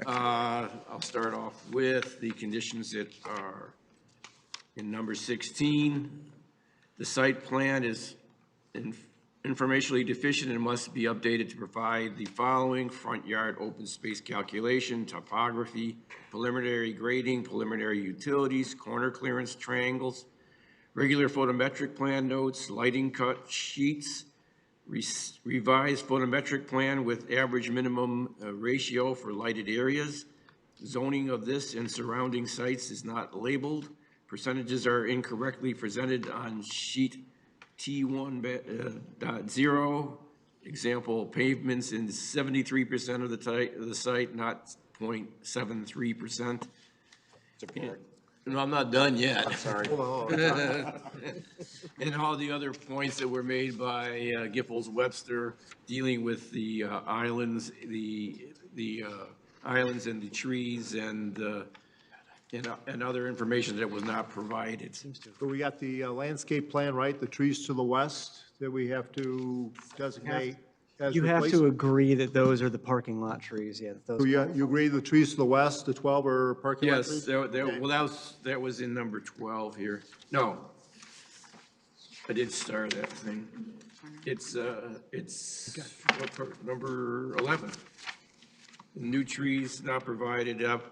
I'll start off with the conditions that are in number 16. The site plan is informationally deficient and must be updated to provide the following: front yard open space calculation, topography, preliminary grading, preliminary utilities, corner clearance triangles, regular photometric plan notes, lighting cut sheets, revised photometric plan with average minimum ratio for lighted areas. Zoning of this and surrounding sites is not labeled. Percentages are incorrectly presented on sheet T1.0. Example, pavements in 73% of the site, not 0.73%. No, I'm not done yet. I'm sorry. And all the other points that were made by Giffords Webster dealing with the islands, the islands and the trees and other information that was not provided. So we got the landscape plan, right? The trees to the west that we have to designate as You have replacement. to agree that those are the parking lot trees, yeah. So you agree the trees to the west, the 12 are parking lot Yes, trees? well, that was in number 12 here. No, I did start that thing. It's what part? Number 11. New trees not provided up,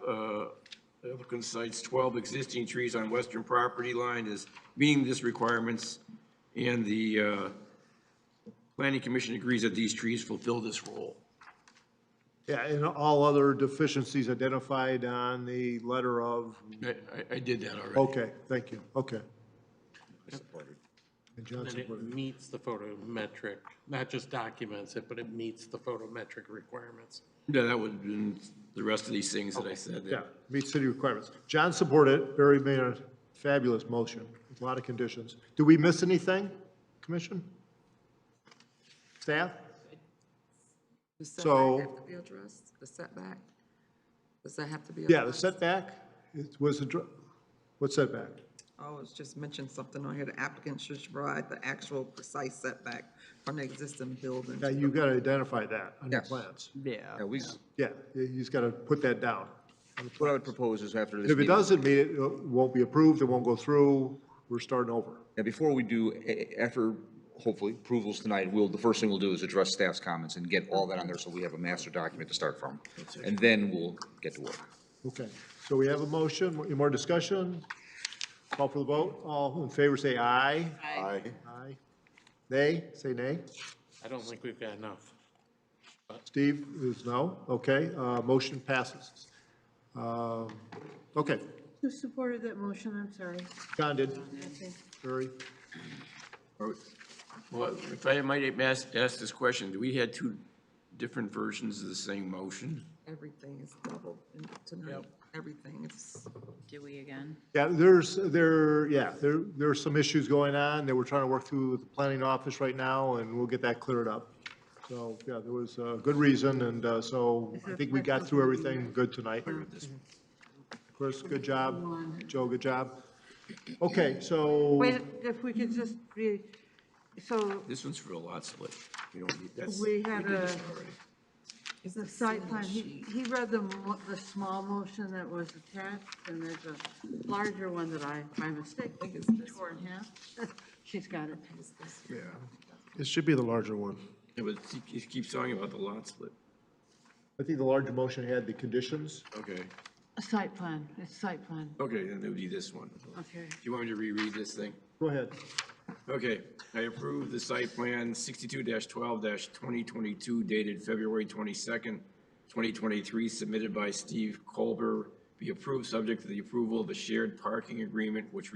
applicant cites 12 existing trees on western property line as meeting these requirements, and the Planning Commission agrees that these trees fulfill this role. Yeah, and all other deficiencies identified on the letter of, I did that already. okay, thank you, okay. And John And it supported. meets the photometric, not just documents it, but it meets the photometric requirements. Yeah, that would have been the rest of these things that I said there. Yeah, meets city requirements. John supported it, Barry made a fabulous motion, with a lot of conditions. Did we miss anything, Commission? Staff? The So- setback have to be addressed, the setback? Does that have to be? Yeah, the addressed? setback, it was, what setback? Oh, it's just mentioned something on here, the applicant should provide the actual precise setback from the existing building. Yeah, you've got to identify that on your Yes. plans. Yeah. Yeah, Yeah, you just got to put that down. what I would propose is after this If it meeting. doesn't meet it, it won't be approved, it won't go through, we're starting over. Yeah, before we do, after hopefully approvals tonight, the first thing we'll do is address staff's comments and get all that on there so we have a master document to start from. And then we'll get to work. Okay, so we have a motion, any more discussion? Call for the vote, all in favor say aye. Aye. Aye. Nay, say nay. I don't think we've got enough. Steve is no, okay, motion passes. Okay, Who supported that motion? I'm sorry. John did, Okay. Barry. Well, if I might ask this question, do we had two different versions of the same motion? Everything is doubled tonight, everything is. Do we again? Yeah, there's some issues going on that we're trying to work through with the planning office right now, and we'll get that cleared up. So, yeah, there was a good reason, and so I think we got through everything good tonight. Chris, good job. Joe, good job. Okay, so. Wait, if we could just be, so This one's for a lot split. You don't need, that's, we had did a, this already. the site plan, he read the small motion that was attached, and there's a larger one that I, by mistake, tore in half. She's got it. Yeah, it should be the larger one. Yeah, but he keeps talking about the lot split. I think the larger motion had the conditions. Okay, A site plan, it's site plan, okay, then it would be this one. okay. Do you want me to reread this thing? Go ahead. Okay, I approve the site plan 62-12-2022 dated February 22nd, 2023, submitted by Steve Colber, be approved subject to the approval of a shared parking agreement which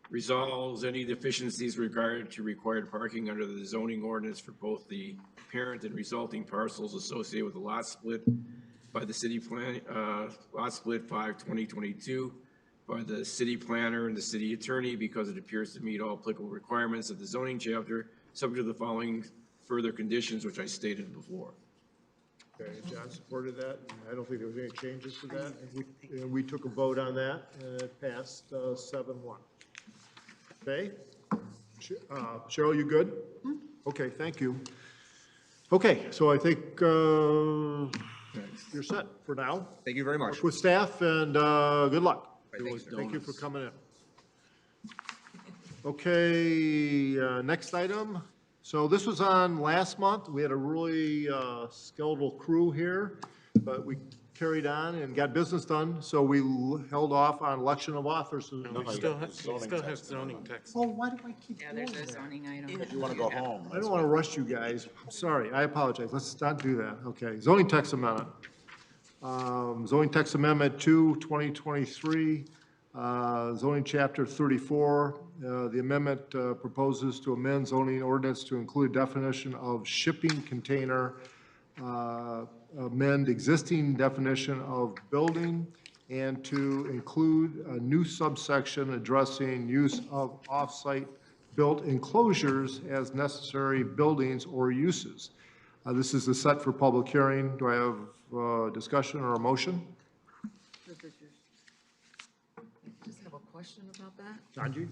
resolves any deficiencies regarding to required parking under the zoning ordinance for both the parent and resulting parcels associated with the lot split by the city plan, lot split 5/2022, by the city planner and the city attorney because it appears to meet all applicable requirements of the zoning chapter, subject to the following further conditions which I stated before. Okay, John supported that, and I don't think there was any changes to that. And we took a vote on that, and it passed 7-1. Okay? Cheryl, you good? Okay, thank you. Okay, so I think you're set for now. Thank you very much. Work with staff, and good luck. Thanks. Thank you for coming in. Okay, next item. So this was on last month. We had a really skeletal crew here, but we carried on and got business done. So we held off on election of officers. No, he still has zoning text. Oh, why do I keep Yeah, doing there's a that? zoning item. You want to go home. I don't want to rush you guys. I'm sorry. I apologize. Let's not do that. Okay, zoning text amendment. Zoning text amendment 2, 2023, zoning chapter 34. The amendment proposes to amend zoning ordinance to include definition of shipping container, amend existing definition of building, and to include a new subsection addressing use of off-site built enclosures as necessary buildings or uses. This is set for public hearing. Do I have discussion or a motion? Just have a question about that. Sanji?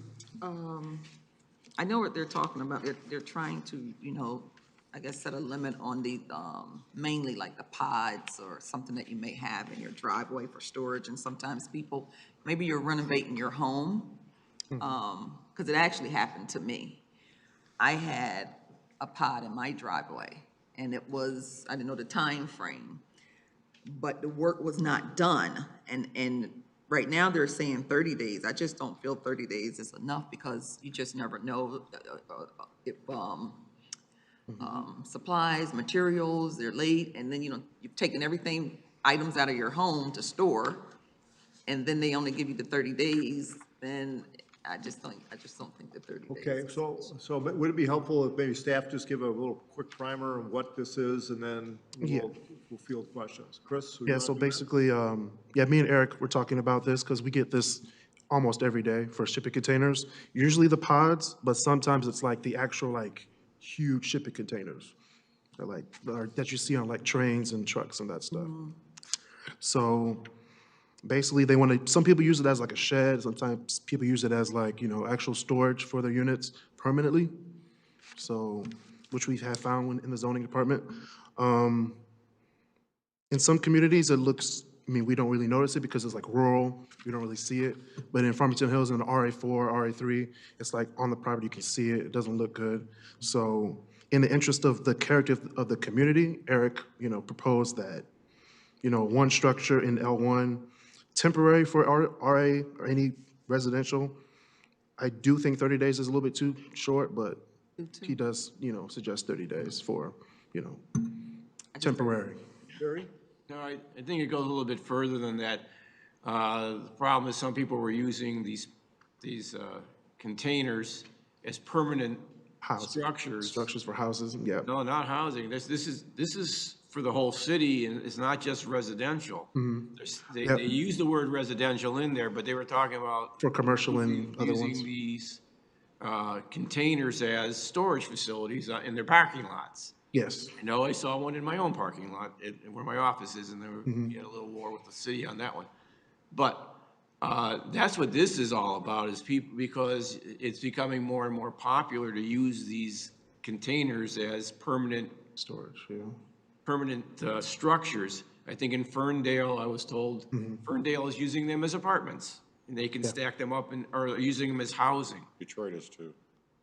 I know what they're talking about. They're trying to, I guess, set a limit on the, mainly like the pods or something that you may have in your driveway for storage. And sometimes people, maybe you're renovating your home, because it actually happened to me. I had a pod in my driveway, and it was, I didn't know the time frame, but the work was not done. And right now they're saying 30 days. I just don't feel 30 days is enough, because you just never know if supplies, materials, they're late, and then, you've taken everything, items out of your home to store, and then they only give you the 30 days, then I just don't think the 30 days. Okay, so would it be helpful if maybe staff just give a little quick primer of what this is, and then we'll field questions? Chris? who you Yeah, want so to do that? basically, yeah, me and Eric were talking about this because we get this almost every day for shipping containers. Usually the pods, but sometimes it's like the actual like huge shipping containers that you see on like trains and trucks and that stuff. So basically they want to, some people use it as like a shed. Sometimes people use it as like, actual storage for their units permanently. So, which we have found in the zoning department. In some communities, it looks, we don't really notice it because it's like rural, we don't really see it. But in Farmington Hills in the RA4, RA3, it's like on the property, you can see it, it doesn't look good. So in the interest of the character of the community, Eric, proposed that, one structure in L1, temporary for RA or any residential. I do think 30 days is a little bit too short, but he does, suggest 30 days for, temporary. Barry? No, I think it goes a little bit further than that. The problem is some people were using these containers as permanent structures. Structures for houses, yeah. No, not housing. This is for the whole city, and it's not just residential. They use the word residential in there, but they were talking about For commercial and other ones. using these containers as storage facilities in their parking lots. Yes. I saw one in my own parking lot where my office is, and we had a little war with the city on that one. But that's what this is all about, is people, because it's becoming more and more popular to use these containers as permanent Storage, yeah. permanent structures. I think in Ferndale, I was told, Ferndale is using them as apartments, and they can stack them up and, or using them as housing. Detroit is too.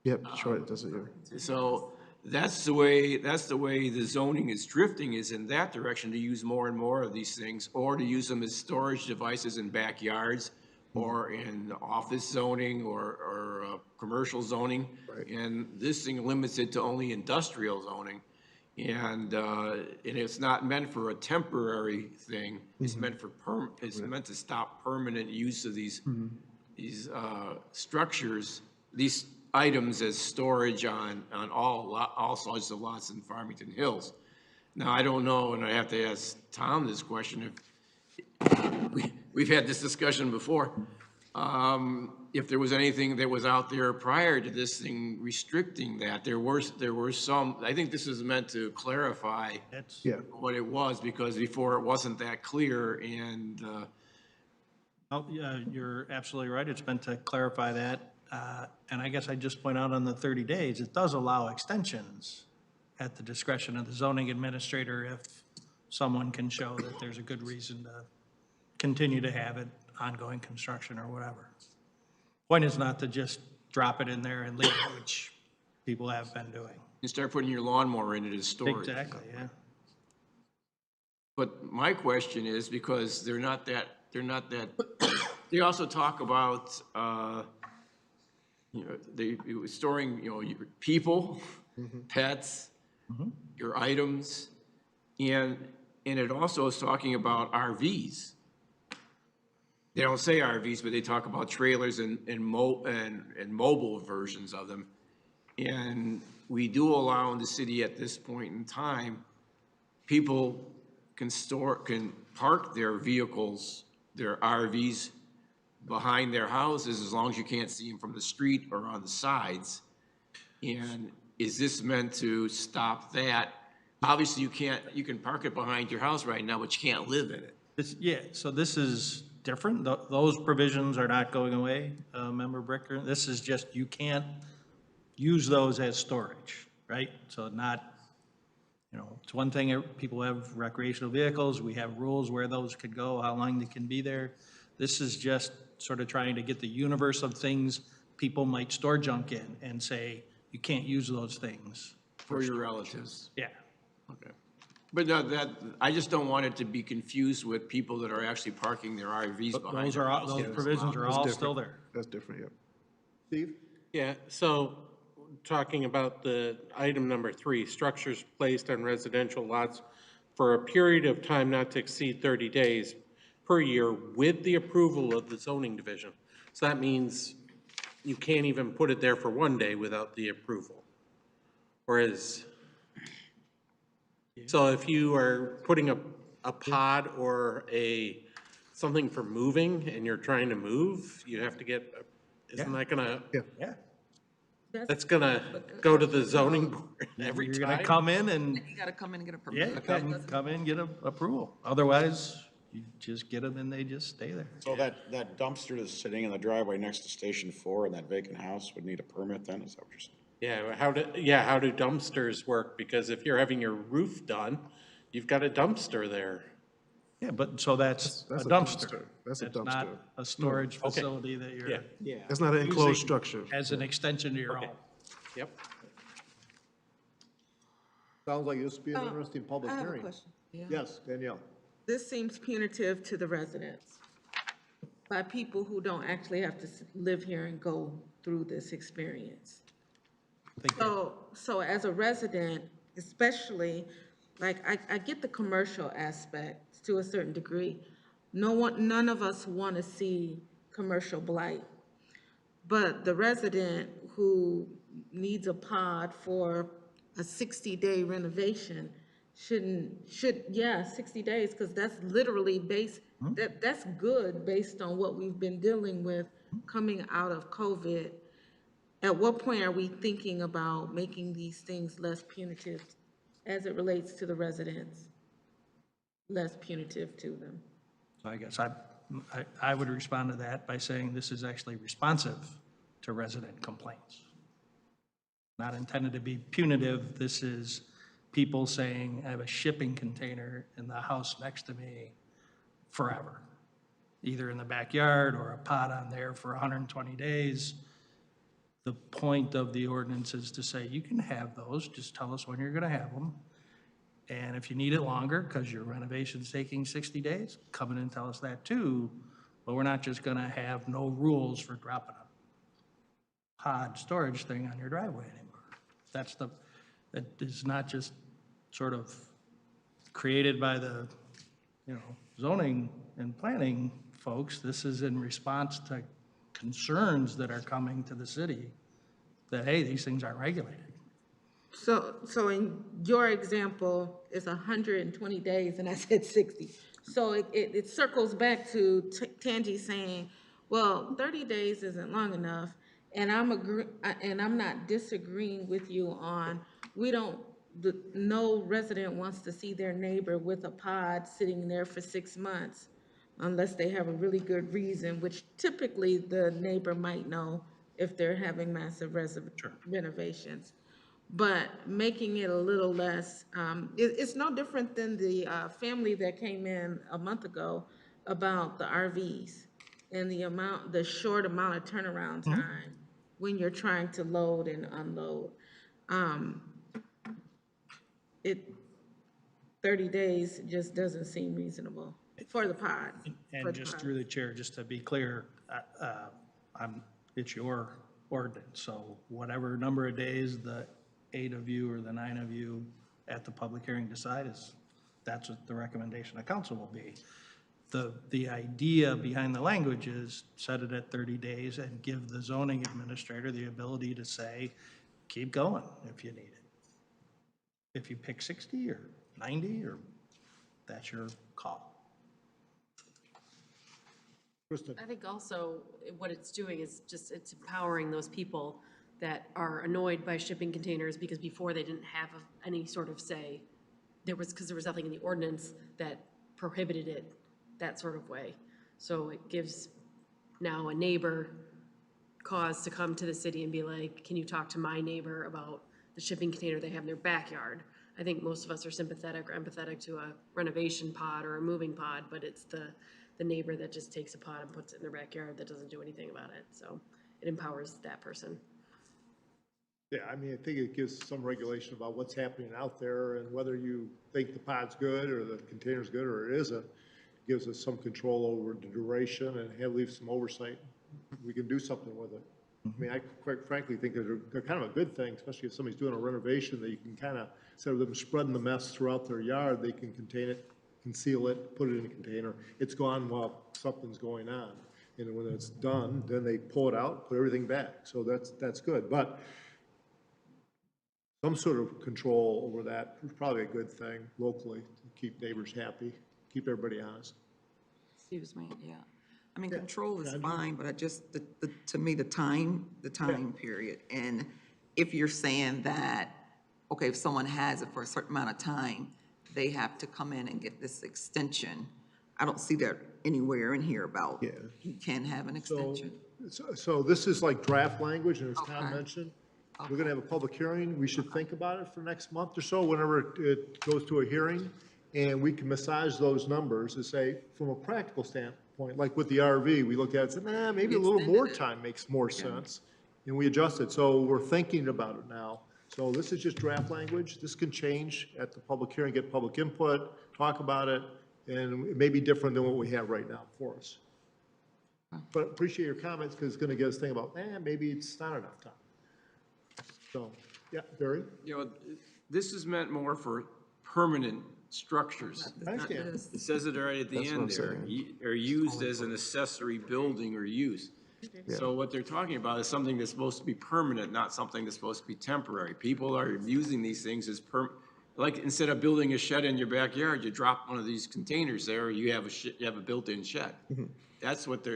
Yep, Detroit does it, yeah. So that's the way the zoning is drifting, is in that direction, to use more and more of these things, or to use them as storage devices in backyards, or in office zoning, or commercial zoning. And this thing limits it to only industrial zoning. And it's not meant for a temporary thing. It's meant for it's meant to stop permanent use of these structures, these items as storage on all sorts of lots in Farmington Hills. Now, I don't know, and I have to ask Tom this question, if we've had this discussion before, if there was anything that was out there prior to this thing restricting that. There were some, I think this is meant to clarify what it was, because before it wasn't that clear, and Oh, yeah, you're absolutely right. It's meant to clarify that. And I guess I'd just point out on the 30 days, it does allow extensions at the discretion of the zoning administrator if someone can show that there's a good reason to continue to have it, ongoing construction or whatever. Point is not to just drop it in there and leave it, which people have been doing. you start putting your lawnmower in it as storage. Exactly, yeah. But my question is, because they're not that, they also talk about, storing, your people, pets, your items, and it also is talking about RVs. They don't say RVs, but they talk about trailers and mobile versions of them. And we do allow in the city at this point in time, people can park their vehicles, their RVs, behind their houses, as long as you can't see them from the street or on the sides. And is this meant to stop that? Obviously, you can park it behind your house right now, but you can't live in it. Yeah, so this is different. Those provisions are not going away, Member Bricker. This is just, you can't use those as storage, right? So not, it's one thing, people have recreational vehicles, we have rules where those could go, how long they can be there. This is just sort of trying to get the universe of things people might store junk in and say, you can't use those things. For your relatives. Yeah. Okay. But I just don't want it to be confused with people that are actually parking their RVs behind their houses. Those provisions are all still there. That's different, yep. Steve? Yeah, so talking about the item number 3, structures placed on residential lots for a period of time not to exceed 30 days per year with the approval of the zoning division. So that means you can't even put it there for 1 day without the approval. Whereas, so if you are putting a pod or something for moving and you're trying to move, you have to get, isn't that gonna? Yeah. That's gonna go to the zoning board every time? You're gonna come in and, You gotta come in and get a permit. yeah, come in, get approval. Otherwise, you just get them and they just stay there. So that dumpster that's sitting in the driveway next to Station 4 in that vacant house would need a permit then, is that what you're saying? Yeah, how do dumpsters work? Because if you're having your roof done, you've got a dumpster there. Yeah, but, so that's a dumpster. That's a That's not dumpster. a storage facility that you're. Yeah. That's not an enclosed using structure. As an extension to your home. Yep. Sounds like this would be an interesting public I have a hearing. question. Yes, Danielle. This seems punitive to the residents by people who don't actually have to live here and go through this experience. So as a resident, especially, like, I get the commercial aspect to a certain degree. None of us want to see commercial blight. But the resident who needs a pod for a 60-day renovation should, 60 days, because that's literally that's good based on what we've been dealing with coming out of COVID. At what point are we thinking about making these things less punitive as it relates to the residents? Less punitive to them? So I guess I would respond to that by saying this is actually responsive to resident complaints. Not intended to be punitive. This is people saying, I have a shipping container in the house next to me forever, either in the backyard or a pot on there for 120 days. The point of the ordinance is to say, you can have those, just tell us when you're gonna have them. And if you need it longer, because your renovation's taking 60 days, come in and tell us that too. But we're not just gonna have no rules for dropping a pod storage thing on your driveway anymore. That is not just sort of created by the, zoning and planning folks. This is in response to concerns that are coming to the city that, hey, these things aren't regulated. So in your example, it's 120 days, and I said 60. So it circles back to Tangi saying, well, 30 days isn't long enough, and I'm not disagreeing with you on, no resident wants to see their neighbor with a pod sitting there for 6 months unless they have a really good reason, which typically the neighbor might know if they're having massive renovations. But making it a little less, it's no different than the family that came in a month ago about the RVs and the short amount of turnaround time when you're trying to load and unload. 30 days just doesn't seem reasonable for the pod. And just through the chair, just to be clear, it's your ordinance, so whatever number of days the 8 of you or the 9 of you at the public hearing decide that's what the recommendation of council will be. The idea behind the language is set it at 30 days and give the zoning administrator the ability to say, keep going if you need it. If you pick 60 or 90, or that's your call. I think also what it's doing is just, it's empowering those people that are annoyed by shipping containers because before they didn't have any sort of say. Because there was nothing in the ordinance that prohibited it that sort of way. So it gives now a neighbor cause to come to the city and be like, can you talk to my neighbor about the shipping container they have in their backyard? I think most of us are sympathetic or empathetic to a renovation pod or a moving pod, but it's the neighbor that just takes a pod and puts it in their backyard that doesn't do anything about it. So it empowers that person. Yeah, I mean, I think it gives some regulation about what's happening out there and whether you think the pod's good or the container's good or it isn't. It gives us some control over the duration and leaves some oversight. We can do something with it. I mean, I quite frankly think they're kind of a good thing, especially if somebody's doing a renovation, that you can kind of, instead of them spreading the mess throughout their yard, they can contain it, conceal it, put it in a container. It's gone while something's going on. And when it's done, then they pull it out, put everything back. So that's good. But some sort of control over that is probably a good thing locally to keep neighbors happy, keep everybody honest. Excuse me, yeah. I mean, control is fine, but I just, to me, the time period. And if you're saying that, okay, if someone has it for a certain amount of time, they have to come in and get this extension. I don't see that anywhere in here about you can have an extension. So this is like draft language, and as Tom mentioned, we're gonna have a public hearing. We should think about it for next month or so, whenever it goes to a hearing, and we can massage those numbers and say, from a practical standpoint, like with the RV, we looked at it and said, maybe a little more time makes more sense, and we adjust it. So we're thinking about it now. So this is just draft language. This can change at the public hearing, get public input, talk about it, and it may be different than what we have right now for us. But appreciate your comments, because it's gonna get us thinking about, maybe it's not enough time. So, yeah, Barry? This is meant more for permanent structures. I understand. It says it right at the end there, are used as an accessory building or use. So what they're talking about is something that's supposed to be permanent, not something that's supposed to be temporary. People are using these things as like instead of building a shed in your backyard, you drop one of these containers there, you have a built-in shed. That's what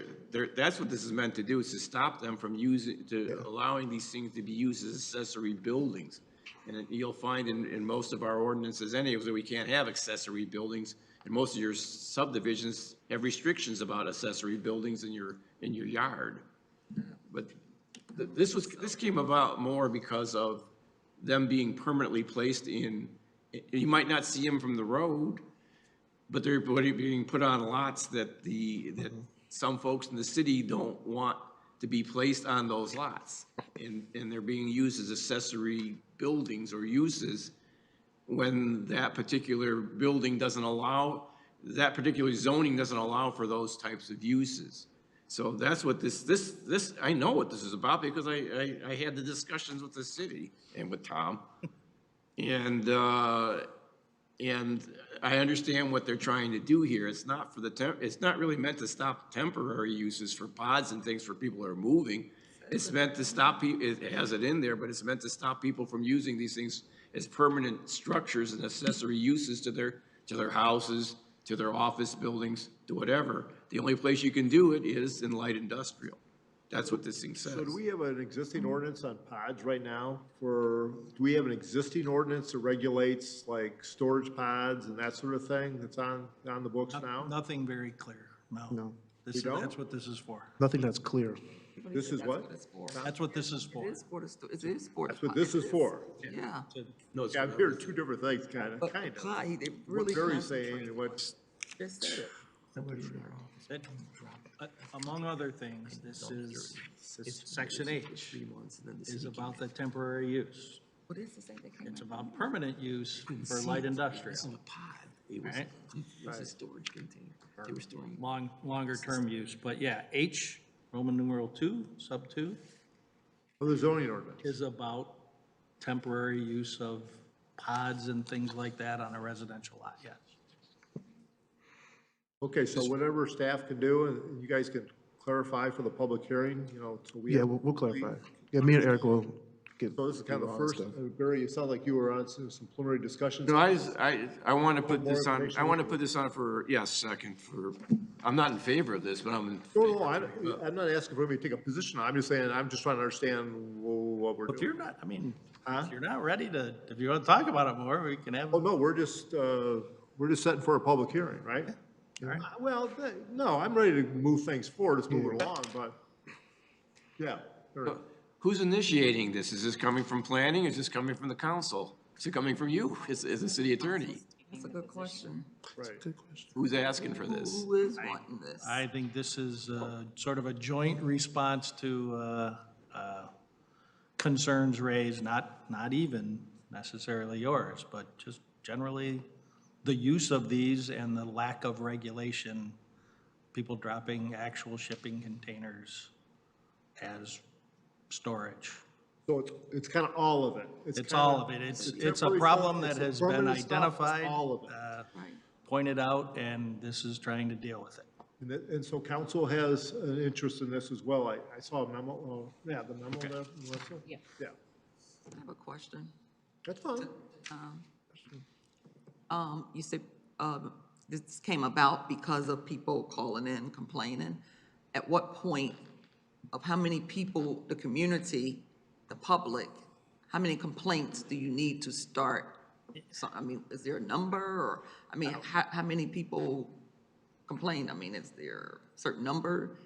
that's what this is meant to do, is to stop them from allowing these things to be used as accessory buildings. And you'll find in most of our ordinances anyways that we can't have accessory buildings. And most of your subdivisions have restrictions about accessory buildings in your yard. But this came about more because of them being permanently placed in, you might not see them from the road, but they're being put on lots that that some folks in the city don't want to be placed on those lots. And they're being used as accessory buildings or uses when that particular building doesn't allow, that particular zoning doesn't allow for those types of uses. So that's what this, I know what this is about because I had the discussions with the city and with Tom. And I understand what they're trying to do here. It's not for it's not really meant to stop temporary uses for pods and things for people who are moving. It's meant to stop people, it has it in there, but it's meant to stop people from using these things as permanent structures and accessory uses to their houses, to their office buildings, to whatever. The only place you can do it is in light industrial. That's what this thing says. So do we have an existing ordinance on pods right now do we have an existing ordinance that regulates like storage pods and that sort of thing that's on the books now? Nothing very clear, no. No. That's what this is for. Nothing that's clear. This is what? That's what this is for. It is for the That's what this is for. Yeah. No, it's Yeah, I'm hearing two different things, kind of. But they really What Barry's concentrate. saying and what's, Just said it. Among other things, this is Section H is about the temporary use. What is the same thing? It's about permanent use for light industrial. it was, Right. it was a storage container. They were storing. Longer term use, but yeah, H, Roman numeral 2, sub 2, the zoning ordinance. is about temporary use of pods and things like that on a residential lot, yes. Okay, so whatever staff can do, and you guys can clarify for the public hearing, so we. Yeah, we'll clarify. Yeah, me and Eric will get. So this is kind of the all that first, stuff. Barry, it sounded like you were on some preliminary discussions. No, I want to put More this on, information? I want to put this on for, I'm not in favor of this, but I'm in. No, I'm not asking for anybody to take a position. I'm just saying, I'm just trying to understand what we're doing. If you're not, if you're not ready to, if you want to talk about it more, we can have. Oh, no, we're just setting for a public hearing, right? All right. Well, no, I'm ready to move things forward. Let's move it along, but, yeah. all right. Who's initiating this? Is this coming from planning? Is this coming from the council? Is it coming from you as a city attorney? That's a good question. Right. Who's asking for this? Who is wanting this? I think this is sort of a joint response to concerns raised, not even necessarily yours, but just generally the use of these and the lack of regulation, people dropping actual shipping containers as storage. So it's kind of all of it. It's all of it. It's a problem that has been identified, All of it. pointed out, and this is trying to deal with it. And so council has an interest in this as well. I saw a memo, the memo there, Melissa? Yeah. Yeah, I have a question. that's fine. You said, this came about because of people calling in, complaining. At what point of how many people, the community, the public, how many complaints do you need to start? So, is there a number or, how many people complain? Is there a certain number?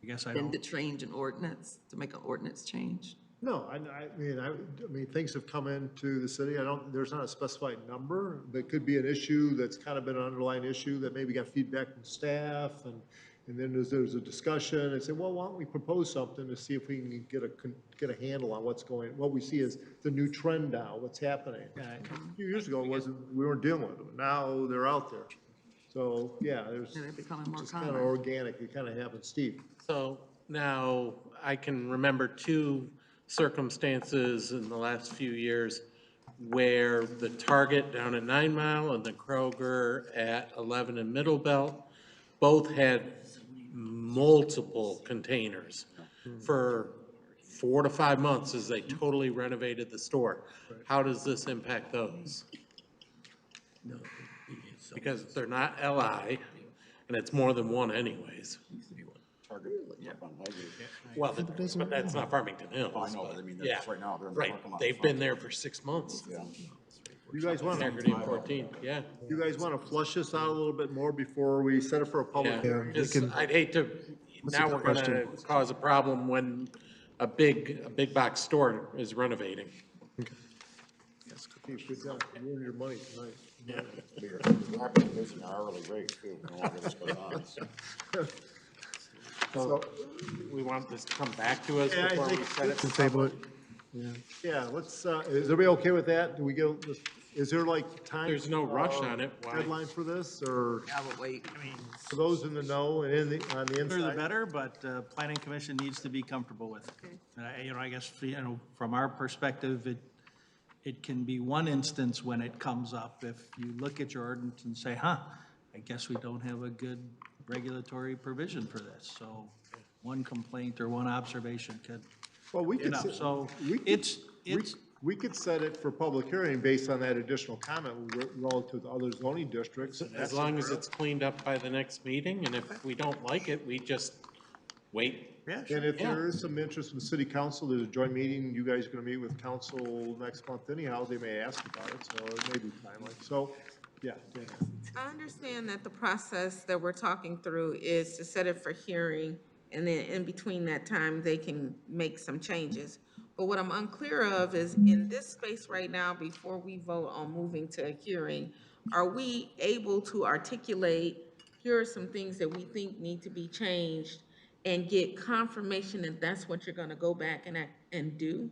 I guess I Then don't. to change an ordinance, to make an ordinance change? No, I mean, things have come into the city. There's not a specified number. There could be an issue that's kind of been an underlying issue that maybe got feedback from staff and then there's a discussion and say, well, why don't we propose something to see if we can get a handle on what we see as the new trend now, what's happening. A few years ago, we weren't dealing with them. Now they're out there. So, yeah, They're becoming more it's kind of common. organic. It kind of happens. Steve? So now I can remember two circumstances in the last few years where the Target down at 9 Mile and the Kroger at 11 and Middle Belt both had multiple containers for 4 to 5 months as they totally renovated the store. How does this impact those? Because they're not LI, and it's more than one anyways. Well, but that's not Farmington Hills. Oh, I know, but I mean, Yeah, that's right now, they're in the right. parking lot. They've been there for 6 months. You guys want to, Integrity 14, yeah. you guys want to flush this out a little bit more before we set it for a public Yeah, hearing? 'cause I'd hate to, now we're gonna cause a problem when a big box store is renovating. Good job. You earned your money tonight. We're happy to visit our hourly rate too, no longer this goes on. So, we want this to come back to us Yeah, I before we think set it. Can table it. Yeah, let's, is everybody okay with that? Do we go, is there like time? There's no rush on it. Why? Deadline for this, or I would wait. for those in the know and on the Sooner the inside? better, but planning commission needs to be comfortable with it. You know, I guess, you know, from our perspective, it can be one instance when it comes up. If you look at your ordinance and say, I guess we don't have a good regulatory provision for this. So one complaint or one observation could, Well, we could, enough. So we could set it for public hearing based on that additional comment relative to other zoning districts. As long as it's cleaned up by the next meeting, and if we don't like it, we just wait. yeah, And if there is some interest in city council, there's a joint meeting, you guys are gonna meet with council next month anyhow, they may ask about it, so it may be timely. So, yeah, Dana. I understand that the process that we're talking through is to set it for hearing, and then in between that time, they can make some changes. But what I'm unclear of is, in this space right now, before we vote on moving to a hearing, are we able to articulate, here are some things that we think need to be changed, and get confirmation that that's what you're gonna go back and do?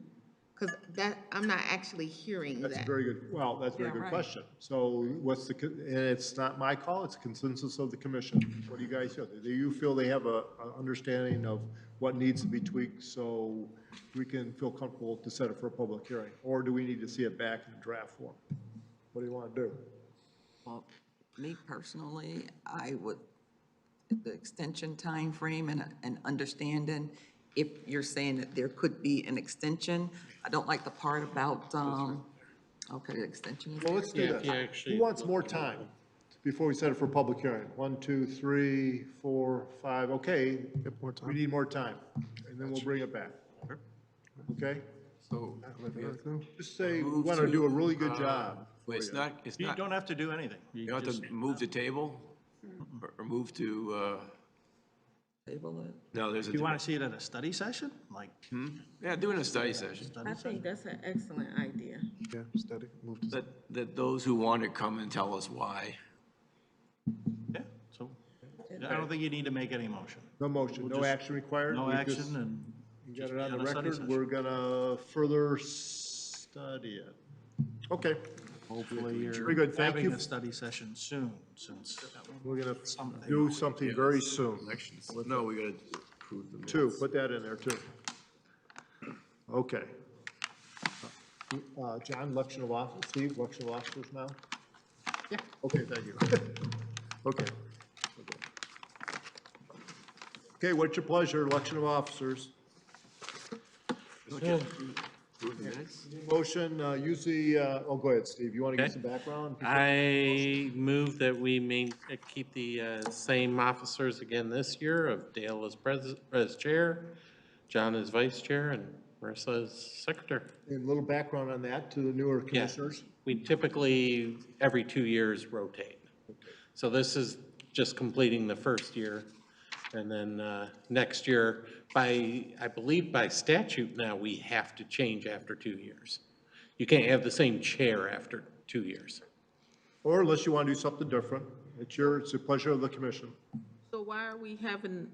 Because that, I'm not actually hearing that. That's a very good, well, that's a very Yeah, good right. question. So what's the, and it's not my call, it's a consensus of the commission. What do you guys feel? Do you feel they have a understanding of what needs to be tweaked so we can feel comfortable to set it for a public hearing? Or do we need to see it back in draft form? What do you want to do? Well, me personally, I would, the extension timeframe and understanding, if you're saying that there could be an extension, I don't like the part about, okay, the extension. Well, let's do Yeah, this. yeah, actually- Who wants more time before we set it for a public hearing? 1, 2, 3, 4, 5, okay. We need more time, and then we'll bring it back. Okay? So, Just say, we want to do a really good job. but it's not, you don't have to do anything. you don't have to move the table, or move to, Table it. no, there's a. Do you want to see it at a study session? Like, Yeah, doing a study session. I think that's an excellent idea. Yeah, steady, move to. That those who want to come and tell us why. yeah, so I don't think you need to make any motion. No motion, no just- action required? No We action just- and You just got it be on the a study record, session. we're gonna further study it. Okay, Hopefully you're very good, thank having you. a study session soon, since We're gonna something. do something very soon. No, we gotta approve the minutes. Two, put that in there too. Okay. John, election of officers, Steve, election of officers now? Yeah. Okay, thank you. Okay. Okay, what's your pleasure, election of officers? Approve the minutes? Motion, usually, oh, go ahead, Steve, you want to give Okay. some background? I move that we keep the same officers again this year, of Dale as chair, John as vice chair, and Marissa as secretary. And a little background on that to the newer Yeah. commissioners? We typically, every 2 years, rotate. So this is just completing the first year. And then next year, I believe by statute now, we have to change after 2 years. You can't have the same chair after 2 years. Or unless you want to do something different, it's the pleasure of the commission. So why are we having,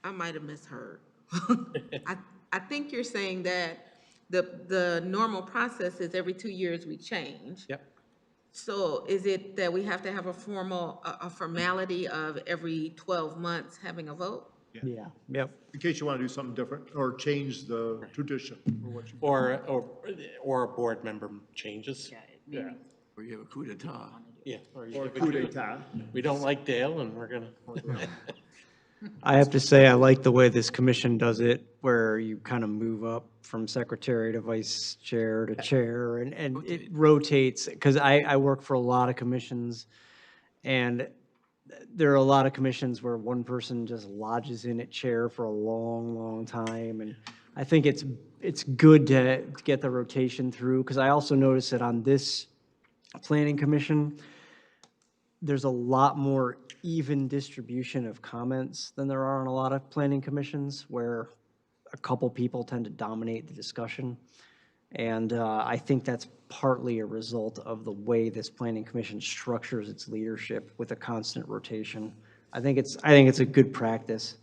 I might have misheard. I think you're saying that the normal process is every 2 years we change. Yep. So is it that we have to have a formality of every 12 months having a vote? Yeah, yep. In case you want to do something different, or change the tradition. Or a board member changes. Yeah. Or you have a coup d'etat. Yeah. you Or have a coup d'etat. We don't like Dale, and we're gonna. I have to say, I like the way this commission does it, where you kind of move up from secretary to vice chair to chair, and it rotates, because I work for a lot of commissions, and there are a lot of commissions where one person just lodges in at chair for a long, long time. And I think it's good to get the rotation through, because I also noticed that on this planning commission, there's a lot more even distribution of comments than there are on a lot of planning commissions, where a couple people tend to dominate the discussion. And I think that's partly a result of the way this planning commission structures its leadership with a constant rotation. I think it's a good practice.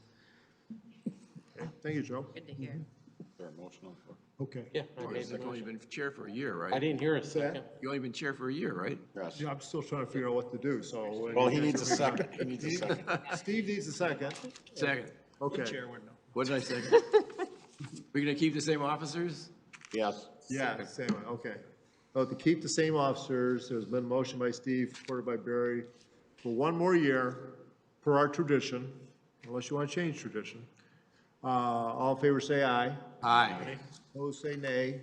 Thank you, Joe. Good to hear. Okay. Yeah. You've only been chair for a year, right? I didn't hear a second. You only been chair for a year, right? Yes. Yeah, I'm still trying to figure out what to do, so. Well, he needs a second. He needs a second. Steve needs a second. Second. Okay. What did I second? We're gonna keep the same officers? Yes. Yeah, same one, okay. So to keep the same officers, there's been a motion by Steve, supported by Barry, for one more year, per our tradition, unless you want to change tradition. All in favor, say aye. Aye. Opposed, say nay.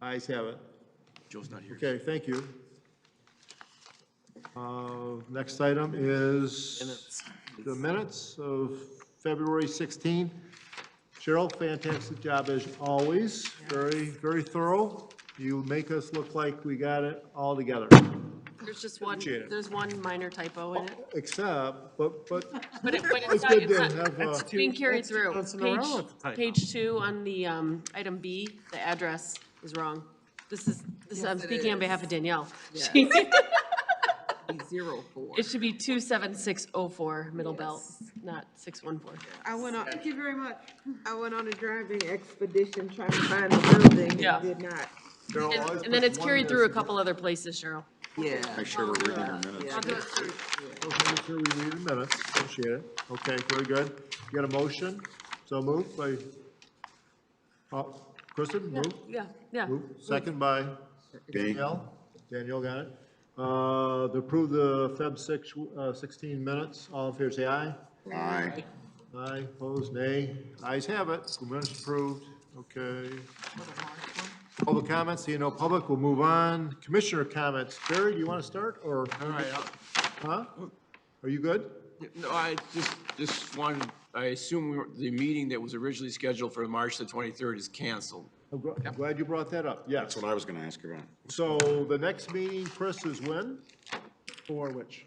Ayes have it. Joe's not here. Okay, thank you. Next item is the minutes of February 16. Cheryl, fantastic job as always. Very, very thorough. You make us look like we got it all together. There's just one, Appreciate it. there's one minor typo in it. Except, but But it's it's not, good it's to not, have, it's being carried through. Once in a row with the typo. Page 2 on the, item B, the address is wrong. This, I'm speaking on behalf of Danielle. She- 04. It should be 27604 Middle Belt, not 614. I went on, Thank you very much. I went on a driving expedition trying to find the building Yeah. and did not. Cheryl always And then puts it's one carried in through a there. couple other places, Cheryl. Yeah. Make sure we're reading our minutes. I'll do it through. Okay, make sure we read the minutes. Appreciate it. Okay, very good. You got a motion? So moved by, Kristen, move? Yeah. Move. Second by Danielle. Danielle got it. To approve the Feb 16 minutes. All in favor, say aye. Aye. Aye, opposed, nay. Ayes have it. The minutes approved. Okay. Public comments, seeing no public, we'll move on. Commissioner comments. Barry, do you want to start, or? All right, Huh? Are you good? no, I just wanted, I assume the meeting that was originally scheduled for March the 23rd is canceled. I'm glad you brought that up. Yes. That's what I was gonna ask about. So the next meeting, Chris, is when? For which?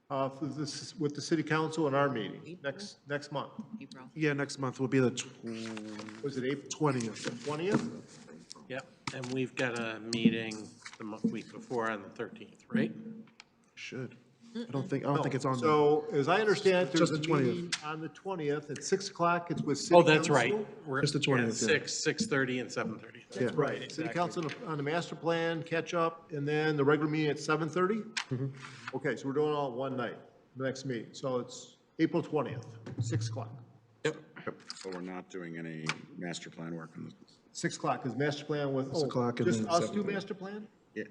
For this, with the city council and our meeting, next month. Yeah, next month will be the Was it April 20th. 20th? Yep, and we've got a meeting the week before on the 13th, right? Should. I don't think it's on. So as I understand, it, there's Just a the 20th. meeting on the 20th at 6 o'clock. It's with city Oh, that's council. right. We're Just the 20th, yeah. 6:30 and 7:30. Yeah. Right, city council on the master plan, catch up, and then the regular meeting at 7:30? Mm-hmm. Okay, so we're doing it all one night, the next meeting. So it's April 20th, 6 o'clock. Yep. So we're not doing any master plan work on this? 6 o'clock is master plan with, 6 o'clock and just then us do 7:30. master plan? Yeah.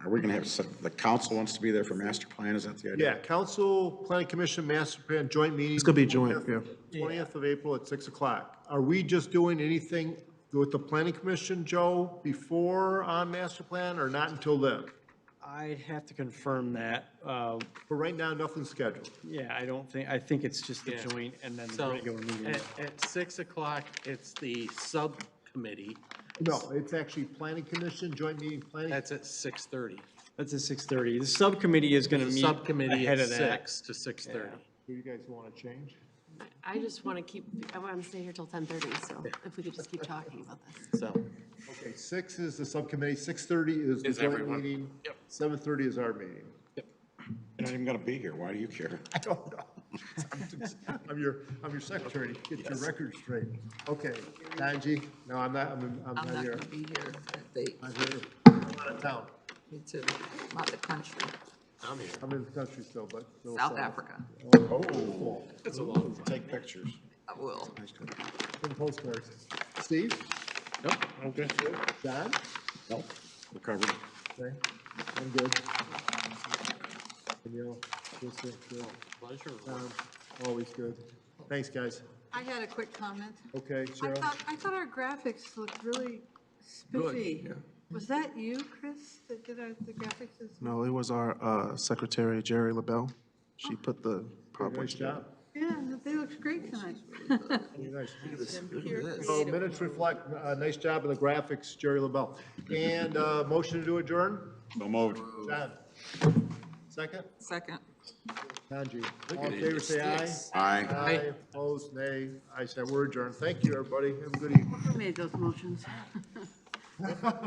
Are we gonna have, the council wants to be there for master plan? Is that the idea? Yeah, council, planning commission, master plan, joint meeting. It's gonna be joint, yeah. 20th of April at 6 o'clock. Are we just doing anything with the planning commission, Joe, before on master plan, or not until then? I'd have to confirm that. For right now, nothing's scheduled. Yeah, I think it's just the Yeah. joint and then the So regular meeting. at 6 o'clock, it's the subcommittee. No, it's actually planning commission, joint meeting, planning. That's at 6:30. That's at 6:30. The subcommittee is going to The meet subcommittee ahead at of that. 6 to 6:30. Do you guys want to change? I just want to keep, I want to stay here till 10:30, so if we could just keep talking about this. So, Okay, 6 is the subcommittee, 6:30 is the Is joint everyone. meeting. Yep. 7:30 is our meeting. You're not even gonna be here. Why do you care? I don't know. I'm your secretary, get your record straight. Okay, Angie, no, I'm not, I'm I'm not not here. gonna be here that day. I'm here. I'm out of town. Me too. I'm out of the country. I'm here. I'm in the country still, but. still South Africa. Oh. That's a lot. Take pictures. I will. Some postcards. Steve? nope, I'm good. John? No, we're covered. Okay, I'm good. Danielle, Krista, good. Pleasure. Always good. Thanks, guys. I had a quick comment. Okay, I Cheryl? thought our graphics looked really Good, spiffy. yeah. Was that you, Chris, that did the graphics? No, it was our secretary, Jerry LaBelle. She put the PowerPoint Nice together. job. Yeah, they looked great tonight. Very nice. So minutes reflect, nice job of the graphics, Jerry LaBelle. And motion to adjourn? So moved. John? Second? Second. Kanji. All in favor, say aye. Aye. Aye, opposed, nay. I said we're adjourned. Thank you, everybody. Have a good evening. Who made those motions?